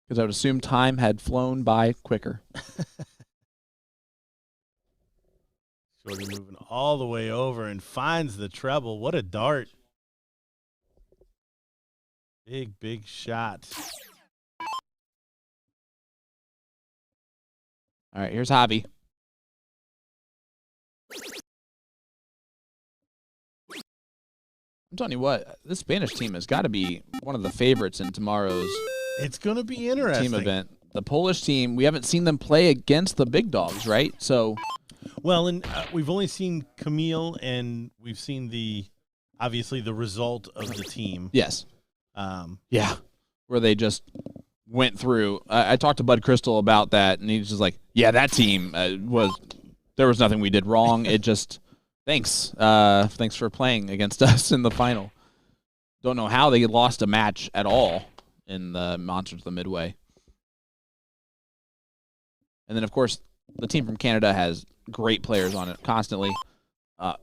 Because I would assume time had flown by quicker. Shorty moving all the way over and finds the treble. What a dart. Big, big shot. All right, here's Javi. I'm telling you what, this Spanish team has got to be one of the favorites in tomorrow's It's going to be interesting. team event. The Polish team, we haven't seen them play against the big dogs, right? So, well, and we've only seen Camille, and we've seen obviously the result of the team. yes. Yeah, where they just went through. I talked to Bud Crystal about that, and he's just like, yeah, that team there was nothing we did wrong. It just, thanks for playing against us in the final. Don't know how they lost a match at all in the Monsters of the Midway. And then, of course, the team from Canada has great players on it constantly.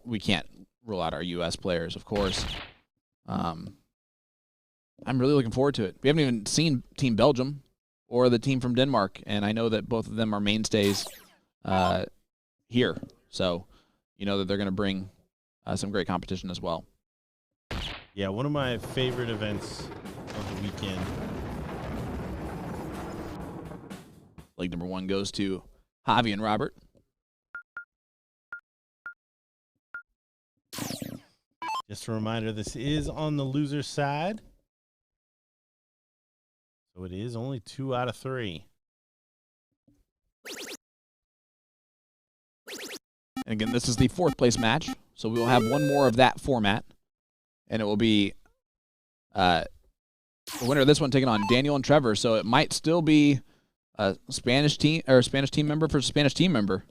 We can't rule out our U.S. players, of course. I'm really looking forward to it. We haven't even seen Team Belgium or the team from Denmark, and I know that both of them are mainstays here. So you know that they're going to bring some great competition as well. Yeah, one of my favorite events of the weekend. Leg number 1 goes to Javi and Robert. Just a reminder, this is on the loser side. So it is only 2 out of 3. And again, this is the 4th place match, so we will have one more of that format, and it will be the winner of this one taking on Daniel and Trevor. So it might still be a Spanish team member for Spanish team member.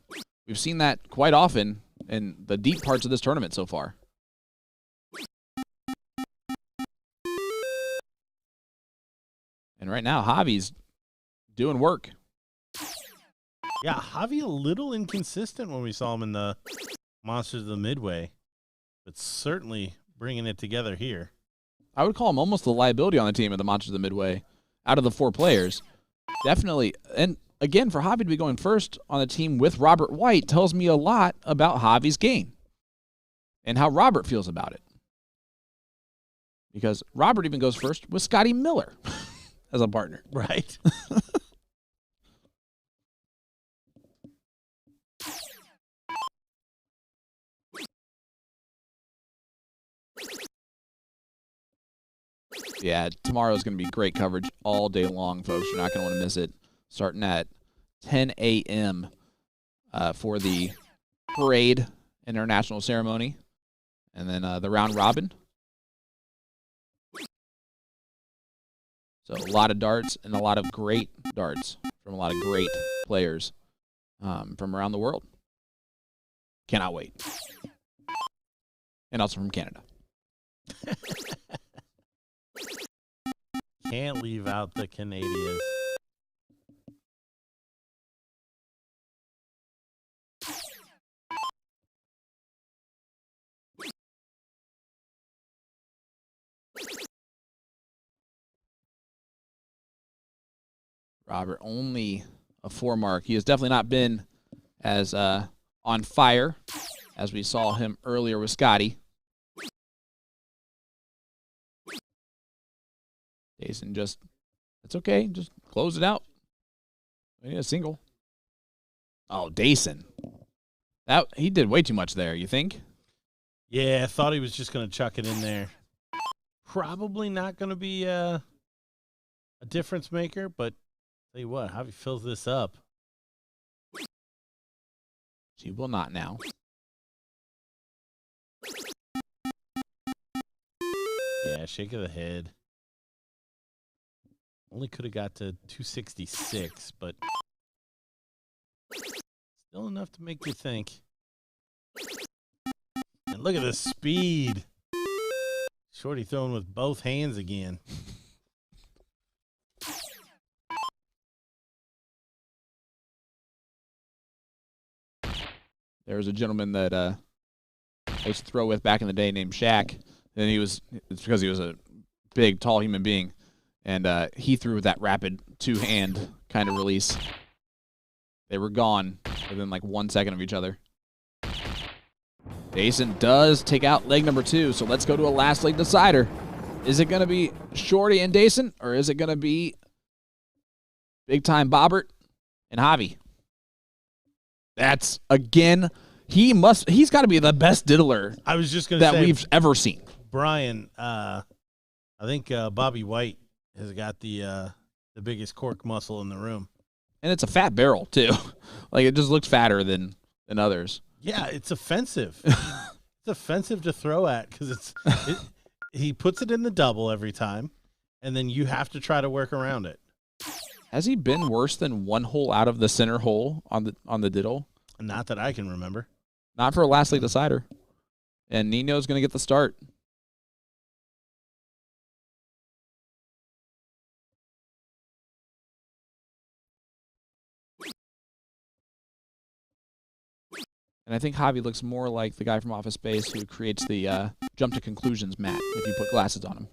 We've seen that quite often in the deep parts of this tournament so far. And right now, Javi's doing work. Yeah, Javi a little inconsistent when we saw him in the Monsters of the Midway, but certainly bringing it together here. I would call him almost the liability on the team of the Monsters of the Midway. Out of the 4 players, definitely. And again, for Javi to be going first on the team with Robert White tells me a lot about Javi's game and how Robert feels about it. Because Robert even goes first with Scotty Miller as a partner. Right. Yeah, tomorrow's going to be great coverage all day long, folks. You're not going to want to miss it. Starting at 10 a.m. For the parade international ceremony, and then the round robin. So a lot of darts and a lot of great darts from a lot of great players from around the world. Cannot wait. And also from Canada. Can't leave out the Canadians. Robert, only a 4 mark. He has definitely not been as on fire as we saw him earlier with Scotty. Jason just, it's okay. Just close it out. We need a single. Oh, Dason. He did way too much there, you think? Yeah, I thought he was just going to chuck it in there. Probably not going to be a difference maker, but tell you what, Javi fills this up. She will not now. Yeah, shake of the head. Only could have got to 266, but still enough to make you think. And look at the speed. Shorty throwing with both hands again. There was a gentleman that I used to throw with back in the day named Shaq. And it's because he was a big, tall human being. And he threw with that rapid 2-hand kind of release. They were gone within like 1 second of each other. Dason does take out leg number 2, so let's go to a last leg decider. Is it going to be Shorty and Dason, or is it going to be big-time Bobbert and Javi? That's, again, he's got to be the best diddler I was just going to say that we've ever seen. Brian, I think Bobby White has got the biggest cork muscle in the room. And it's a fat barrel, too. Like, it just looks fatter than others. Yeah, it's offensive. It's offensive to throw at because he puts it in the double every time, and then you have to try to work around it. Has he been worse than 1 hole out of the center hole on the diddle? Not that I can remember. Not for a last league decider. And Nino's going to get the start. And I think Javi looks more like the guy from Office Space who creates the jump to conclusions mat if you put glasses on him.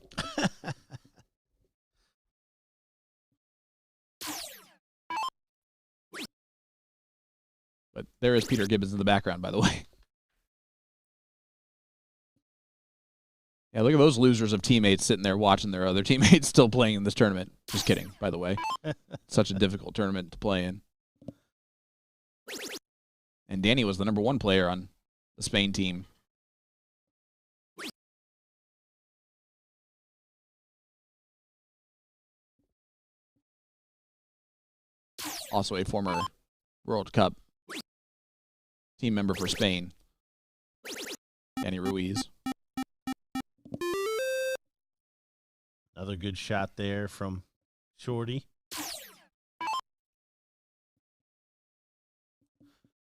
But there is Peter Gibbons in the background, by the way. Yeah, look at those losers of teammates sitting there watching their other teammates still playing in this tournament. Just kidding, by the way. Such a difficult tournament to play in. And Danny was the #1 player on the Spain team. Also a former World Cup team member for Spain, Danny Ruiz. Another good shot there from Shorty.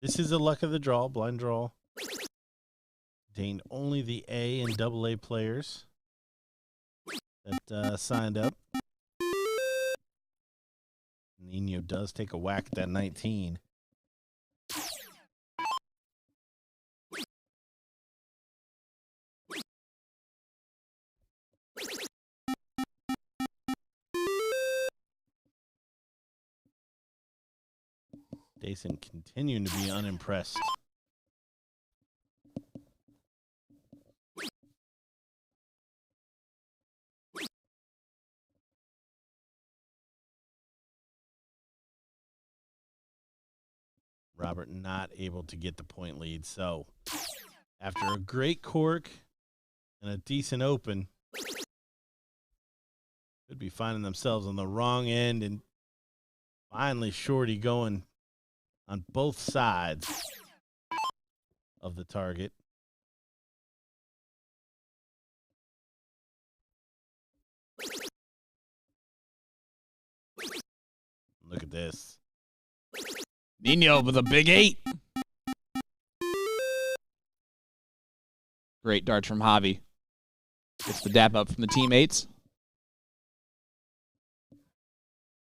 This is a luck of the draw, blind draw. Contained only the A and AA players that signed up. Nino does take a whack at that 19. Dason continuing to be unimpressed. Robert not able to get the point lead. So after a great cork and a decent open, Could be finding themselves on the wrong end, and finally Shorty going on both sides of the target. Look at this. Nino with a big 8. Great darts from Javi. Gets the dap up from the teammates.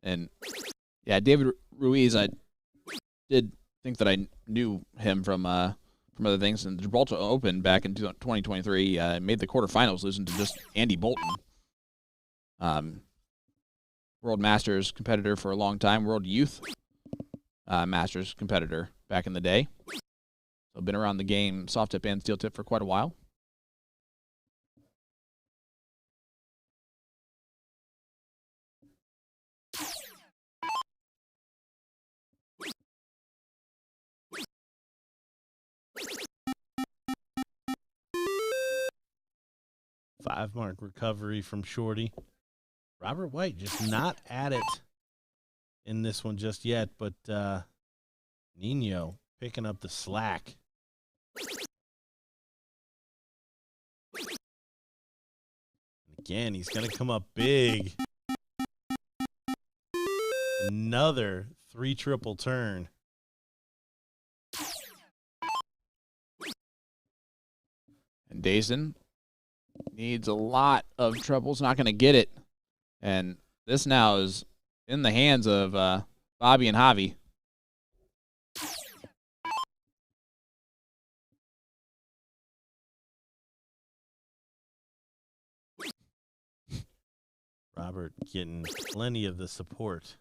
And, yeah, David Ruiz, I did think that I knew him from other things. And the Gibraltar Open back in 2023 made the quarterfinals, losing to just Andy Bolton. World Masters competitor for a long time. World Youth Masters competitor back in the day. So been around the game, soft tip and steel tip, for quite a while. Five-mark recovery from Shorty. Robert White just not at it in this one just yet, but Nino picking up the slack. Again, he's going to come up big. Another 3 triple turn. And Dayson needs a lot of troubles, not going to get it. And this now is in the hands of Bobby and Javi. Robert getting plenty of the support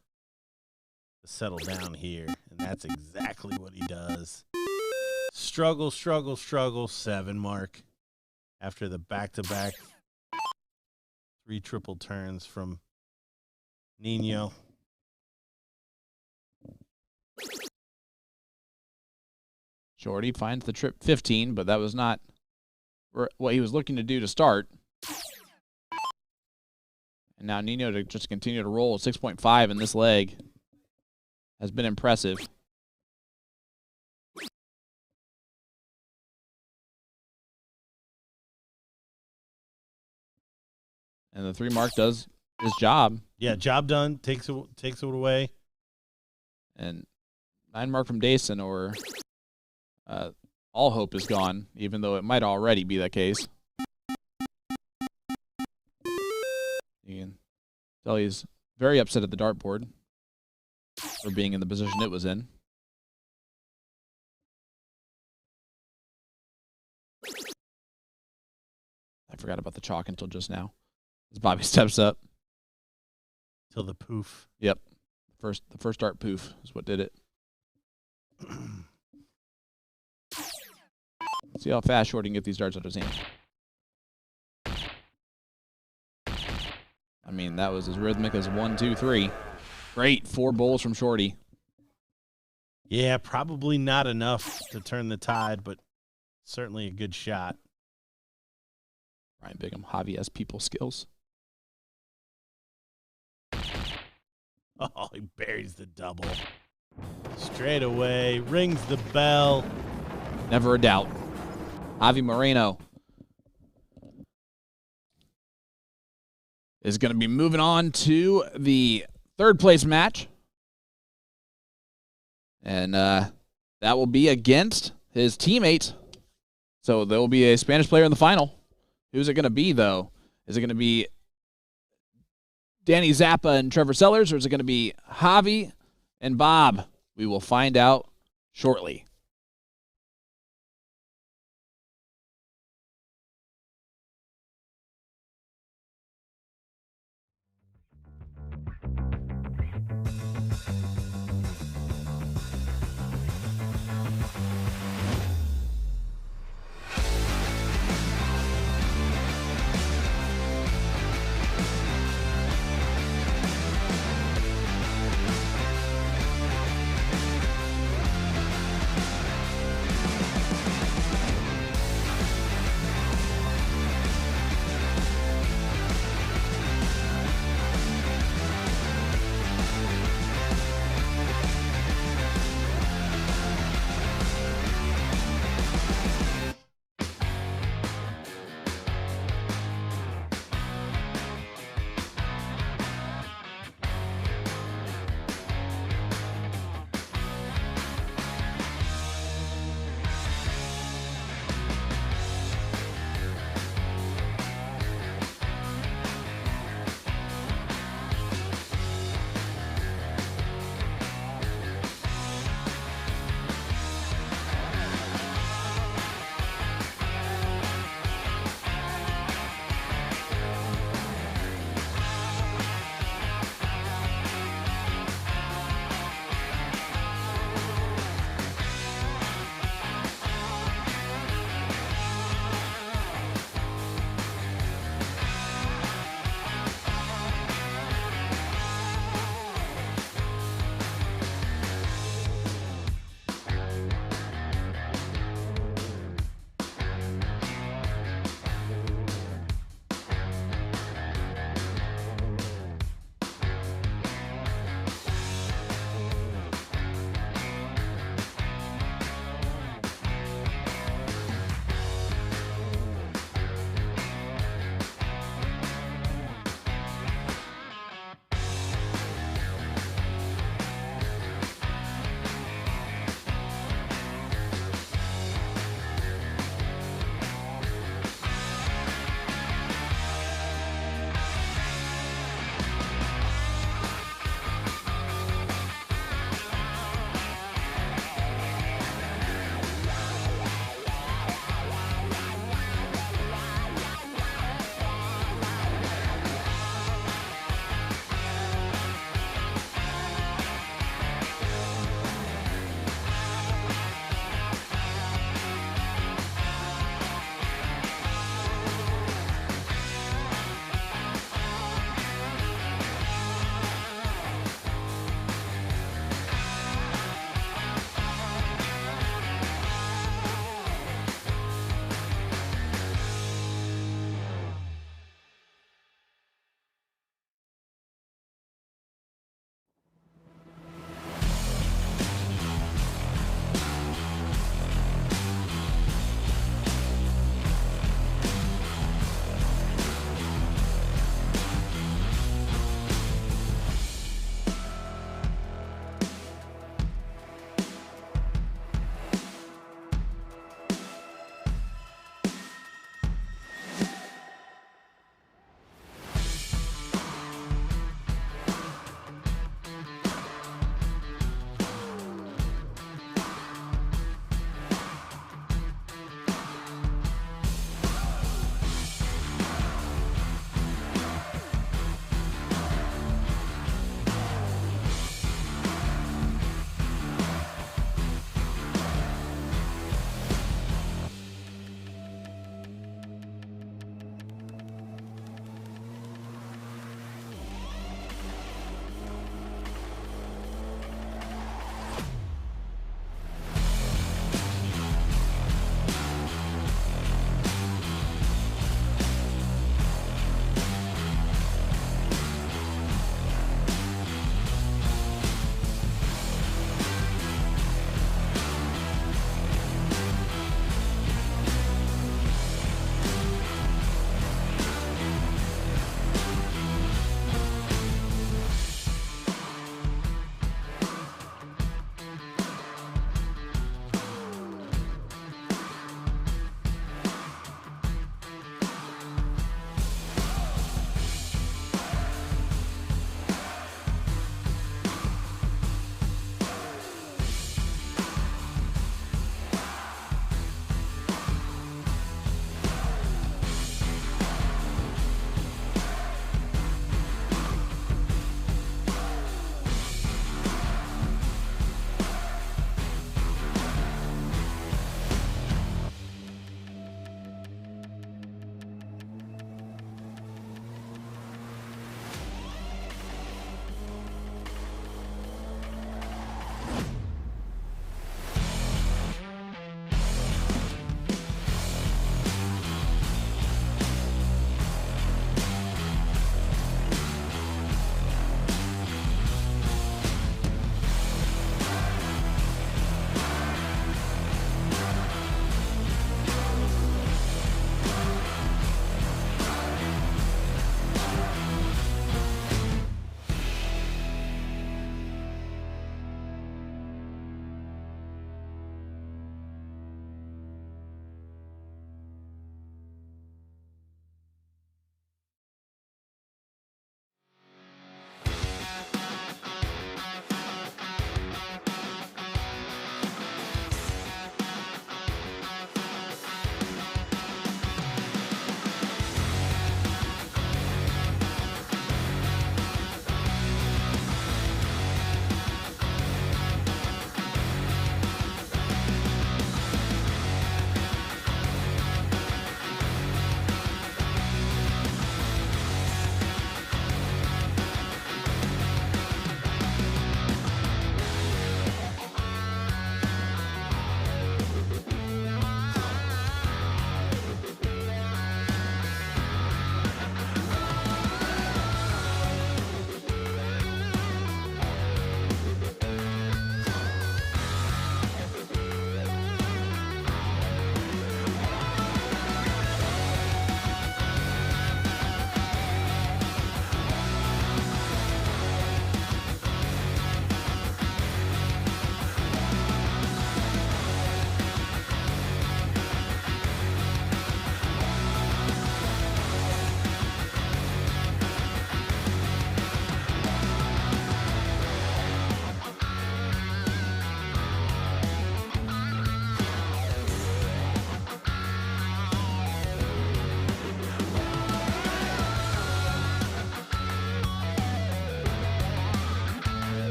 to settle down here, and that's exactly what he does. Struggle, struggle, struggle, 7-mark after the back-to-back 3 triple turns from Nino. Shorty finds the trip 15, but that was not what he was looking to do to start. And now Nino to just continue to roll. 6.5 in this leg has been impressive. And the 3 mark does his job. Yeah, job done. Takes it away. And 9 mark from Dayson, or all hope is gone, even though it might already be that case. You can tell he's very upset at the dartboard for being in the position it was in. I forgot about the chalk until just now. As Bobby steps up. Till the poof. Yep. The first dart poof is what did it. See how fast Shorty can get these darts out of his hand. I mean, that was as rhythmic as 1, 2, 3. Great 4 bowls from Shorty. Yeah, probably not enough to turn the tide, but certainly a good shot. Ryan Bigham, Javi has people skills. Oh, he buries the double. Straight away, rings the bell. Never a doubt. Javi Moreno is going to be moving on to the 3rd place match. And that will be against his teammate. So there will be a Spanish player in the final. Who's it going to be, though? Is it going to be Danny Zappa and Trevor Sellers, or is it going to be Javi and Bob? We will find out shortly.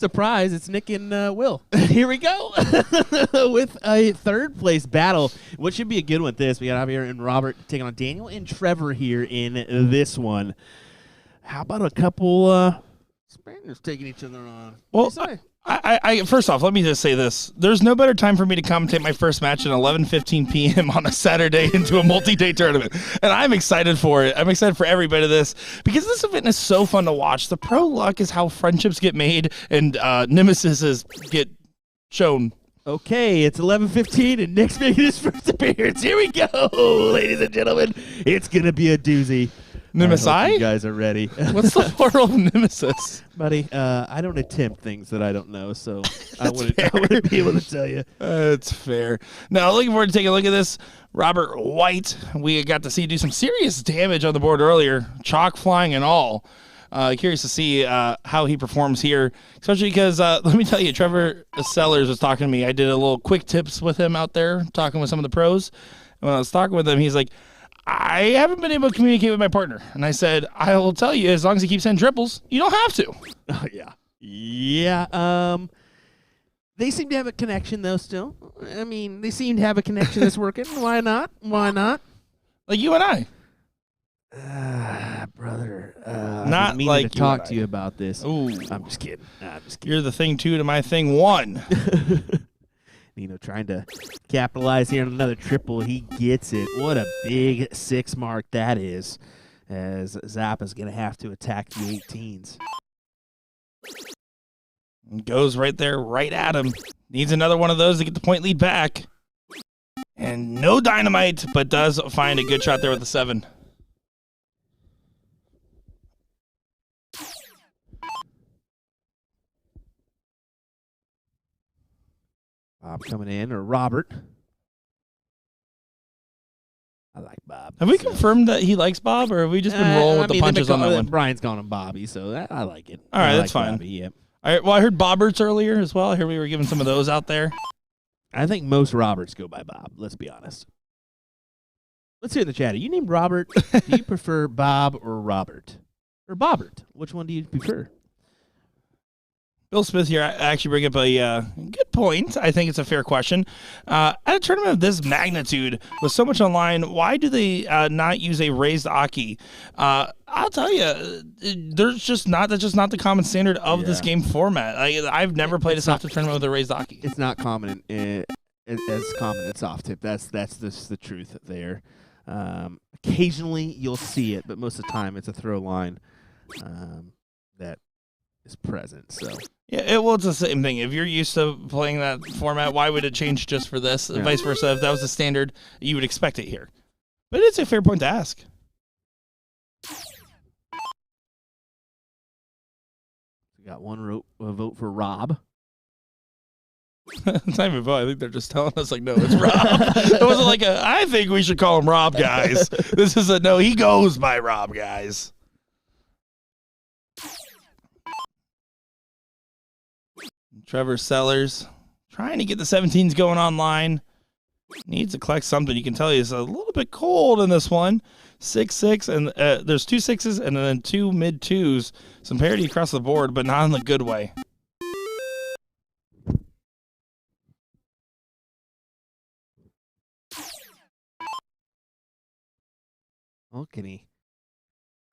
Surprise, it's Nick and Will. Here we go with a third-place battle. What should be a good one this? We got Javier and Robert taking on Daniel and Trevor here in this one. How about a couple Spaniards taking each other on? Well, I first off, let me just say this. There's no better time for me to commentate my first match at 11:15 p.m. on a Saturday into a multi-day tournament. And I'm excited for it. I'm excited for every bit of this because this event is so fun to watch. The pro luck is how friendships get made and nemesis get shown. Okay, it's 11:15 and Nick's making his first appearance. Here we go, ladies and gentlemen. It's going to be a doozy. Nemesis? I hope you guys are ready. What's the plural of nemesis? Buddy, I don't attempt things that I don't know, so I wouldn't be able to tell you. That's fair. Now, looking forward to taking a look at this. Robert White, we got to see do some serious damage on the board earlier, chalk flying and all. Curious to see how he performs here, especially because, let me tell you, Trevor Sellers was talking to me. I did a little quick tips with him out there, talking with some of the pros. And when I was talking with him, he's like, I haven't been able to communicate with my partner. And I said, I will tell you, as long as he keeps sending triples, you don't have to. Oh, yeah. Yeah. They seem to have a connection, though, still. I mean, they seem to have a connection that's working. Why not? Why not? Like you and I. Brother. Not I've been like meaning to talk to you about this. Ooh. I'm just kidding. I'm just kidding. You're the thing two to my thing one. Trying to capitalize here on another triple. He gets it. What a big 6 mark that is, as Zappa's going to have to attack the 18s. Goes right there, right at him. Needs another one of those to get the point lead back. And no dynamite, but does find a good shot there with the 7. Bob coming in, or Robert. I like Bob. Have we confirmed that he likes Bob, or have we just been rolling with the punches on that one? Brian's calling him Bobby, so I like it. All right, I that's like fine. Bobby, yep. All right, well, I heard Bobberts earlier as well. I heard we were giving some of those out there. I think most Roberts go by Bob, let's be honest. Let's hear in the chat. Are you named Robert? Do you prefer Bob or Robert? Or Bobbert? Which one do you prefer? Bill Smith here actually bring up a good point. I think it's a fair question. At a tournament of this magnitude, with so much online, why do they not use a raised Aki? I'll tell you, that's just not the common standard of this game format. I've never played a soft tip tournament with a raised Aki. It's not common as common in soft tip. That's the truth there. Occasionally you'll see it, but most of the time it's a throw line that is present. So. Yeah, it's the same thing. If you're used to playing that format, why would it change just for this? Yeah. Vice versa, if that was the standard, you would expect it here. But it's a fair point to ask. We got one vote for Rob. It's not even a vote. I think they're just telling us, like, no, it's Rob. It wasn't like I think we should call him Rob, guys. This is no, he goes by Rob, guys. Trevor Sellers trying to get the 17s going online. Needs to collect something. You can tell he's a little bit cold in this one. 6-6, and there's 2 6s and then 2 mid-2s. Some parity across the board, but not in the good way. Well, can he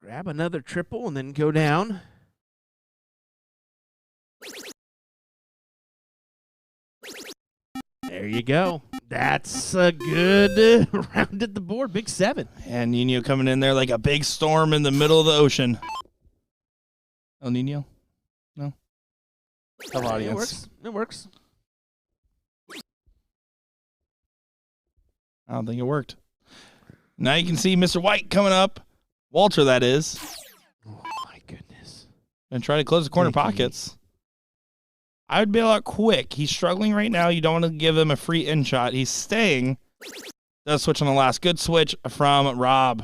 grab another triple and then go down? There you go. That's a good round at the board. Big 7. And Nino coming in there like a big storm in the middle of the ocean. El Nino? No? Tough audience. It works. I don't think it worked. Now you can see Mr. White coming up. Walter, that is. Oh, my goodness. And try to close the corner pockets. I would bail out quick. He's struggling right now. You don't want to give him a free in shot. He's staying. Does switch on the last. Good switch from Rob.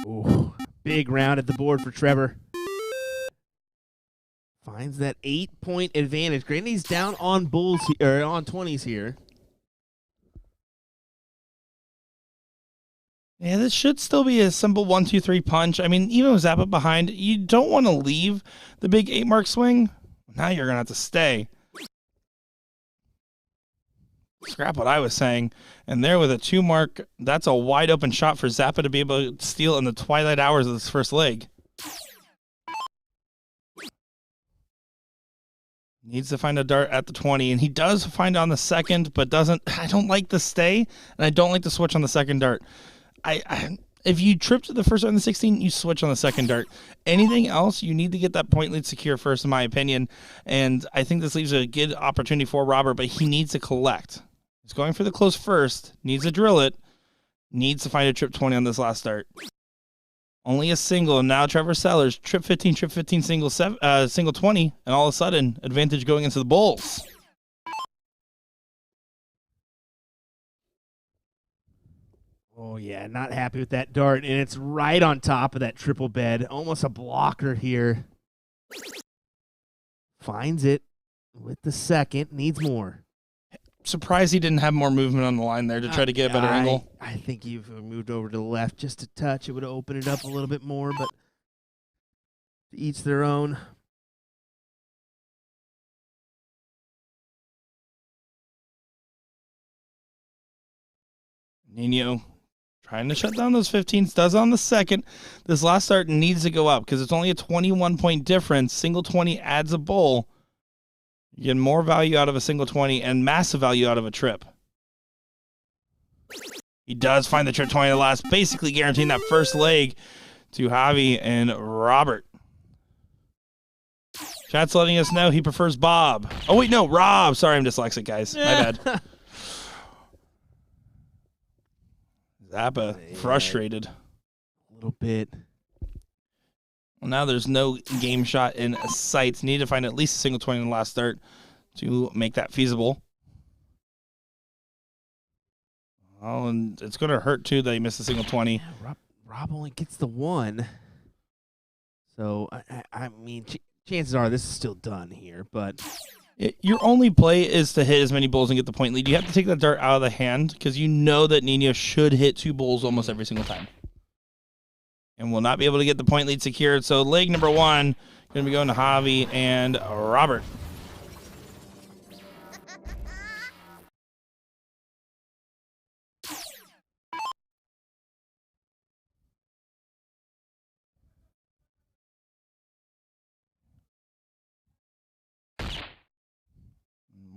Ooh, big round at the board for Trevor. Finds that 8-point advantage. Grandy's down on bulls or on 20s here. Yeah, this should still be a simple 1-2-3 punch. I mean, even with Zappa behind, you don't want to leave the big 8-mark swing. Now you're going to have to stay. Scrap what I was saying. And there with a 2-mark, that's a wide open shot for Zappa to be able to steal in the twilight hours of this first leg. Needs to find a dart at the 20, and he does find it on the second, but doesn't. I don't like the stay, and I don't like the switch on the second dart. If you trip to the first on the 16, you switch on the second dart. Anything else, you need to get that point lead secure first, in my opinion. And I think this leaves a good opportunity for Robert, but he needs to collect. He's going for the close first, needs to drill it, needs to find a trip 20 on this last start. Only a single, and now Trevor Sellers, trip 15, single 20, and all of a sudden, advantage going into the Bulls. Oh, yeah, not happy with that dart, and it's right on top of that triple bed. Almost a blocker here. Finds it with the second, needs more. Surprised he didn't have more movement on the line there to try to get a better angle. I think you've moved over to the left just a touch. It would have opened it up a little bit more, but to each their own. Nino trying to shut down those 15s, does on the second. This last start needs to go up because it's only a 21-point difference. Single 20 adds a bull. You get more value out of a single 20 and massive value out of a trip. He does find the trip 20 at last, basically guaranteeing that first leg to Javi and Robert. Chat's letting us know he prefers Bob. Oh, wait, no, Rob. Sorry, I'm dyslexic, guys. My bad. Zappa, frustrated. A little bit. Well, now there's no game shot in sight. Need to find at least a single 20 in the last start to make that feasible. Oh, and it's going to hurt, too, that he missed a single 20. Yeah, Rob only gets the one. So, I mean, chances are this is still done here, but... Your only play is to hit as many bulls and get the point lead. You have to take that dart out of the hand because you know that Nino should hit 2 bulls almost every single time. And will not be able to get the point lead secured. So leg number 1 going to be going to Javi and Robert.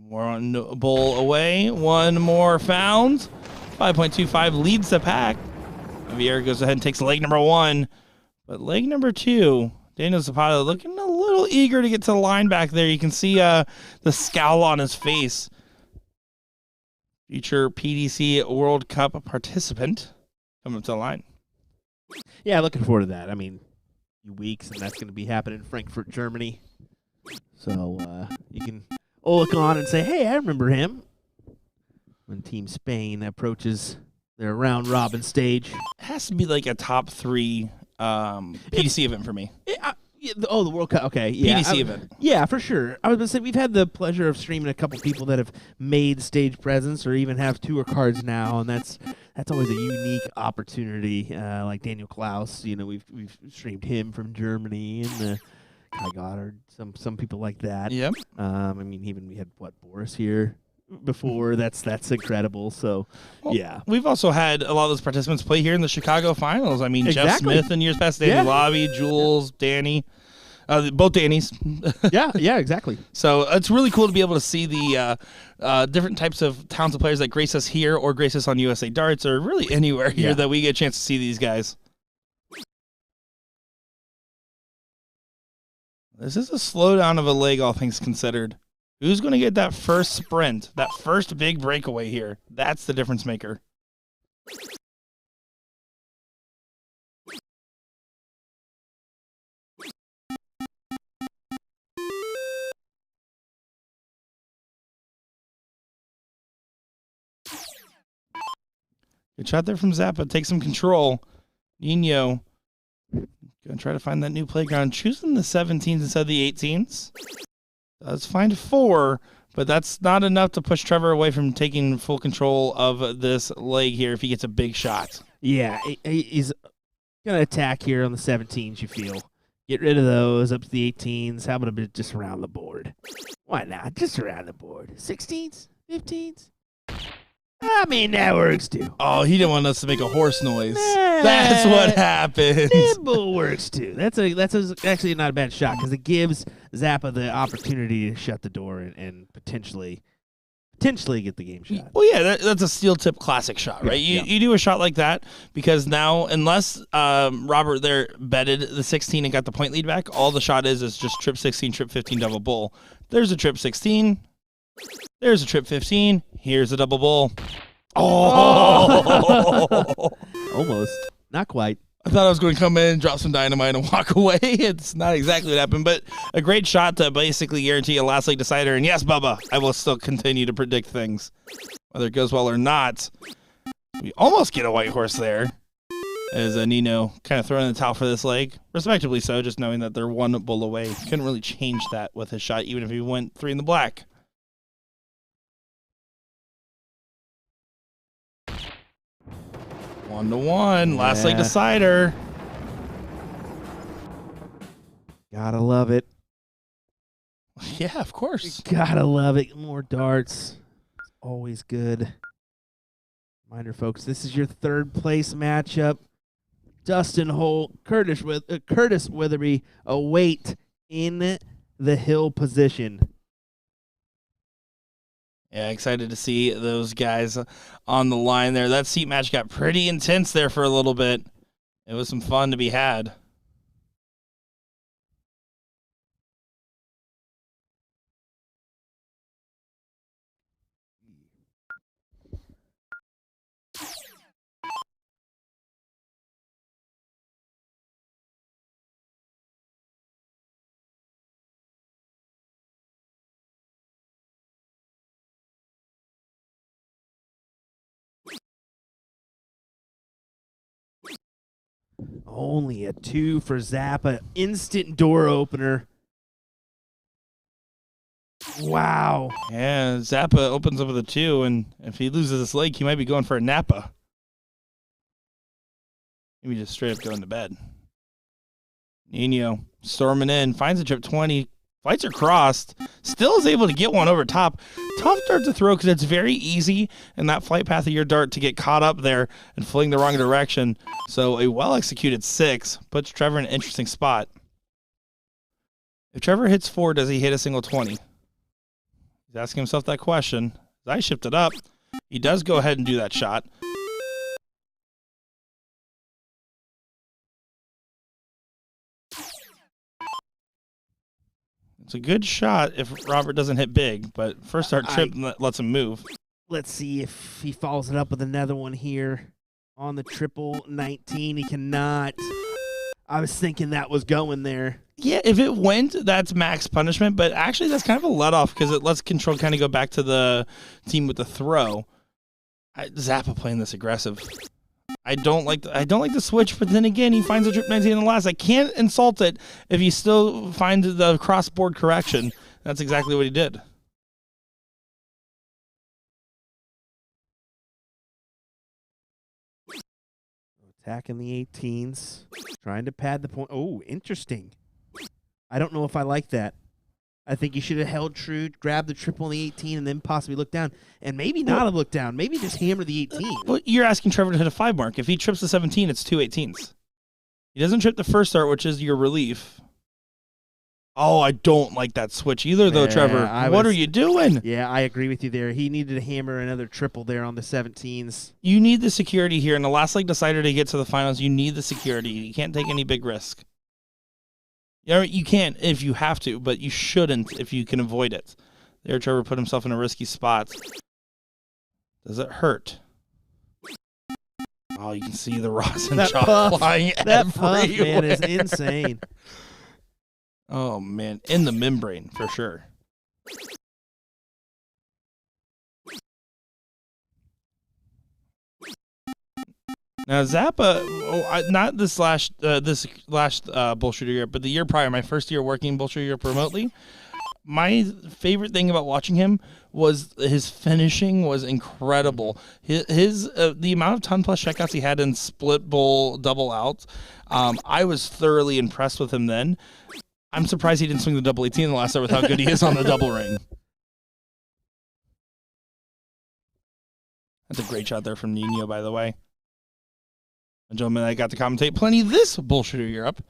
One bull away. One more found. 5.25 leads the pack. Javier goes ahead and takes leg number 1. But leg number 2, Daniel Zapata looking a little eager to get to the line back there. You can see the scowl on his face. Future PDC World Cup participant coming up to the line. Yeah, looking forward to that. I mean, few weeks, and that's going to be happening in Frankfurt, Germany. So you can look on and say, hey, I remember him. When Team Spain approaches their round robin stage. It has to be like a top 3 PDC event for me. The World Cup. Okay, yeah. PDC event. Yeah, for sure. I was going to say, we've had the pleasure of streaming a couple people that have made stage presence or even have tour cards now, and that's always a unique opportunity. Like Daniel Klaus, we've streamed him from Germany, and Kai Goddard, some people like that. Yep. I mean, even we had Boris here before. That's incredible. So, yeah. We've also had a lot of those participants play here in the Chicago finals. I mean, Jeff Exactly. Smith in years past, Danny Lobby, Jules, Danny, both Dannys. yeah, exactly. So it's really cool to be able to see the different types of talented players that grace us here or grace us on USA Darts or really anywhere here that we get a chance to see these guys. This is a slowdown of a leg, all things considered. Who's going to get that first sprint, that first big breakaway here? That's the difference maker. Good shot there from Zappa. Take some control. Nino Gonna try to find that new playground. Choosing the 17s instead of the 18s. Does find 4, but that's not enough to push Trevor away from taking full control of this leg here if he gets a big shot. Yeah, he's going to attack here on the 17s, you feel. Get rid of those, up to the 18s. How about a bit just around the board? Why not? Just around the board. 16s? 15s? I mean, that works too. Oh, he didn't want us to make a horse noise. That's what happened. Nimble works too. That's actually not a bad shot because it gives Zappa the opportunity to shut the door and potentially get the game shot. Well, yeah, that's a steel tip classic shot, right? You do a shot like that because now, unless Robert there betted the 16 and got the point lead back, all the shot is just trip 16, trip 15, double bull. There's a trip 16. There's a trip 15. Here's a double bull. Oh! Almost. Not quite. I thought I was going to come in, drop some dynamite, and walk away. It's not exactly what happened, but a great shot to basically guarantee a last leg decider. And yes, Bubba, I will still continue to predict things, whether it goes well or not. We almost get a white horse there, as Nino kind of throwing in the towel for this leg. Respectably so, just knowing that they're one bull away. Couldn't really change that with his shot, even if he went 3 in the black. 1-1, last leg decider. Gotta love it. Yeah, of course. Gotta love it. More darts. It's always good. Reminder, folks, this is your third place matchup. Dustin Holt, Curtis Witherby await in the hill position. Yeah, excited to see those guys on the line there. That seat match got pretty intense there for a little bit. It was some fun to be had. Only a 2 for Zappa. Instant door opener. Wow. Yeah, Zappa opens up with a 2, and if he loses this leg, he might be going for a Napa. Maybe just straight up going to bed. Nino storming in, finds a trip 20. Flights are crossed. Still is able to get one over top. Tough dart to throw because it's very easy in that flight path of your dart to get caught up there and fling the wrong direction. So a well-executed 6 puts Trevor in an interesting spot. If Trevor hits 4, does he hit a single 20? He's asking himself that question. As I shift it up, he does go ahead and do that shot. It's a good shot if Robert doesn't hit big, but first start trip lets him move. Let's see if he follows it up with another one here on the triple 19. He cannot. I was thinking that was going there. Yeah, if it went, that's max punishment, but actually that's kind of a let-off because it lets control kind of go back to the team with the throw. Zappa playing this aggressive. I don't like the switch, but then again, he finds a trip 19 in the last. I can't insult it if he still finds the cross-board correction. That's exactly what he did. Attacking the 18s, trying to pad the point. Oh, interesting. I don't know if I like that. I think he should have held true, grabbed the triple on the 18, and then possibly looked down. And maybe not have looked down. Maybe just hammer the 18. Well, you're asking Trevor to hit a 5 mark. If he trips the 17, it's 2 18s. He doesn't trip the first start, which is your relief. Oh, I don't like that switch either, though, Trevor. What are you doing? Yeah, I agree with you there. He needed to hammer another triple there on the 17s. You need the security here. In the last leg decider to get to the finals, you need the security. You can't take any big risk. You can't if you have to, but you shouldn't if you can avoid it. There, Trevor put himself in a risky spot. Does it hurt? Oh, you can see the rosin chalk flying That everywhere. puff, man, is insane. Oh, man. In the membrane, for sure. Now Zappa, not this last BullShooter year, but the year prior, my first year working BullShooter Europe remotely. My favorite thing about watching him was his finishing was incredible. His the amount of ton plus checkouts he had in split bowl double outs, I was thoroughly impressed with him then. I'm surprised he didn't swing the double 18 in the last set with how good he is on the double ring. That's a great shot there from Nino, by the way. A gentleman I got to commentate plenty this BullShooter Europe.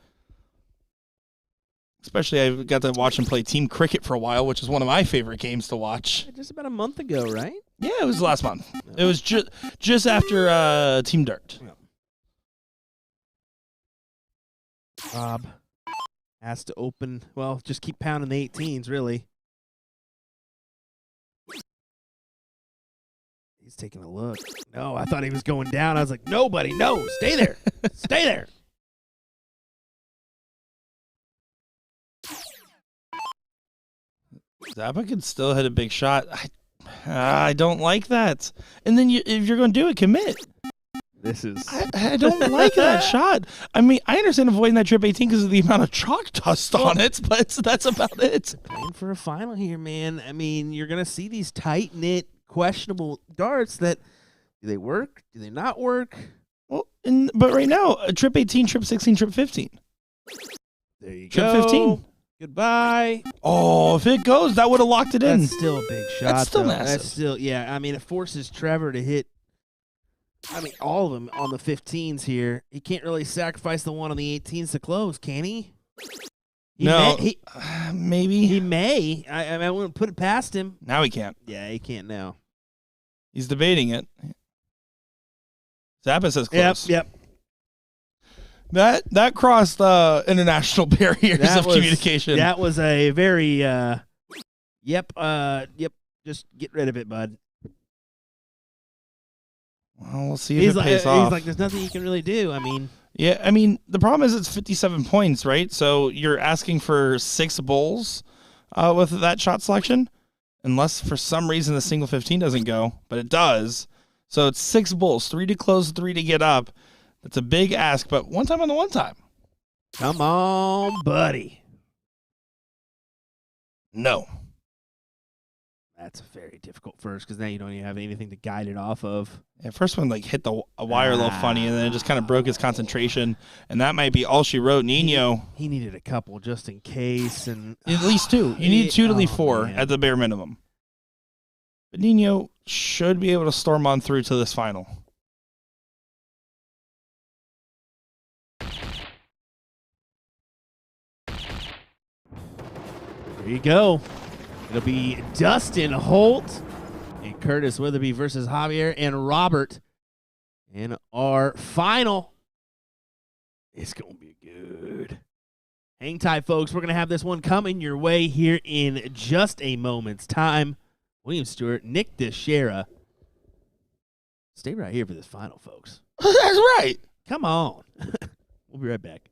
Especially I got to watch him play team cricket for a while, which is one of my favorite games to watch. Just about a month ago, right? Yeah, it was last month. It was just after Team Dirt. Rob has to open, well, just keep pounding the 18s, really. He's taking a look. No, I thought he was going down. I was like, nobody, no, stay there. Stay there. Zappa could still hit a big shot. I don't like that. And then if you're going to do it, commit. This is... I don't like that shot. I mean, I understand avoiding that trip 18 because of the amount of chalk dust on it, but that's about it. Playing for a final here, man. I mean, you're going to see these tight-knit, questionable darts that, do they work? Do they not work? Well, but right now, a trip 18, trip 16, trip 15. There you Trip go. 15. Goodbye. Oh, if it goes, that would have locked it in. That's still a big shot. That's still though. massive. That's still, yeah. I mean, it forces Trevor to hit, I mean, all of them on the 15s here. He can't really sacrifice the one on the 18s to close, can he? No, maybe. He may. I wouldn't put it past him. Now he can't. Yeah, he can't now. He's debating it. Zappa says close. Yep. That crossed international barriers of communication. That was a very, yep, just get rid of it, bud. Well, we'll see if it pays off. He's like, there's nothing you can really do. I mean. Yeah, I mean, the problem is it's 57 points, right? So you're asking for 6 bowls with that shot selection, unless for some reason the single 15 doesn't go, but it does. So it's 6 bowls, 3 to close, 3 to get up. That's a big ask, but one time on the one time. Come on, buddy. No. That's a very difficult first because now you don't even have anything to guide it off of. Yeah, first one hit a wire a little funny, and then it just kind of broke his concentration, and that might be all she wrote. Nino. He needed a couple just in case. And At least 2. You need 2 to leave 4 man. at the bare minimum. But Nino should be able to storm on through to this final. There you go. It'll be Dustin Holt and Curtis Witherby versus Javier and Robert in our final. It's going to be good. Hang tight, folks. We're going to have this one coming your way here in just a moment's time. William Stewart, Nick Teixeira. Stay right here for this final, folks. That's right. Come on. We'll be right back.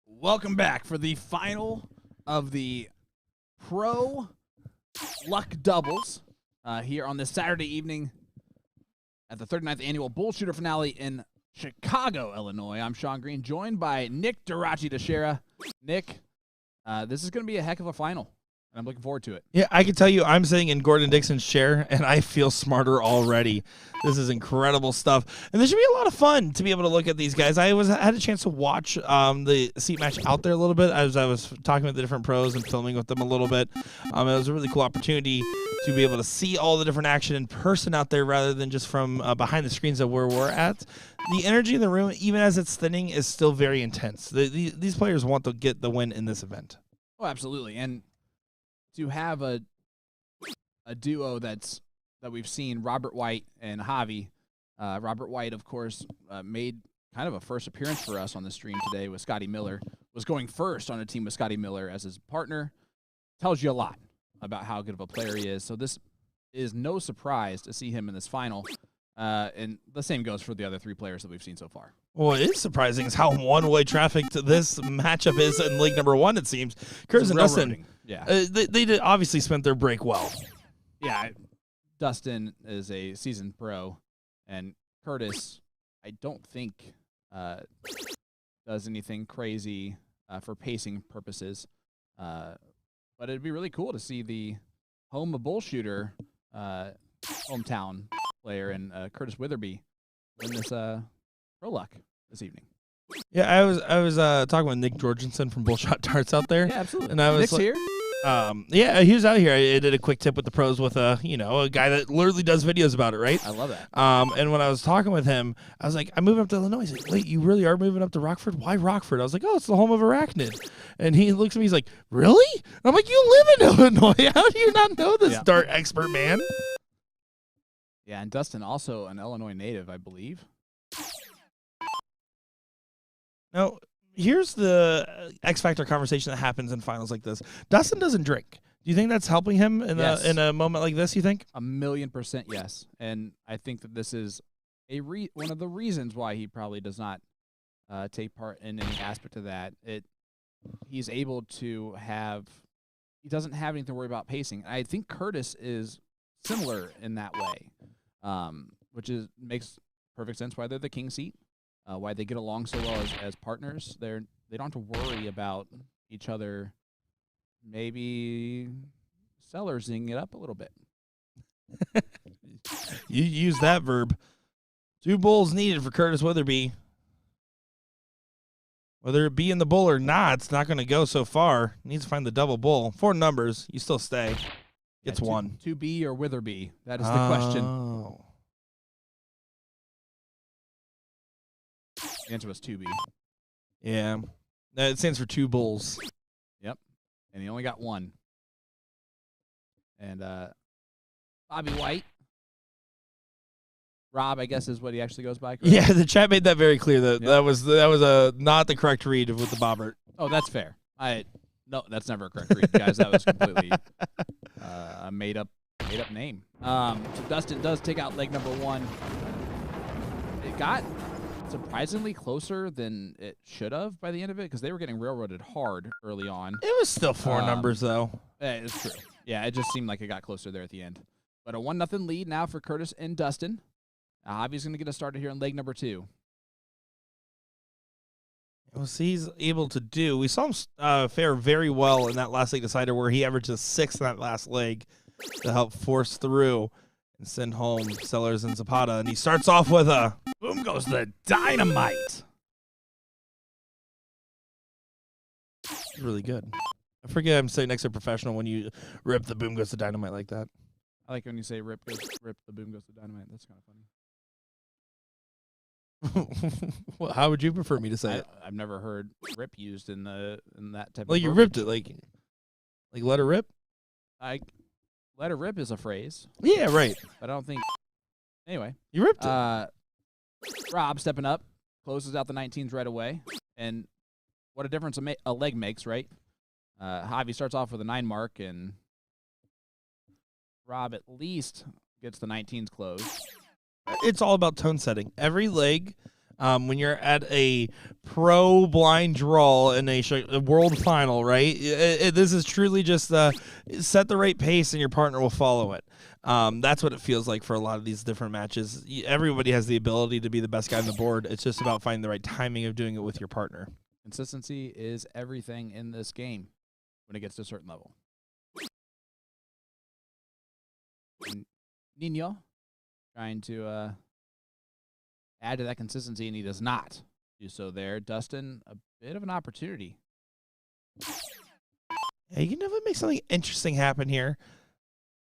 Welcome back for the final of the Pro Luck Doubles here on this Saturday evening at the 39th Annual BullShooter Finale in Chicago, Illinois. I'm Sean Green, joined by Nick Durachi DeShera. Nick, this is going to be a heck of a final, and I'm looking forward to it. Yeah, I can tell you I'm sitting in Gordon Dixon's chair, and I feel smarter already. This is incredible stuff. And this should be a lot of fun to be able to look at these guys. I had a chance to watch the seat match out there a little bit as I was talking with the different pros and filming with them a little bit. It was a really cool opportunity to be able to see all the different action in person out there rather than just from behind the screens of where we're at. The energy in the room, even as it's thinning, is still very intense. These players want to get the win in this event. Oh, absolutely. And to have a duo that we've seen, Robert White and Javi. Robert White, of course, made kind of a first appearance for us on the stream today with Scotty Miller. Was going first on a team with Scotty Miller as his partner. Tells you a lot about how good of a player he is. So this is no surprise to see him in this final. And the same goes for the other three players that we've seen so far. Well, it is surprising is how one-way traffic to this matchup is in league number 1, it seems. Curtis and Dustin, yeah. They did obviously spent their break well. Yeah, Dustin is a seasoned pro, and Curtis, I don't think, does anything crazy for pacing purposes. But it'd be really cool to see the home of BullShooter hometown player and Curtis Witherby win this Pro Luck this evening. Yeah, I was talking with Nick Jorgensen from Bullshot Darts out there. Yeah, absolutely. And I was Nick's like, here. Yeah, he was out here. I did a quick tip with the pros with a guy that literally does videos about it, right? I love that. And when I was talking with him, I was like, I'm moving up to Illinois. He's like, wait, you really are moving up to Rockford? Why Rockford? I was like, oh, it's the home of Arachnid. And he looks at me, he's like, really? And I'm like, you live in Illinois. How do you not know this dart expert, man? Yeah, and Dustin also an Illinois native, I believe. Now, here's the X Factor conversation that happens in finals like this. Dustin doesn't drink. Do you think that's helping him in a moment like this, you think? 1,000,000% yes. And I think that this is one of the reasons why he probably does not take part in any aspect of that. He's able to he doesn't have anything to worry about pacing. I think Curtis is similar in that way, which makes perfect sense why they're the king seat. Why they get along so well as partners. They don't have to worry about each other maybe cellarsing it up a little bit. You use that verb. 2 bulls needed for Curtis Witherby. Whether it be in the bull or not, it's not going to go so far. Needs to find the double bull. 4 numbers. You still stay. Gets 1. 2B or Witherby? That is the question. The answer was 2B. Yeah. It stands for 2 bulls. Yep. And he only got 1. And Bobby White. Rob, I guess, is what he actually goes by. Correct? Yeah, the chat made that very clear. That was not the correct read with the bobbert. Oh, that's fair. No, that's never a correct read, guys. That was completely a made up name. So Dustin does take out leg number 1. It got surprisingly closer than it should have by the end of it because they were getting railroaded hard early on. It was still 4 numbers, though. It's true. Yeah, it just seemed like it got closer there at the end. But a 1-0 lead now for Curtis and Dustin. Javi's going to get us started here in leg number 2. We'll see he's able to do. We saw him fare very well in that last leg decider where he averaged a 6 in that last leg to help force through and send home Sellers and Zapata. And he starts off with a boom goes the dynamite. Really good. I forget I'm sitting next to a professional when you rip the boom goes to dynamite like that. I like when you say rip the boom goes to dynamite. That's kind of funny. Well, how would you prefer me to say it? I've never heard rip used in that type of like you verbiage. ripped it, like let her rip? Let her rip is a phrase. Yeah, right. But I don't think. Anyway. You ripped it. Rob stepping up, closes out the 19s right away. And what a difference a leg makes, right? Javi starts off with a 9 mark, and Rob at least gets the 19s closed. It's all about tone setting. Every leg When you're at a pro blind draw in a world final, right? This is truly just set the right pace and your partner will follow it. That's what it feels like for a lot of these different matches. Everybody has the ability to be the best guy on the board. It's just about finding the right timing of doing it with your partner. Consistency is everything in this game when it gets to a certain level. Nino trying to add to that consistency, and he does not do so there. Dustin, a bit of an opportunity. Yeah, you can definitely make something interesting happen here.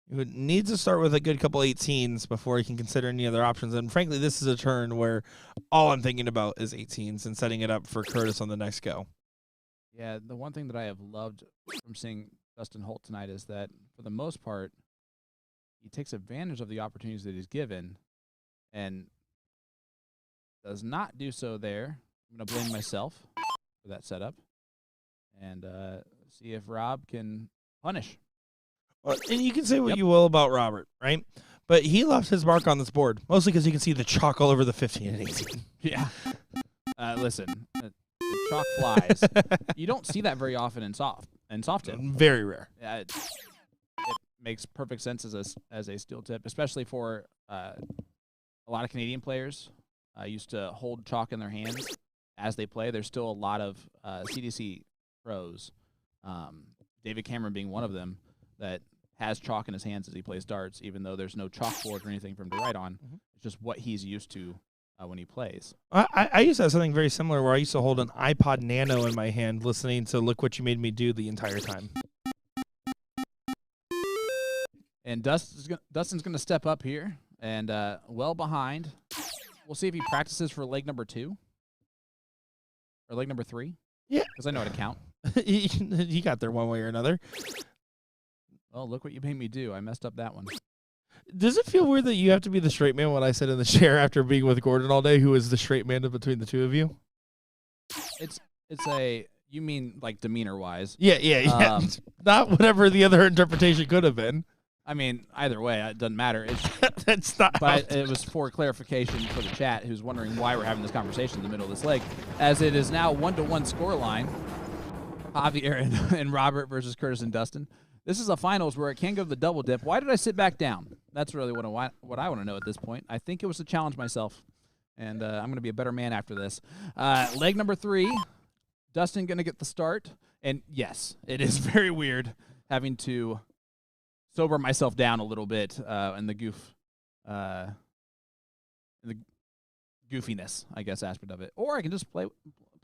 You would need to start with a good couple 18s before you can consider any other options. And frankly, this is a turn where all I'm thinking about is 18s and setting it up for Curtis on the next go. Yeah, the one thing that I have loved from seeing Dustin Holt tonight is that, for the most part, he takes advantage of the opportunities that he's given and does not do so there. I'm going to blame myself for that setup and see if Rob can punish. Well, and you can say what you will about Robert, right? But he left his mark on this board, mostly because you can see the chalk all over the 15 and 18. Yeah. Listen, the chalk flies. You don't see that very often in soft tip. Very rare. Yeah, it makes perfect sense as a steel tip, especially for a lot of Canadian players used to hold chalk in their hands as they play. There's still a lot of CDC pros, David Cameron being one of them, that has chalk in his hands as he plays darts, even though there's no chalkboard or anything for him to write on. Mm-hmm. It's just what he's used to when he plays. I used to have something very similar where I used to hold an iPod Nano in my hand listening to Look What You Made Me Do the entire time. And Dustin's going to step up here and well behind. We'll see if he practices for leg number 2 or leg number 3. Yeah. Because I know how to count. He got there one way or another. Oh, look what you made me do. I messed up that one. Does it feel weird that you have to be the straight man when I sit in the chair after being with Gordon all day, who is the straight man between the two of you? It's you mean like demeanor-wise. Yeah. Not whatever the other interpretation could have been. I mean, either way, it doesn't matter. That's not. But it was for clarification for the chat, who's wondering why we're having this conversation in the middle of this leg, as it is now 1-1 scoreline. Javier and Robert versus Curtis and Dustin. This is a finals where it can go to the double dip. Why did I sit back down? That's really what I want to know at this point. I think it was to challenge myself, and I'm going to be a better man after this. Leg number 3, Dustin going to get the start. And yes, it is very weird having to sober myself down a little bit in the goofiness, I guess, aspect of it. Or I can just play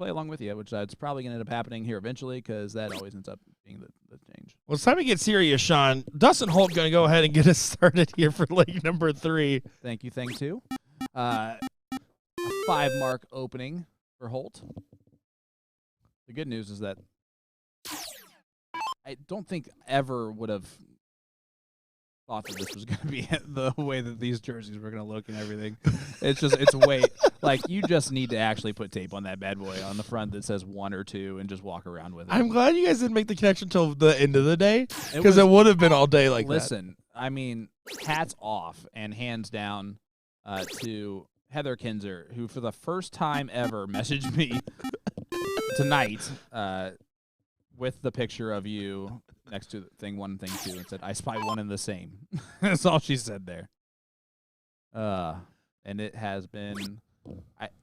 along with you, which it's probably going to end up happening here eventually, because that always ends up being the change. Well, it's time to get serious, Sean. Dustin Holt going to go ahead and get us started here for leg number 3. Thank you, thing 2. A 5-mark opening for Holt. The good news is that I don't think ever would have thought that this was going to be the way that these jerseys were going to look and everything. It's way, like, you just need to actually put tape on that bad boy on the front that says 1 or 2 and just walk around with it. I'm glad you guys didn't make the connection till the end of the day, because it would have been all day like that. Listen, I mean, hats off and hands down to Heather Kinzer, who for the first time ever messaged me tonight with the picture of you next to thing 1 and thing 2 and said, "I spy one and the same." That's all she said there. And it has been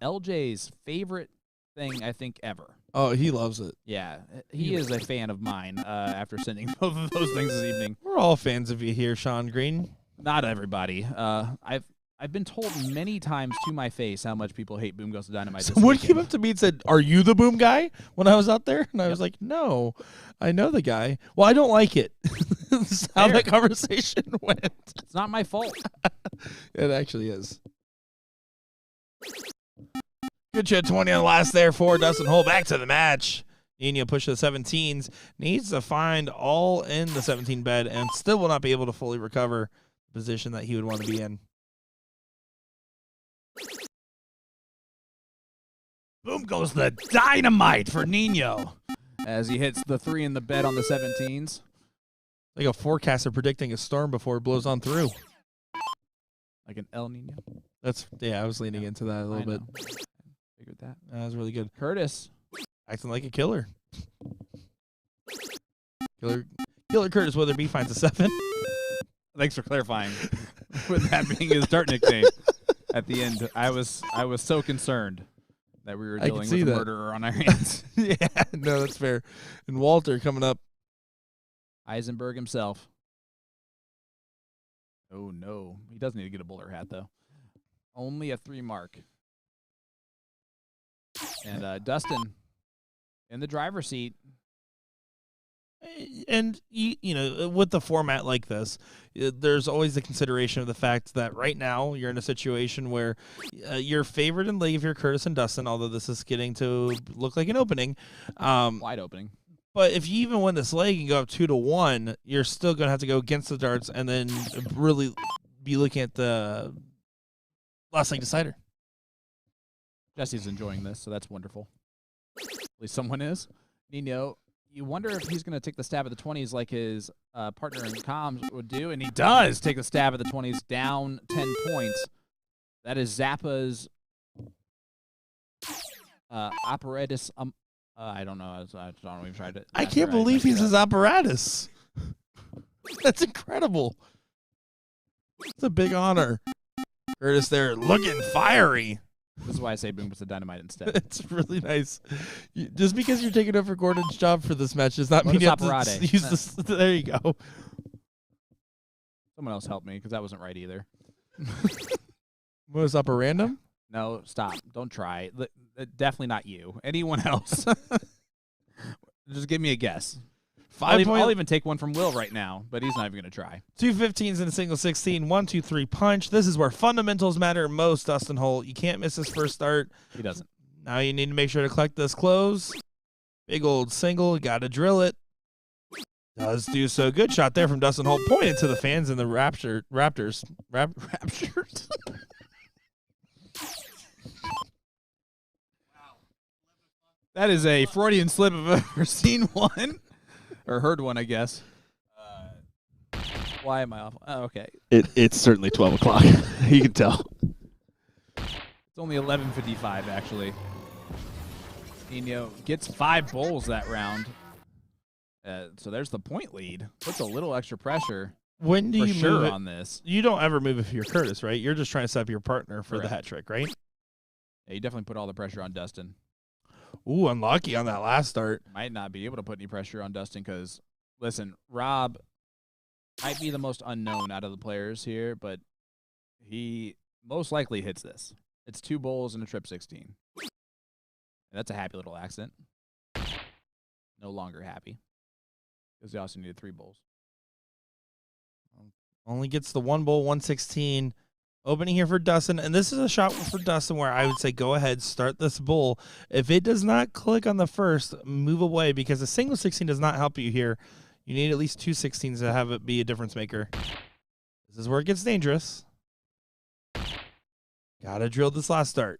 LJ's favorite thing, I think, ever. Oh, he loves it. Yeah, he is a fan of mine after sending both of those things this evening. We're all fans of you here, Sean Green. Not everybody. I've been told many times to my face how much people hate Boom Goes to Dynamite. Someone came up to me and said, "Are you the Boom guy?" when I was out there, and I was like, "No, I know the guy." Well, I don't like it. This is how that conversation went. It's not my fault. It actually is. Good shot, 20 on the last there for Dustin Holt. Back to the match. Nino pushes the 17s. Needs to find all in the 17 bed and still will not be able to fully recover the position that he would want to be in. Boom goes the dynamite for Nino as he hits the 3 in the bed on the 17s. Like a forecaster predicting a storm before it blows on through. Like an El Nino. I was leaning into that a little bit. Figured that. That was really good. Curtis. Acting like a killer. Killer Curtis Weatherby finds a 7. Thanks for clarifying. With that being his dart nickname. At the end, I was so concerned that we were dealing with a murderer on our hands. Yeah, no, that's fair. And Walter coming up. Eisenberg himself. Oh, no. He does need to get a bowler hat, though. Only a 3 mark. And Dustin in the driver's seat. And, you know, with the format like this, there's always the consideration of the fact that right now you're in a situation where you're favored in league if you're Curtis and Dustin, although this is getting to look like an opening. Wide opening. But if you even win this leg and go up 2-1, you're still going to have to go against the darts and then really be looking at the last leg decider. Jesse's enjoying this, so that's wonderful. At least someone is. Nino, you wonder if he's going to take the stab at the 20s like his partner in comms would do, and he does take the stab at the 20s, down 10 points. That is Zappa's apparatus. I don't know. I don't even try to. I can't believe he's his apparatus. That's incredible. It's a big honor. Curtis there looking fiery. This is why I say boom puts the dynamite instead. It's really nice. Just because you're taking over Gordon's job for this match does not mean you have to use this. There you go. Someone else help me because that wasn't right either. Modus operandum? No, stop. Don't try. Definitely not you. Anyone else? Just give me a guess. I'll even take one from Will right now, but he's not even going to try. 2 15s in a single 16. 1, 2, 3 punch. This is where fundamentals matter most, Dustin Holt. You can't miss his first start. He doesn't. Now you need to make sure to collect this close. Big old single. Got to drill it. Does do so. Good shot there from Dustin Holt. Pointed to the fans in the Raptors. Raptors. That is a Freudian slip if I've ever seen one. Or heard one, I guess. Why am I off? Oh, okay. It's certainly 12 o'clock. You can tell. It's only 11:55, actually. Nino gets 5 bowls that round. So there's the point lead. Puts a little extra pressure. When do you move on this? You don't ever move if you're Curtis, right? You're just trying to set up your partner for the hat trick, right? Yeah, you definitely put all the pressure on Dustin. Ooh, unlucky on that last start. Might not be able to put any pressure on Dustin because, listen, Rob might be the most unknown out of the players here, but he most likely hits this. It's 2 bowls and a trip 16. And that's a happy little accident. No longer happy because he also needed 3 bowls. Only gets the 1 bowl, 116. Opening here for Dustin, and this is a shot for Dustin where I would say go ahead, start this bowl. If it does not click on the first, move away because a single 16 does not help you here. You need at least 2 16s to have it be a difference maker. This is where it gets dangerous. Gotta drill this last start.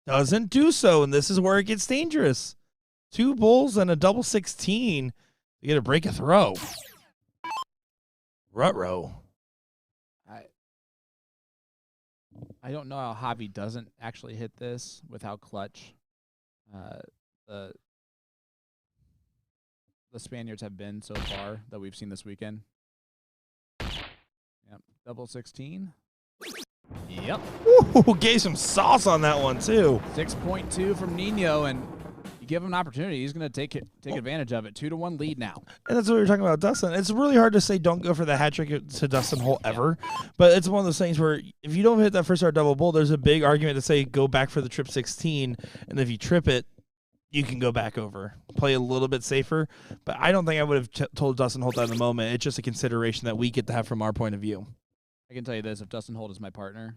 Doesn't do so, and this is where it gets dangerous. 2 bowls and a double 16. You gotta break a throw. Ruh-roh. I don't know how Javi doesn't actually hit this with how clutch the Spaniards have been so far that we've seen this weekend. Yep, double 16. Yep. Ooh, gave some sauce on that one too. 6.2 from Nino, and you give him an opportunity, he's going to take advantage of it. 2-1 lead now. And that's what we were talking about, Dustin. It's really hard to say don't go for the hat trick to Dustin Holt ever, but it's one of those things where if you don't hit that first start double bowl, there's a big argument to say go back for the trip 16, and if you trip it, you can go back over. Play a little bit safer, but I don't think I would have told Dustin Holt that in the moment. It's just a consideration that we get to have from our point of view. I can tell you this, if Dustin Holt is my partner,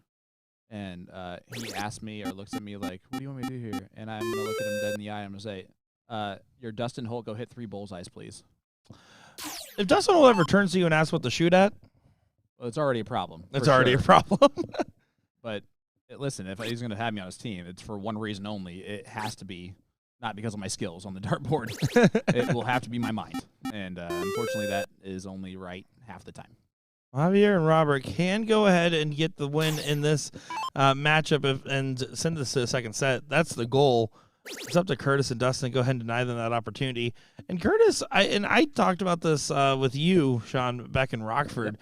and he asks me or looks at me like, what do you want me to do here? And I'm going to look at him dead in the eye. I'm going to say, you're Dustin Holt. Go hit 3 bullseyes, please. If Dustin Holt ever turns to you and asks what to shoot at, well, it's already a problem. It's already a problem. But listen, if he's going to have me on his team, it's for one reason only. It has to be not because of my skills on the dartboard. It will have to be my mind. And unfortunately, that is only right half the time. Javier and Robert can go ahead and get the win in this matchup and send this to the second set. That's the goal. It's up to Curtis and Dustin to go ahead and deny them that opportunity. And Curtis, I talked about this with you, Sean, back in Rockford.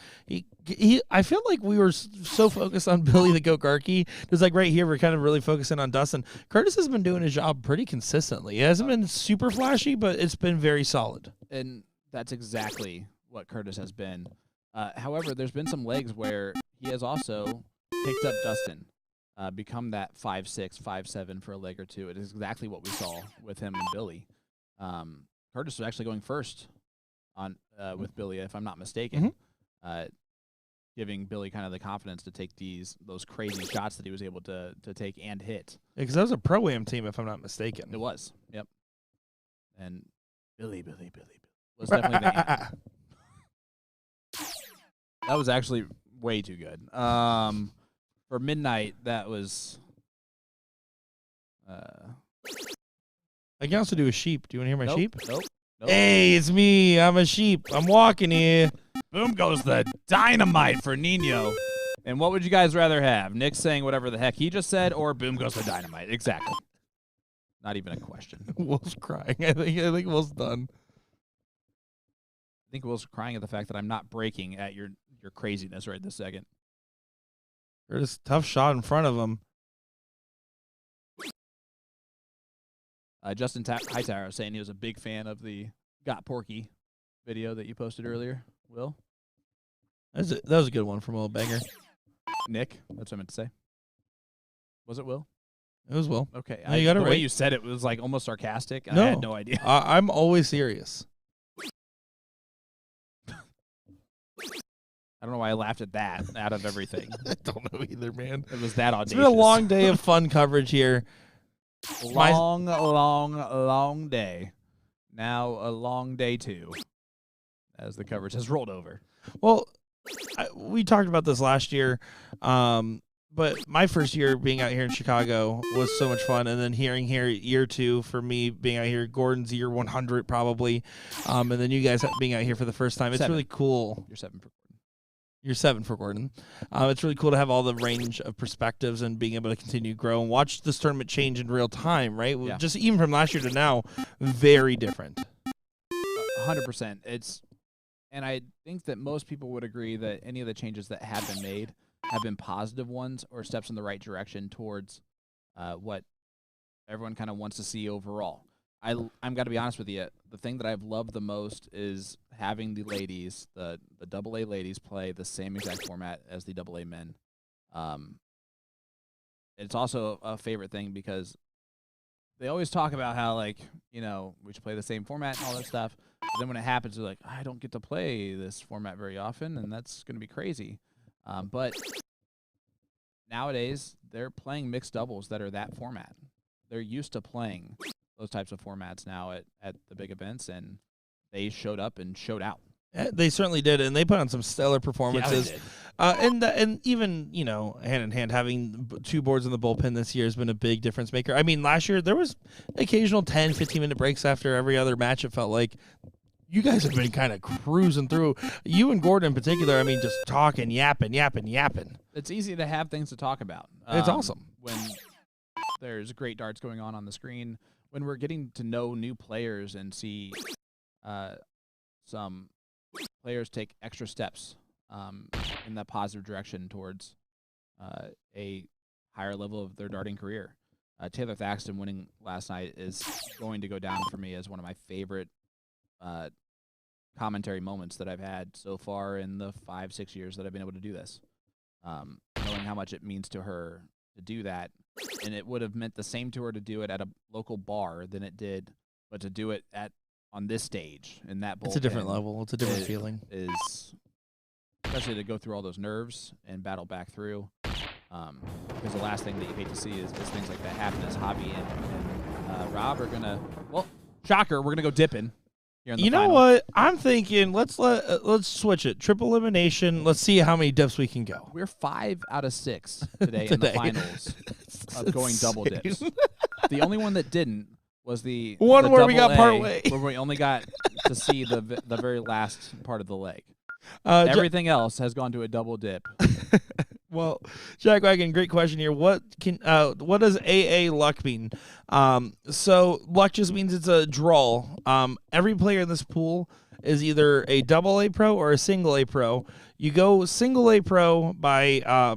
I feel like we were so focused on Billy the Goat Garkey. It's like right here, we're kind of really focusing on Dustin. Curtis has been doing his job pretty consistently. It hasn't been super flashy, but it's been very solid. And that's exactly what Curtis has been. However, there's been some legs where he has also picked up Dustin, become that 5'6", 5'7" for a leg or two. It is exactly what we saw with him and Billy. Curtis was actually going first on with Billy, if I'm not mistaken, giving Billy kind of the confidence to take those crazy shots that he was able to take and hit. Because that was a Pro-Am team, if I'm not mistaken. It was, yep. And Billy was definitely the answer. That was actually way too good. For Midnight, that was. I can also do a sheep. Do you want to hear my sheep? Nope. Hey, it's me. I'm a sheep. I'm walking here. Boom goes the dynamite for Nino. And what would you guys rather have? Nick saying whatever the heck he just said, or boom goes the dynamite? Exactly. Not even a question. Will's crying. I think Will's done. I think Will's crying at the fact that I'm not breaking at your craziness right this second. There's a tough shot in front of him. Justin Hightower saying he was a big fan of the Got Porky video that you posted earlier. Will? That was a good one from Will Banger. Nick? That's what I meant to say. Was it Will? It was Will. Okay. No, you got it the right. way you said it was like almost sarcastic. No. I had no idea. I'm always serious. I don't know why I laughed at that out of everything. I don't know either, man. It was that audacious. It's been a long day of fun coverage here. Long day. Now a long day too, as the coverage has rolled over. Well, we talked about this last year, but my first year being out here in Chicago was so much fun, and then hearing here year 2 for me being out here, Gordon's year 100 probably, and then you guys being out here for the first time. It's 7. really cool. You're 7 for Gordon. You're 7 for Gordon. It's really cool to have all the range of perspectives and being able to continue to grow and watch this tournament change in real time, right? Yeah. Just even from last year to now, very different. 100%. And I think that most people would agree that any of the changes that have been made have been positive ones or steps in the right direction towards what everyone kind of wants to see overall. I'm got to be honest with you. The thing that I've loved the most is having the ladies, the AA ladies, play the same exact format as the AA men. It's also a favorite thing because they always talk about how, like, we should play the same format and all that stuff. But then when it happens, they're like, I don't get to play this format very often, and that's going to be crazy. But nowadays, they're playing mixed doubles that are that format. They're used to playing those types of formats now at the big events, and they showed up and showed out. They certainly did, and they put on some stellar performances. Yeah, and even, hand in hand, having 2 boards in the bullpen this year has been a big difference maker. I mean, last year there was occasional 10, 15-minute breaks after every other match. It felt like you guys have been kind of cruising through. You and Gordon in particular, I mean, just talking, yapping. It's easy to have things to talk about. It's awesome. When there's great darts going on the screen, when we're getting to know new players and see some players take extra steps in that positive direction towards a higher level of their darting career. Taylor Thaxton winning last night is going to go down for me as one of my favorite commentary moments that I've had so far in the 5-6 years that I've been able to do this. Knowing how much it means to her to do that, and it would have meant the same to her to do it at a local bar than it did, but to do it on this stage in that bullpen. It's a different level. It's a different feeling. Is especially to go through all those nerves and battle back through. Because the last thing that you hate to see is things like that happen. As Javi and Rob are gonna, shocker, we're gonna go dipping. Here in the know final. what? I'm thinking let's switch it. Triple elimination. Let's see how many dips we can go. We're 5 out of 6 today in the finals of going double dips. The only one that didn't was the one the where we got double part A, way, where we only got to see the very last part of the leg. Everything else has gone to a double dip. Well, Jack Wagon, great question here. What does AA luck mean? So luck just means it's a draw. Every player in this pool is either a double A pro or a single A pro. You go single A pro by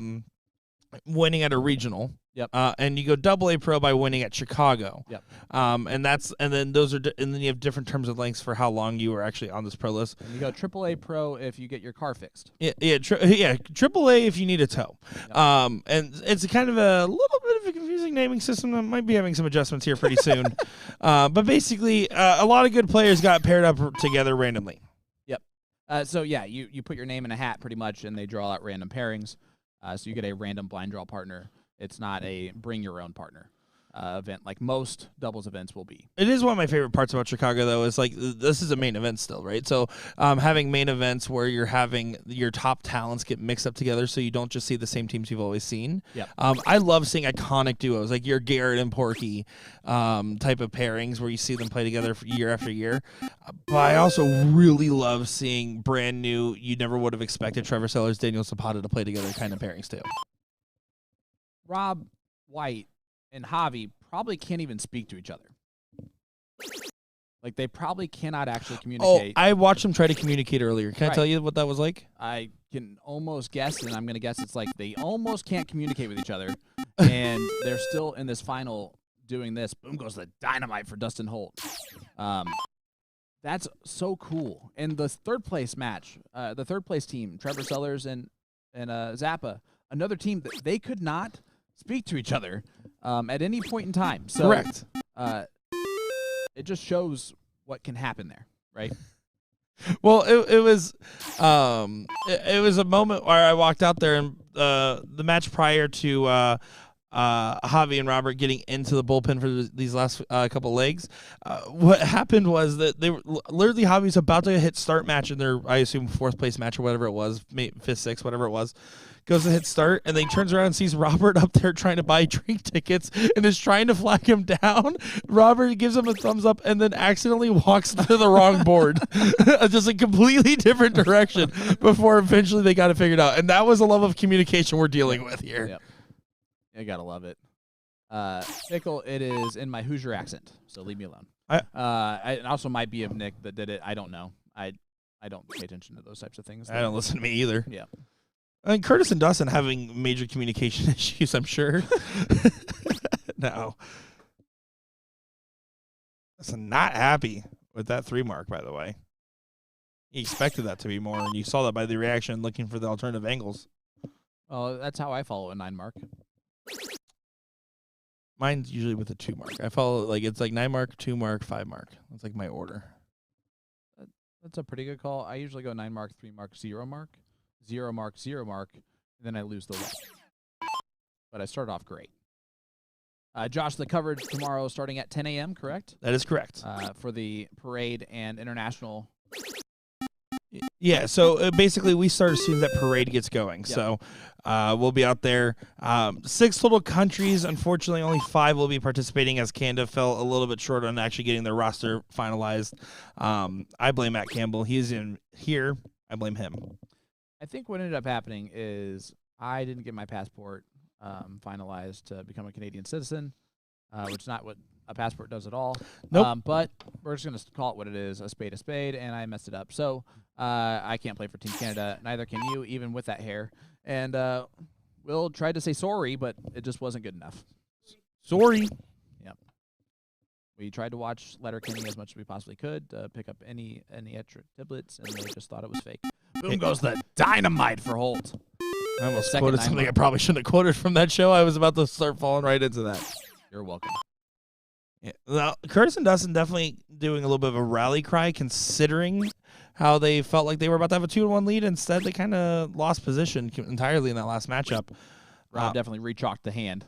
winning at a regional. Yep. And you go double A pro by winning at Chicago. Yep. And then those are and then you have different terms of lengths for how long you are actually on this pro list. And you go AAA pro if you get your car fixed. Yeah, triple A if you need a tow. Yep. And it's kind of a little bit of a confusing naming system that might be having some adjustments here pretty soon. But basically, a lot of good players got paired up together randomly. Yep. So yeah, you put your name in a hat pretty much, and they draw out random pairings. So you get a random blind draw partner. It's not a bring your own partner event like most doubles events will be. It is one of my favorite parts about Chicago, though, is like this is a main event still, right? So having main events where you're having your top talents get mixed up together so you don't just see the same teams you've always seen. Yep. I love seeing iconic duos like your Garrett and Porky type of pairings where you see them play together for year after year. But I also really love seeing brand new, you never would have expected Trevor Sellers, Daniel Zapata to play together kind of pairings, too. Rob White and Javi probably can't even speak to each other. Like, they probably cannot actually communicate. Oh, I watched them try to communicate earlier. Can I tell you what that was like? I can almost guess, and I'm going to guess it's like they almost can't communicate with each other, and they're still in this final doing this. Boom goes the dynamite for Dustin Holt. That's so cool. And the third place match, the third place team, Trevor Sellers and Zappa, another team that they could not speak to each other at any point in time. So, correct. It just shows what can happen there, right? Well, it was a moment where I walked out there and the match prior to Javi and Robert getting into the bullpen for these last couple legs. What happened was that they were literally Javi's about to hit start match in their, I assume, fourth place match or whatever it was, fifth, sixth, whatever it was. Goes to hit start, and then he turns around and sees Robert up there trying to buy drink tickets and is trying to flag him down. Robert gives him a thumbs up and then accidentally walks to the wrong board. Just a completely different direction before eventually they got it figured out. And that was a level of communication we're dealing with here. Yep. I gotta love it. Pickle, it is in my Hoosier accent, so leave me alone. It also might be of Nick that did it. I don't know. I don't pay attention to those types of things. I don't listen to me either. Yeah. I mean, Curtis and Dustin having major communication issues, I'm sure. No. Dustin not happy with that 3 mark, by the way. He expected that to be more, and you saw that by the reaction looking for the alternative angles. Well, that's how I follow a 9 mark. Mine's usually with a 2 mark. I follow, it's like 9 mark, 2 mark, 5 mark. That's like my order. That's a pretty good call. I usually go 9 mark, 3 mark, 0 mark. 0 mark, 0 mark, and then I lose the leg. But I start off great. Josh, the coverage tomorrow starting at 10 a.m., correct? That is correct. For the parade and international. Yeah, so basically we start as soon as that parade gets going. Yep. So we'll be out there. 6 total countries. Unfortunately, only 5 will be participating as Canada fell a little bit short on actually getting their roster finalized. I blame Matt Campbell. He's in here. I blame him. I think what ended up happening is I didn't get my passport finalized to become a Canadian citizen, which is not what a passport does at all. Nope. But we're just going to call it what it is, a spade, and I messed it up. So I can't play for Team Canada. Neither can you, even with that hair. And Will tried to say sorry, but it just wasn't good enough. Sorry. Yep. We tried to watch Letterkenny as much as we possibly could, pick up any extra tiblets, and they just thought it was fake. Boom goes the dynamite for Holt. I almost quoted something I probably shouldn't have quoted from that show. I was about to start falling right into that. You're welcome. Yeah. Well, Curtis and Dustin definitely doing a little bit of a rally cry, considering how they felt like they were about to have a 2-1 lead. Instead, they kind of lost position entirely in that last matchup. Rob definitely re-chalked the hand.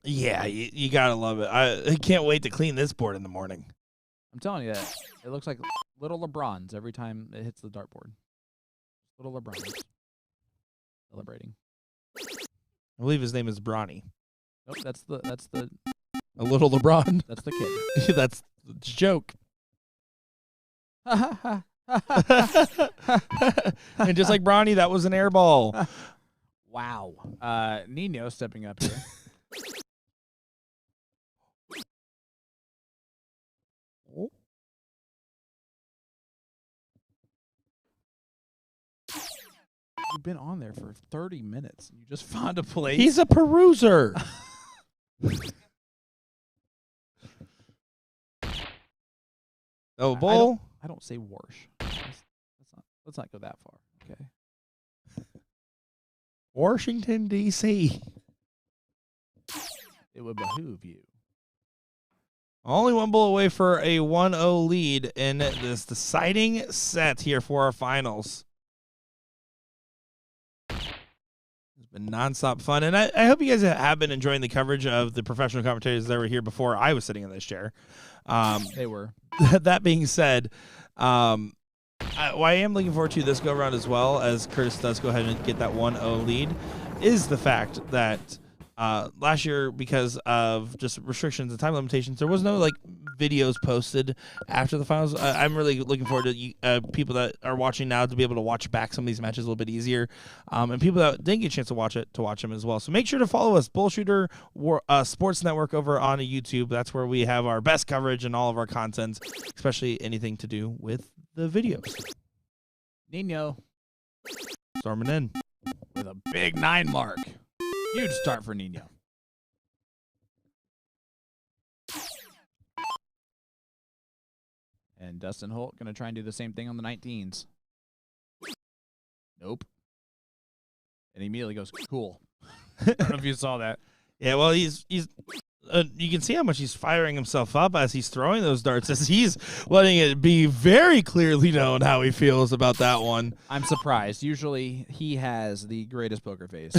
Yeah, you got to love it. I can't wait to clean this board in the morning. I'm telling you, it looks like little LeBrons every time it hits the dartboard. Little LeBrons celebrating. I believe his name is Bronny. Nope, that's the a little LeBron. That's the kid. That's a joke. And just like Bronny, that was an air ball. Wow. Nino stepping up here. You've been on there for 30 minutes. You just found a place. He's a peruser. Oh, bull. I don't say Warsh. Let's not go that far. Okay. Washington, D.C. It would behoove you. Only one bull away for a 1-0 lead in this deciding set here for our finals. It's been nonstop fun, and I hope you guys have been enjoying the coverage of the professional commentators that were here before I was sitting in this chair. They were. That being said, what I am looking forward to this go-around as well, as Curtis does go ahead and get that 1-0 lead, is the fact that last year, because of just restrictions and time limitations, there was no like videos posted after the finals. I'm really looking forward to people that are watching now to be able to watch back some of these matches a little bit easier, and people that didn't get a chance to watch them as well. So make sure to follow us, BullShooter Sports Network, over on YouTube. That's where we have our best coverage and all of our content, especially anything to do with the videos. Nino Storming in with a big 9 mark. Huge start for Nino. And Dustin Holt going to try and do the same thing on the 19s. Nope. And he immediately goes, cool. I don't know if you saw that. Yeah, well, he's you can see how much he's firing himself up as he's throwing those darts, as he's letting it be very clearly known how he feels about that one. I'm surprised. Usually he has the greatest poker face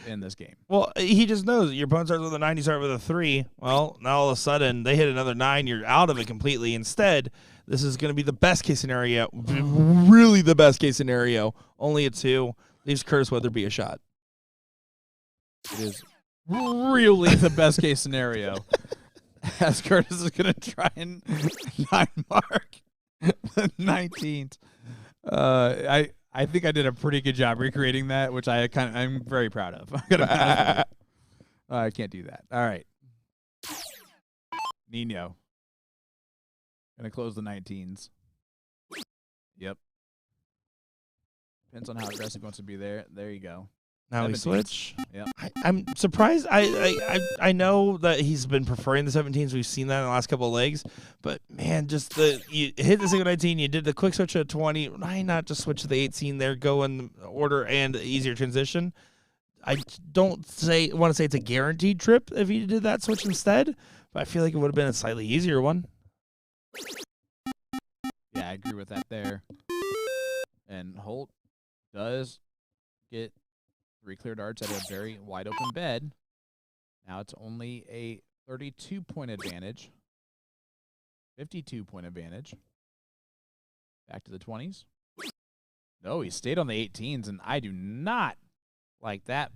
in this game. Well, he just knows your opponent starts with a 9, you start with a 3. Well, now all of a sudden they hit another 9, you're out of it completely. Instead, this is going to be the best case scenario, really the best case scenario. Only a 2 leaves Curtis Weatherby a shot. It is really the best case scenario, as Curtis is going to try and 9 mark the 19th. I think I did a pretty good job recreating that, which I'm very proud of. I can't do that. All right, Nino going to close the 19s. Yep. Depends on how aggressive he wants to be there. There you go. Now we 17s. switch. Yep. I'm surprised. I know that he's been preferring the 17s. We've seen that in the last couple of legs. But, man, just you hit the single 19, you did the quick switch to 20. Why not just switch to the 18 there, go in order and easier transition? I don't want to say it's a guaranteed trip if you did that switch instead, but I feel like it would have been a slightly easier one. Yeah, I agree with that there. And Holt does get 3 clear darts at a very wide open bed. Now it's only a 32-point advantage. 52-point advantage. Back to the 20s. No, he stayed on the 18s, and I do not like that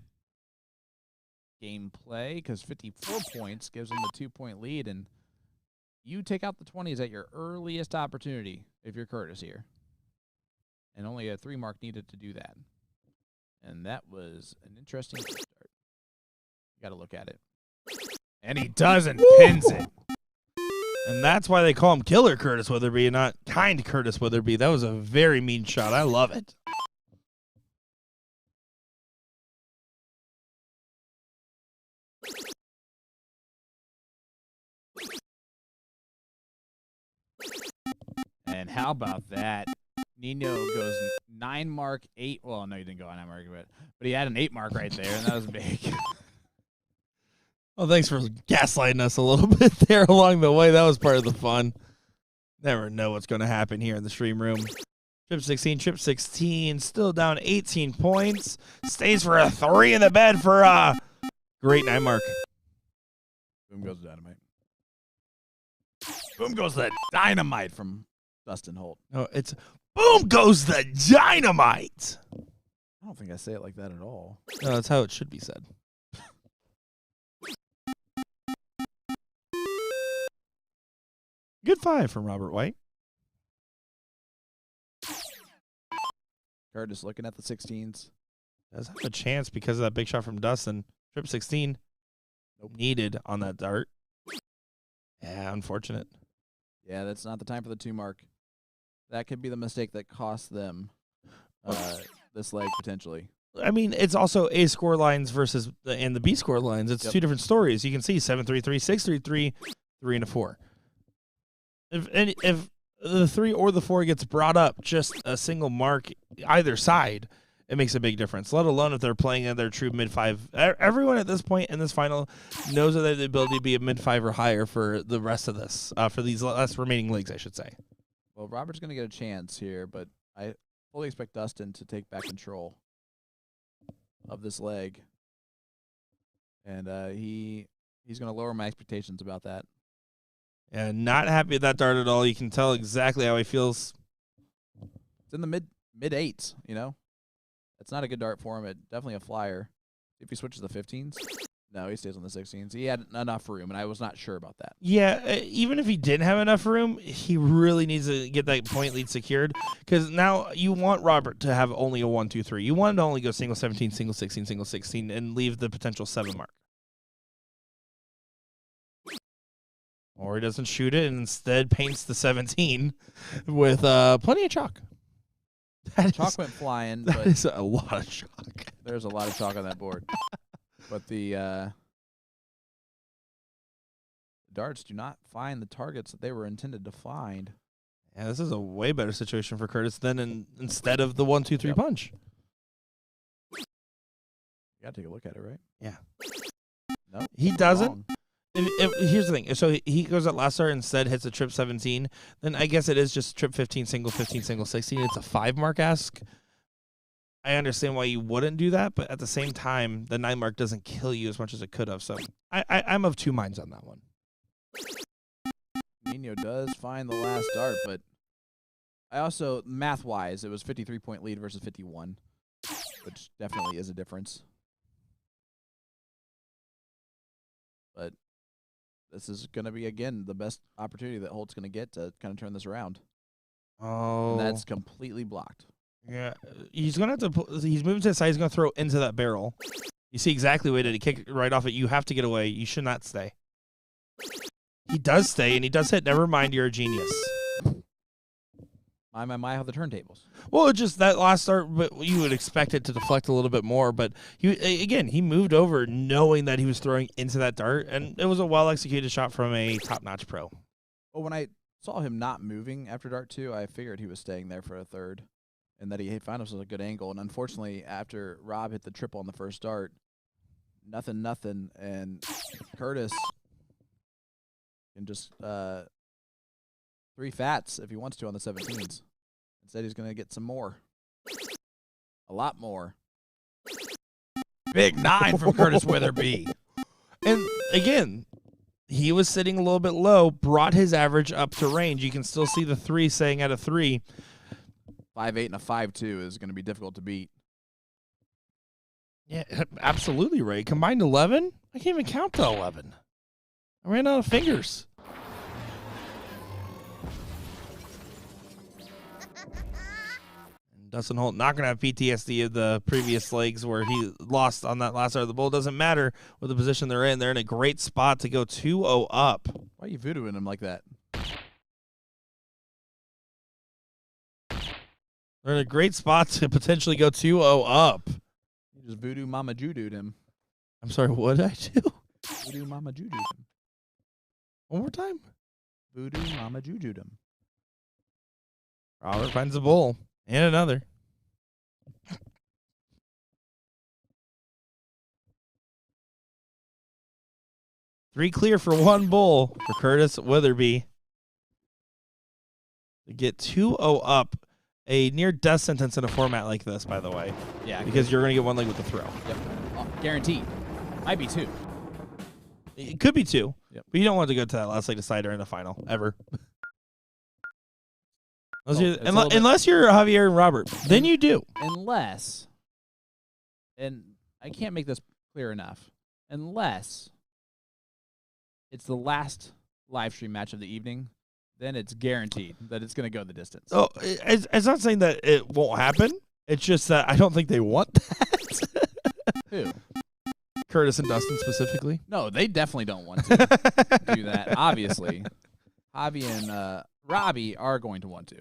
gameplay, because 54 points gives him the 2-point lead, and you take out the 20s at your earliest opportunity if you're Curtis here. And only a 3 mark needed to do that. And that was an interesting start. You got to look at it. And he does and pins it. And that's why they call him Killer Curtis Weatherby and not Kind Curtis Weatherby. That was a very mean shot. I love it. And how about that? Nino goes 9 mark, 8. Well, no, he didn't go on 9 mark, but he had an 8 mark right there, and that was big. Well, thanks for gaslighting us a little bit there along the way. That was part of the fun. Never know what's going to happen here in the stream room. Trip 16, still down 18 points. Stays for a 3 in the bed for a great 9 mark. Boom goes the dynamite. Boom goes the dynamite from Dustin Holt. No, it's boom goes the dynamite. I don't think I say it like that at all. No, that's how it should be said. Good 5 from Robert White. Curtis looking at the 16s. Does have a chance because of that big shot from Dustin. Trip 16 needed on that dart. Yeah, unfortunate. Yeah, that's not the time for the 2 mark. That could be the mistake that cost them this leg potentially. I mean, it's also A score lines versus and the B score lines. It's two different stories. You can see 7-3-3, 6-3-3, 3 and a 4. If the 3 or the 4 gets brought up, just a single mark either side, it makes a big difference. Let alone if they're playing at their true mid-5. Everyone at this point in this final knows that they have the ability to be a mid-5 or higher for the rest of this, for these last remaining leagues, I should say. Well, Robert's going to get a chance here, but I fully expect Dustin to take back control of this leg. And he's going to lower my expectations about that. And not happy with that dart at all. You can tell exactly how he feels. It's in the mid 8s, you know. It's not a good dart for him. It's definitely a flyer. If he switches to the 15s, no, he stays on the 16s. He had enough room, and I was not sure about that. Yeah, even if he didn't have enough room, he really needs to get that point lead secured because now you want Robert to have only a 1, 2, 3. You want him to only go single 17, single 16, single 16, and leave the potential 7 mark. Or he doesn't shoot it and instead paints the 17 with plenty of chalk. Chalk went flying, That but is a lot of chalk. there's a lot of chalk on that board. But the darts do not find the targets that they were intended to find. Yeah, this is a way better situation for Curtis than instead of the 1, 2, 3 punch. You got to take a look at it, right? Yeah. No, He doesn't. wrong. Here's the thing. So he goes at last start instead, hits a trip 17. Then I guess it is just trip 15, single 16. It's a 5 mark ask. I understand why you wouldn't do that, but at the same time, the 9 mark doesn't kill you as much as it could have. So I'm of 2 minds on that one. Nino does find the last dart, but I also, math-wise, it was 53-point lead versus 51, which definitely is a difference. But this is going to be, again, the best opportunity that Holt's going to get to kind of turn this around. Oh. And that's completely blocked. Yeah. He's going to have to, he's moving to the side. He's going to throw into that barrel. You see exactly where did he kick right off it. You have to get away. You should not stay. He does stay, and he does hit. Never mind, you're a genius. My, how the turntables. Well, it's just that last start, but you would expect it to deflect a little bit more. But he moved over knowing that he was throwing into that dart, and it was a well-executed shot from a top-notch pro. Well, when I saw him not moving after dart 2, I figured he was staying there for a third, and that he found himself a good angle. And unfortunately, after Rob hit the triple on the first dart, nothing, and Curtis can just 3 fats if he wants to on the 17s. Instead, he's going to get some more. A lot more. Big 9 from Curtis Witherby. And, again, he was sitting a little bit low, brought his average up to range. You can still see the 3 saying at a 3. 5-8 and a 5-2 is going to be difficult to beat. Yeah, absolutely right. Combined 11? I can't even count to 11. I ran out of fingers. Dustin Holt not going to have PTSD of the previous legs where he lost on that last start of the bowl. Doesn't matter what the position they're in. They're in a great spot to go 2-0 up. Why are you voodooing him like that? They're in a great spot to potentially go 2-0 up. You just voodoo Mama Judooed him. I'm sorry, what did I do? Voodoo Mama Judooed him. One more time. Voodoo Mama Judooed him. Robert finds a bull. And another. Three clear for 1 bull for Curtis Witherby. To get 2-0 up, a near death sentence in a format like this, by the way. Yeah. Because you're going to get 1 leg with the throw. Yep. Guaranteed. Might be 2. It could be 2. Yep. But you don't want to go to that last leg decider in the final, ever. Unless you're Javier and Robert, then you do. Unless, and I can't make this clear enough, unless it's the last live stream match of the evening, then it's guaranteed that it's going to go the distance. Oh, it's not saying that it won't happen. It's just that I don't think they want that. Who? Curtis and Dustin specifically. No, they definitely don't want to do that. Obviously, Javi and Robbie are going to want to.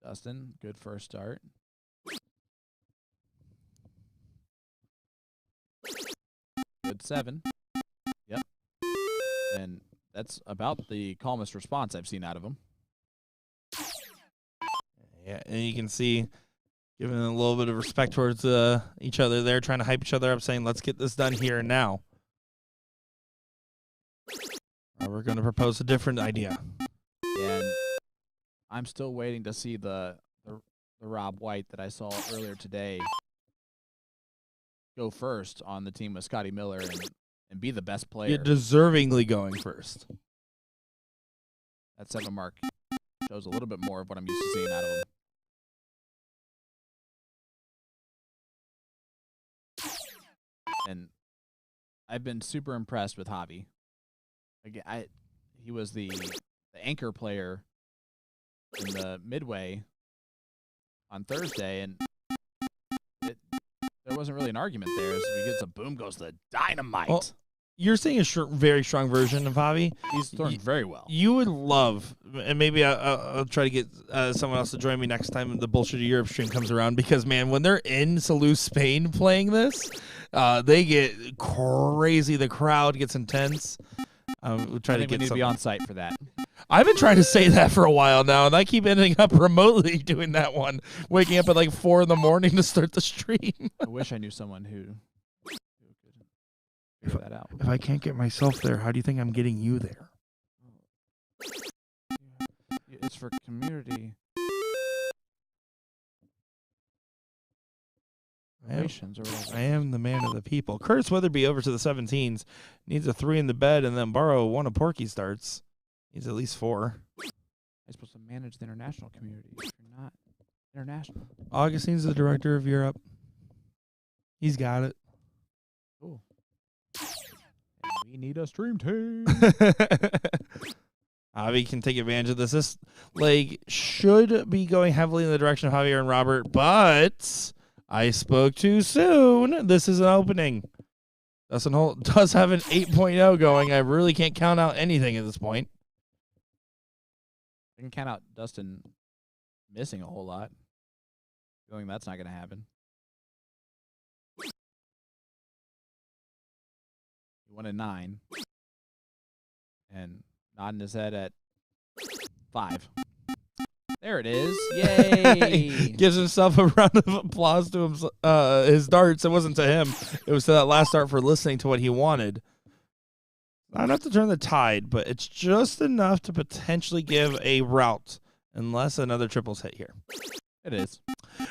Dustin, good first start. Good 7. Yep. And that's about the calmest response I've seen out of him. Yeah, and you can see giving a little bit of respect towards each other there, trying to hype each other up, saying, let's get this done here and now. We're going to propose a different idea. And I'm still waiting to see the Rob White that I saw earlier today go first on the team with Scotty Miller and be the best player. You're deservingly going first. That 7 mark shows a little bit more of what I'm used to seeing out of him. And I've been super impressed with Javi. Again, he was the anchor player in the midway on Thursday, and there wasn't really an argument there. As we get some boom goes the dynamite. Well, you're seeing a very strong version of Javi. He's throwing very well. You would love, and maybe I'll try to get someone else to join me next time the BullShooter Europe stream comes around, because, man, when they're in Salou, Spain playing this, they get crazy. The crowd gets intense. We'll try to get we need to be on site for that. I've been trying to say that for a while now, and I keep ending up remotely doing that one, waking up at like 4 a.m. to start the stream. I wish I knew someone who could figure that out. If I can't get myself there, how do you think I'm getting you there? It's for community relations or whatever. I am the man of the people. Curtis Weatherby over to the 17s. Needs a 3 in the bed and then borrow 1 of Porky starts. Needs at least 4. I'm supposed to manage the international community if you're not international. Augustine's the director of Europe. He's got it. Cool. And we need a stream team. Javi can take advantage of this. This leg should be going heavily in the direction of Javier and Robert, but I spoke too soon. This is an opening. Dustin Holt does have an 8.0 going. I really can't count out anything at this point. I can count out Dustin missing a whole lot. Feeling that's not going to happen. He won at 9. And nodding his head at 5. There it is. Yay! Gives himself a round of applause to his darts. It wasn't to him. It was to that last dart for listening to what he wanted. Not enough to turn the tide, but it's just enough to potentially give a route, unless another triples hit here. It is.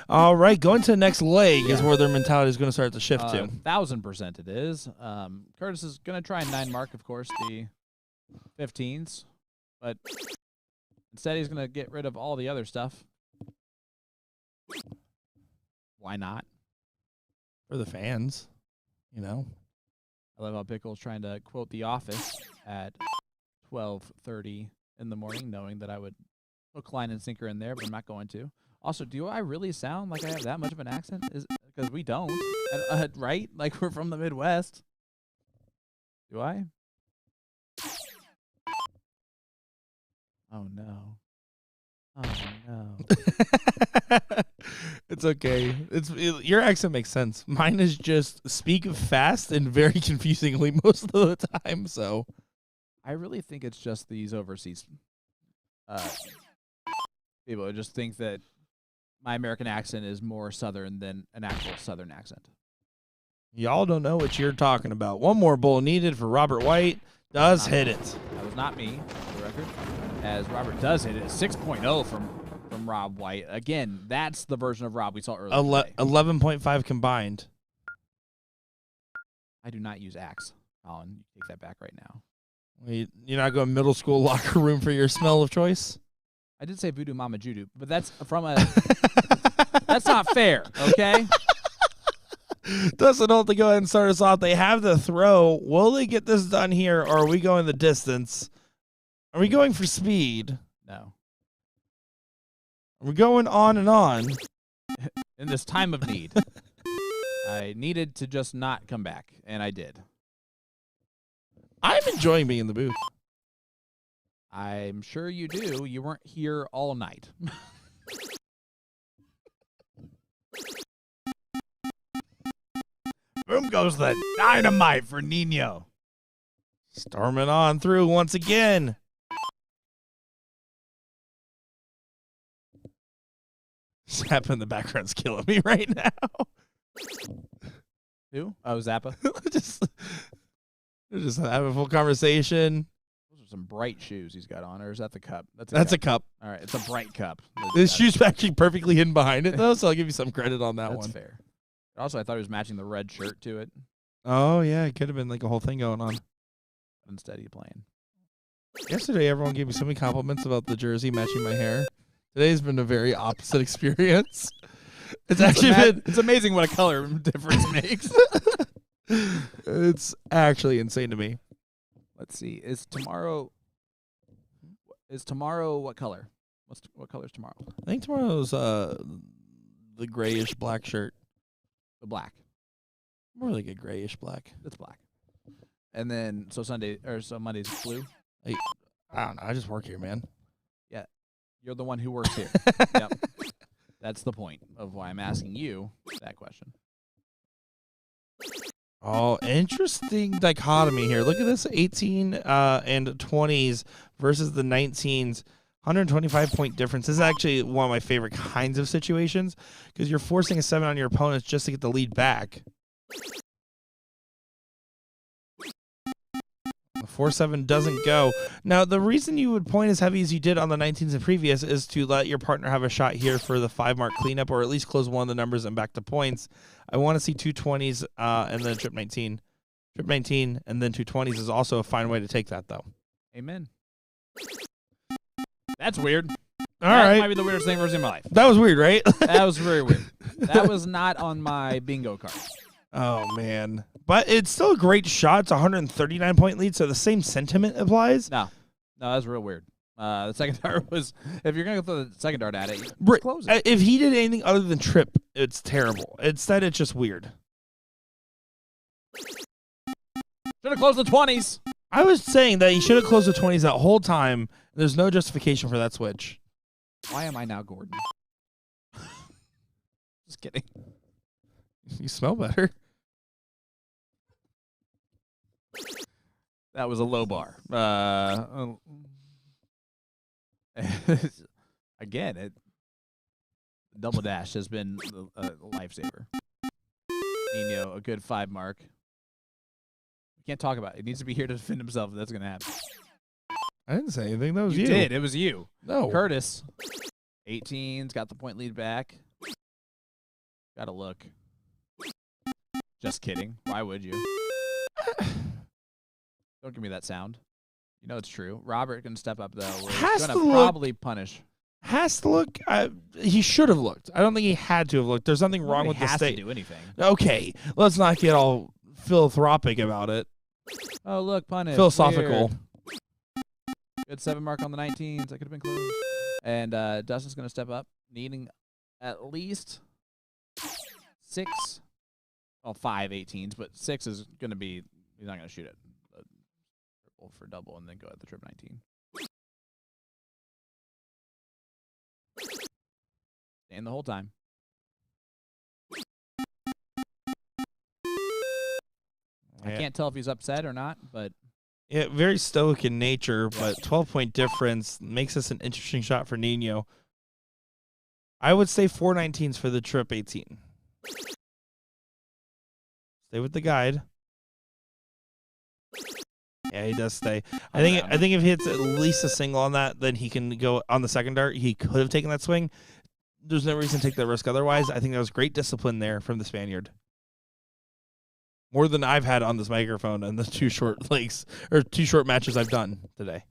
All right, going to the next leg is where their mentality is going to start to shift to. 1,000% it is. Curtis is going to try and 9 mark, of course, the 15s, but instead he's going to get rid of all the other stuff. Why not? For the fans, you know. I love how Pickle's trying to quote The Office at 12:30 in the morning, knowing that I would hook, line, and sinker in there, but I'm not going to. Also, do I really sound like I have that much of an accent? Because we don't, right? Like, we're from the Midwest. Do I? Oh, no. Oh, no. It's okay. Your accent makes sense. Mine is just speak fast and very confusingly most of the time. So I really think it's just these overseas people who just think that my American accent is more Southern than an actual Southern accent. y'all don't know what you're talking about. One more bull needed for Robert White. Does hit it. That was not me, for the record. As Robert does hit it, 6.0 from Rob White. Again, that's the version of Rob we saw earlier today. 11.5 combined. I do not use axe, Colin. You take that back right now. You're not going middle school locker room for your smell of choice? I did say Voodoo Mama Judo, but that's from a That's not fair, okay? Dustin Holt to go ahead and start us off. They have the throw. Will they get this done here, or are we going the distance? Are we going for speed? No. Are we going on and on? In this time of need, I needed to just not come back, and I did. I'm enjoying being in the booth. I'm sure you do. You weren't here all night. Boom goes the dynamite for Nino. Storming on through once again. Zappa in the background's killing me right now. Who? Oh, Zappa. just having a full conversation. Those are some bright shoes he's got on, or is that the cup? That's a cup. All right, it's a bright cup. His shoe's actually perfectly hidden behind it, though, so I'll give you some credit on that That's one. fair. Also, I thought he was matching the red shirt to it. Oh, yeah, it could have been like a whole thing going on. Instead, he's playing. Yesterday, everyone gave me so many compliments about the jersey matching my hair. Today's been a very opposite experience. It's actually been... It's amazing what a color difference makes. It's actually insane to me. Let's see. Is tomorrow what color? What color is tomorrow? I think tomorrow's the grayish black shirt. The black. More like a grayish black. It's black. And then so Monday's blue. I don't know. I just work here, man. You're the one who works here. Yep. That's the point of why I'm asking you that question. Oh, interesting dichotomy here. Look at this 18 and 20s versus the 19s. 125-point difference. This is actually one of my favorite kinds of situations because you're forcing a 7 on your opponents just to get the lead back. 4-7 doesn't go. Now, the reason you would point as heavy as you did on the 19s and previous is to let your partner have a shot here for the 5-mark cleanup or at least close one of the numbers and back to points. I want to see 2 20s and then trip 19. Trip 19 and then 2 20s is also a fine way to take that, though. Amen. That's weird. All that right. might be the weirdest thing I've ever seen in my life. That was weird, right? That was very weird. That was not on my bingo card. Oh, man. But it's still a great shot. It's a 139-point lead, so the same sentiment applies. No, that was real weird. The second dart was, if you're going to throw the second dart at it, just Right. close it. If he did anything other than trip, it's terrible. Instead, it's just weird. Should have closed the 20s. I was saying that he should have closed the 20s that whole time. There's no justification for that switch. Why am I now Gordon? Just kidding. You smell better. That was a low bar. Again, double dash has been a lifesaver. Nino, a good 5-mark. We can't talk about it. He needs to be here to defend himself if that's going to happen. I didn't say anything. That was you. You did. It was you. No. Curtis, 18's got the point lead back. Got to look. Just kidding. Why would you? Don't give me that sound. You know it's true. Robert can step up, though. He's going to probably punish. Has to look. He should have looked. I don't think he had to have looked. There's nothing wrong with the state. state. To do anything. Okay, let's not get all philanthropic about it. Oh, look, punish. Philosophical. Weird. Good 7-mark on the 19s. That could have been close. And Dustin's going to step up, needing at least 6. Well, 5 18s, but 6 is going to be, he's not going to shoot it. Triple for double and then go at the trip 19. Staying the whole time. I can't tell if he's upset or not, but Yeah, very stoic in nature, but 12-point difference makes this an interesting shot for Nino. I would say 419s for the trip 18. Stay with the guide. Yeah, he does stay. I think if he hits at least a single on that, then he can go on the second dart. He could have taken that swing. There's no reason to take that risk otherwise. I think that was great discipline there from the Spaniard. More than I've had on this microphone in the 2 short legs or 2 short matches I've done today.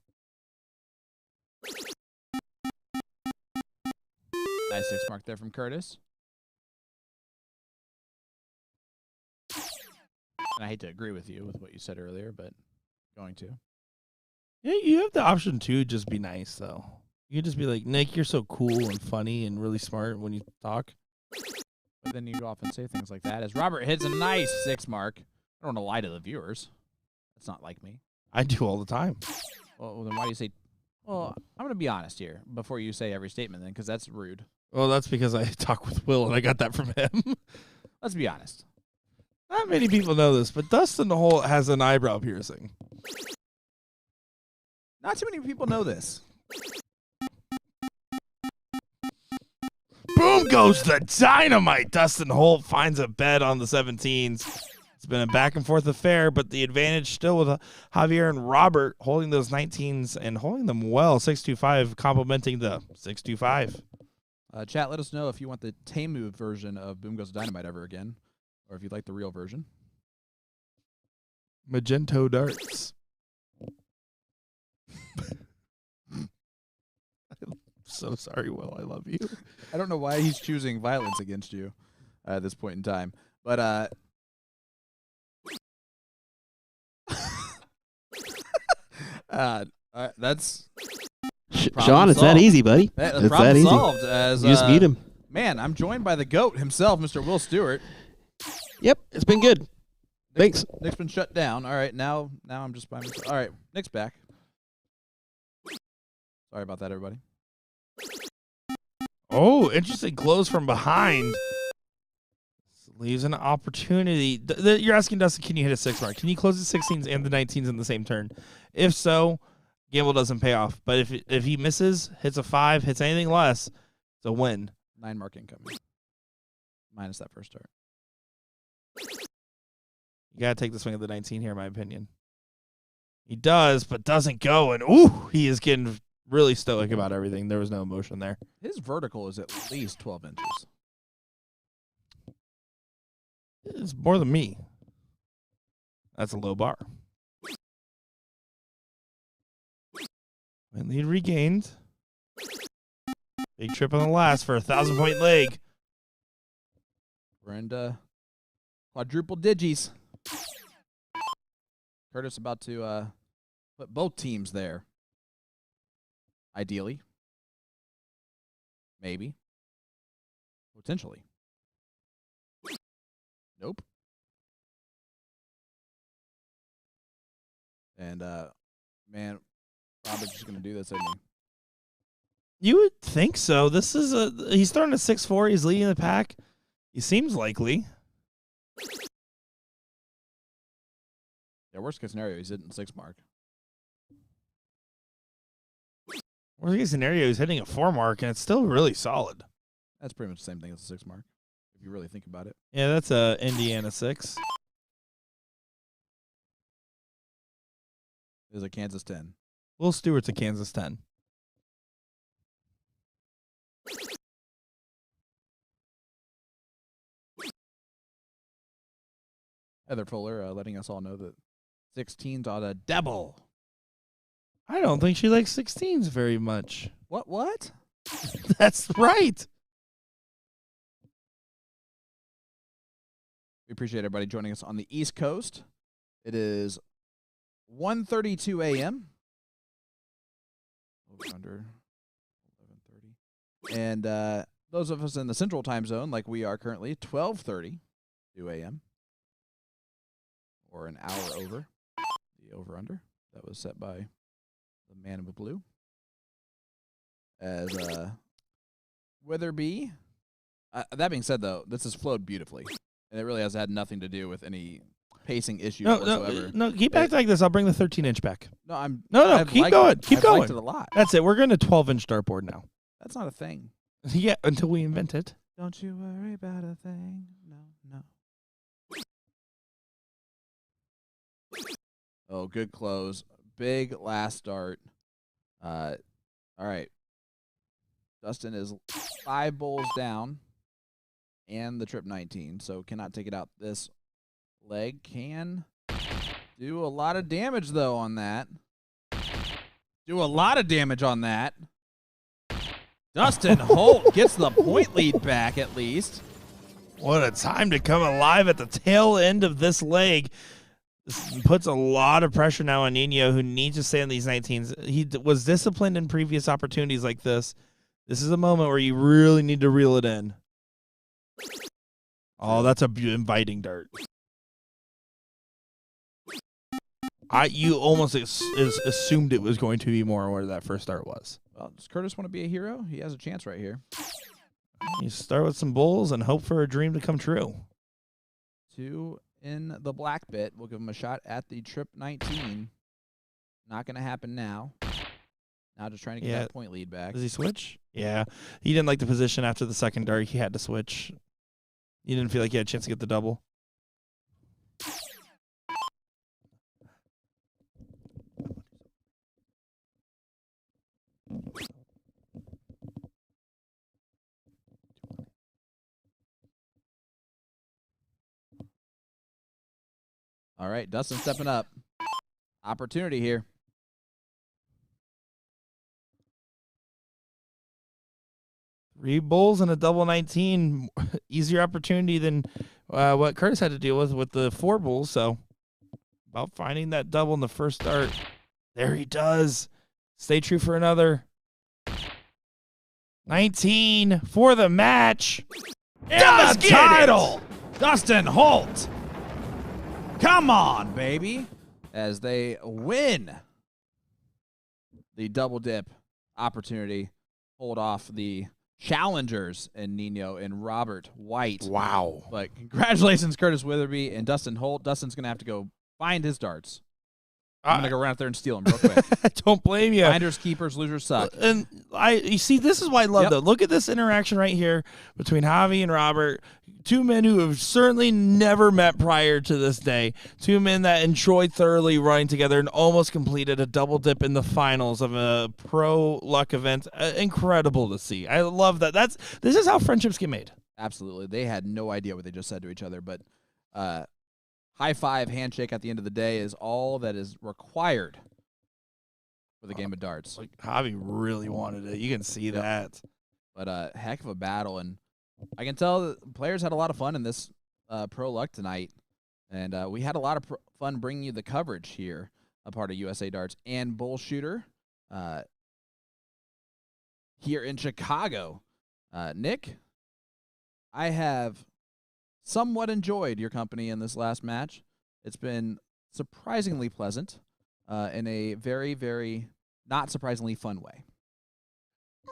Nice 6 mark there from Curtis. I hate to agree with you with what you said earlier, but going to. Yeah, you have the option to just be nice, though. You can just be like, Nick, you're so cool and funny and really smart when you talk. But then you go off and say things like that. As Robert hits a nice 6 mark. I don't want to lie to the viewers. That's not like me. I do all the time. Well, then why do you say... Well, I'm going to be honest here before you say every statement then, because that's rude. Well, that's because I talk with Will, and I got that from him. Let's be honest. Not many people know this, but Dustin Holt has an eyebrow piercing. Not too many people know this. Boom goes the dynamite. Dustin Holt finds a bed on the 17s. It's been a back and forth affair, but the advantage still with Javier and Robert holding those 19s and holding them well. 625 complimenting the 625. Chat, let us know if you want the Temu version of Boom Goes the Dynamite ever again, or if you'd like the real version. Magento darts. I'm so sorry, Will. I love you. I don't know why he's choosing violence against you at this point in time, but that's Sean, it's that solved. easy, buddy. the It's problem that easy. solved. As You just mute him. Man, I'm joined by the GOAT himself, Mr. Will Stewart. Yep, it's been good. Thanks. Nick's been shut down. All right, now I'm just by myself. All right, Nick's back. Sorry about that, everybody. Oh, interesting close from behind. This leaves an opportunity. You're asking Dustin, can you hit a 6 mark? Can you close the 16s and the 19s in the same turn? If so, gamble doesn't pay off. But if he misses, hits a 5, hits anything less, it's a win. 9 mark incoming. Minus that first start. You got to take the swing of the 19 here, in my opinion. He does, but doesn't go. And, ooh, he is getting really stoic about everything. There was no emotion there. His vertical is at least 12 inches. It's more than me. That's a low bar. And lead regained. Big trip on the last for a 1,000-point leg. We're into quadruple digis. Curtis about to put both teams there. Ideally. Maybe. Potentially. Nope. And, man, Robert's just going to do this, isn't he? You would think so. This is he's throwing a 6-4. He's leading the pack. He seems likely. Yeah, worst case scenario, he's hitting the 6 mark. Worst case scenario, he's hitting a 4 mark, and it's still really solid. That's pretty much the same thing as the 6 mark, if you really think about it. Yeah, that's a Indiana 6. It is a Kansas 10. Will Stewart's a Kansas 10. Heather Fuller letting us all know that 16's on a double. I don't think she likes 16s very much. What? That's right. We appreciate everybody joining us on the East Coast. It is 1:32 a.m. Over under 11:30. And those of us in the Central Time Zone, like we are currently, 12:32 a.m. Or an hour over the over-under that was set by the man with blue. As Witherby. That being said, though, this has flowed beautifully. And it really has had nothing to do with any pacing issues whatsoever. No, keep acting like this. I'll bring the 13-inch back. No, keep going. Keep going. Liked it a lot. That's it. We're going to 12-inch dartboard now. That's not a thing. Yeah, until we invent it. Don't you worry about a thing. No. Oh, good close. Big last start. All right. Dustin is 5 bowls down and the trip 19, so cannot take it out. This leg can do a lot of damage, though, on that. Dustin Holt gets the point lead back, at least. What a time to come alive at the tail end of this leg. This puts a lot of pressure now on Nino, who needs to stay on these 19s. He was disciplined in previous opportunities like this. This is a moment where you really need to reel it in. Oh, that's a inviting dart. You almost assumed it was going to be more where that first dart was. Well, does Curtis want to be a hero? He has a chance right here. You start with some bulls and hope for a dream to come true. 2 in the black bit. We'll give him a shot at the trip 19. Not going to happen now. Now just trying to get that point lead back. Does he switch? Yeah. He didn't like the position after the second dart. He had to switch. He didn't feel like he had a chance to get the double. All right, Dustin stepping up. Opportunity here. Three bulls and a double 19. Easier opportunity than what Curtis had to deal with the 4 bulls. So about finding that double in the first dart. There he does. Stay true for another. 19 for the match. And the title, Dustin Holt. Come on, baby. As they win the double dip opportunity, hold off the challengers and Nino and Robert White. Wow. But congratulations, Curtis Witherby and Dustin Holt. Dustin's going to have to go find his darts. I'm going to go run out there and steal them real quick. Don't blame you. Finders, keepers, losers suck. And you see, this is why I love that. Look at this interaction right here between Javi and Robert. 2 men who have certainly never met prior to this day. 2 men that enjoyed thoroughly running together and almost completed a double dip in the finals of a pro luck event. Incredible to see. I love that. This is how friendships get made. Absolutely. They had no idea what they just said to each other, but high five, handshake at the end of the day is all that is required for the game of darts. Like Javi really wanted it. You can see that. But heck of a battle, and I can tell the players had a lot of fun in this Pro Luck tonight, and we had a lot of fun bringing you the coverage here, a part of USA Darts and BullShooter here in Chicago. Nick, I have somewhat enjoyed your company in this last match. It's been surprisingly pleasant in a very, very not surprisingly fun way.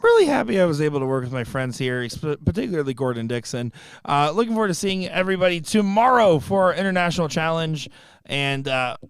Really happy I was able to work with my friends here, particularly Gordon Dixon. Looking forward to seeing everybody tomorrow for our International Challenge and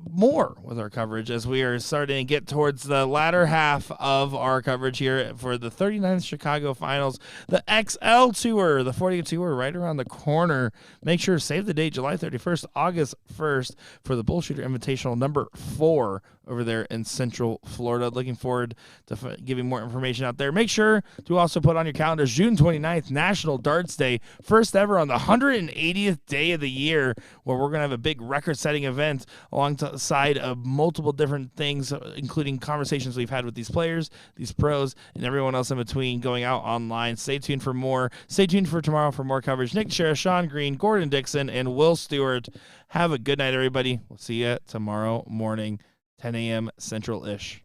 more with our coverage as we are starting to get towards the latter half of our coverage here for the 39th Chicago Finals, the XL Tour, the 40th Tour right around the corner. Make sure to save the date, July 31st, August 1st for the BullShooter Invitational number 4 over there in Central Florida. Looking forward to giving more information out there. Make sure to also put on your calendars June 29th, National Darts Day, first ever on the 180th day of the year, where we're going to have a big record-setting event alongside of multiple different things, including conversations we've had with these players, these pros, and everyone else in between going out online. Stay tuned for more. Stay tuned for tomorrow for more coverage. Nick Teixeira, Sean Green, Gordon Dixon, and Will Stewart. Have a good night, everybody. We'll see you tomorrow morning, 10 a.m. Central-ish.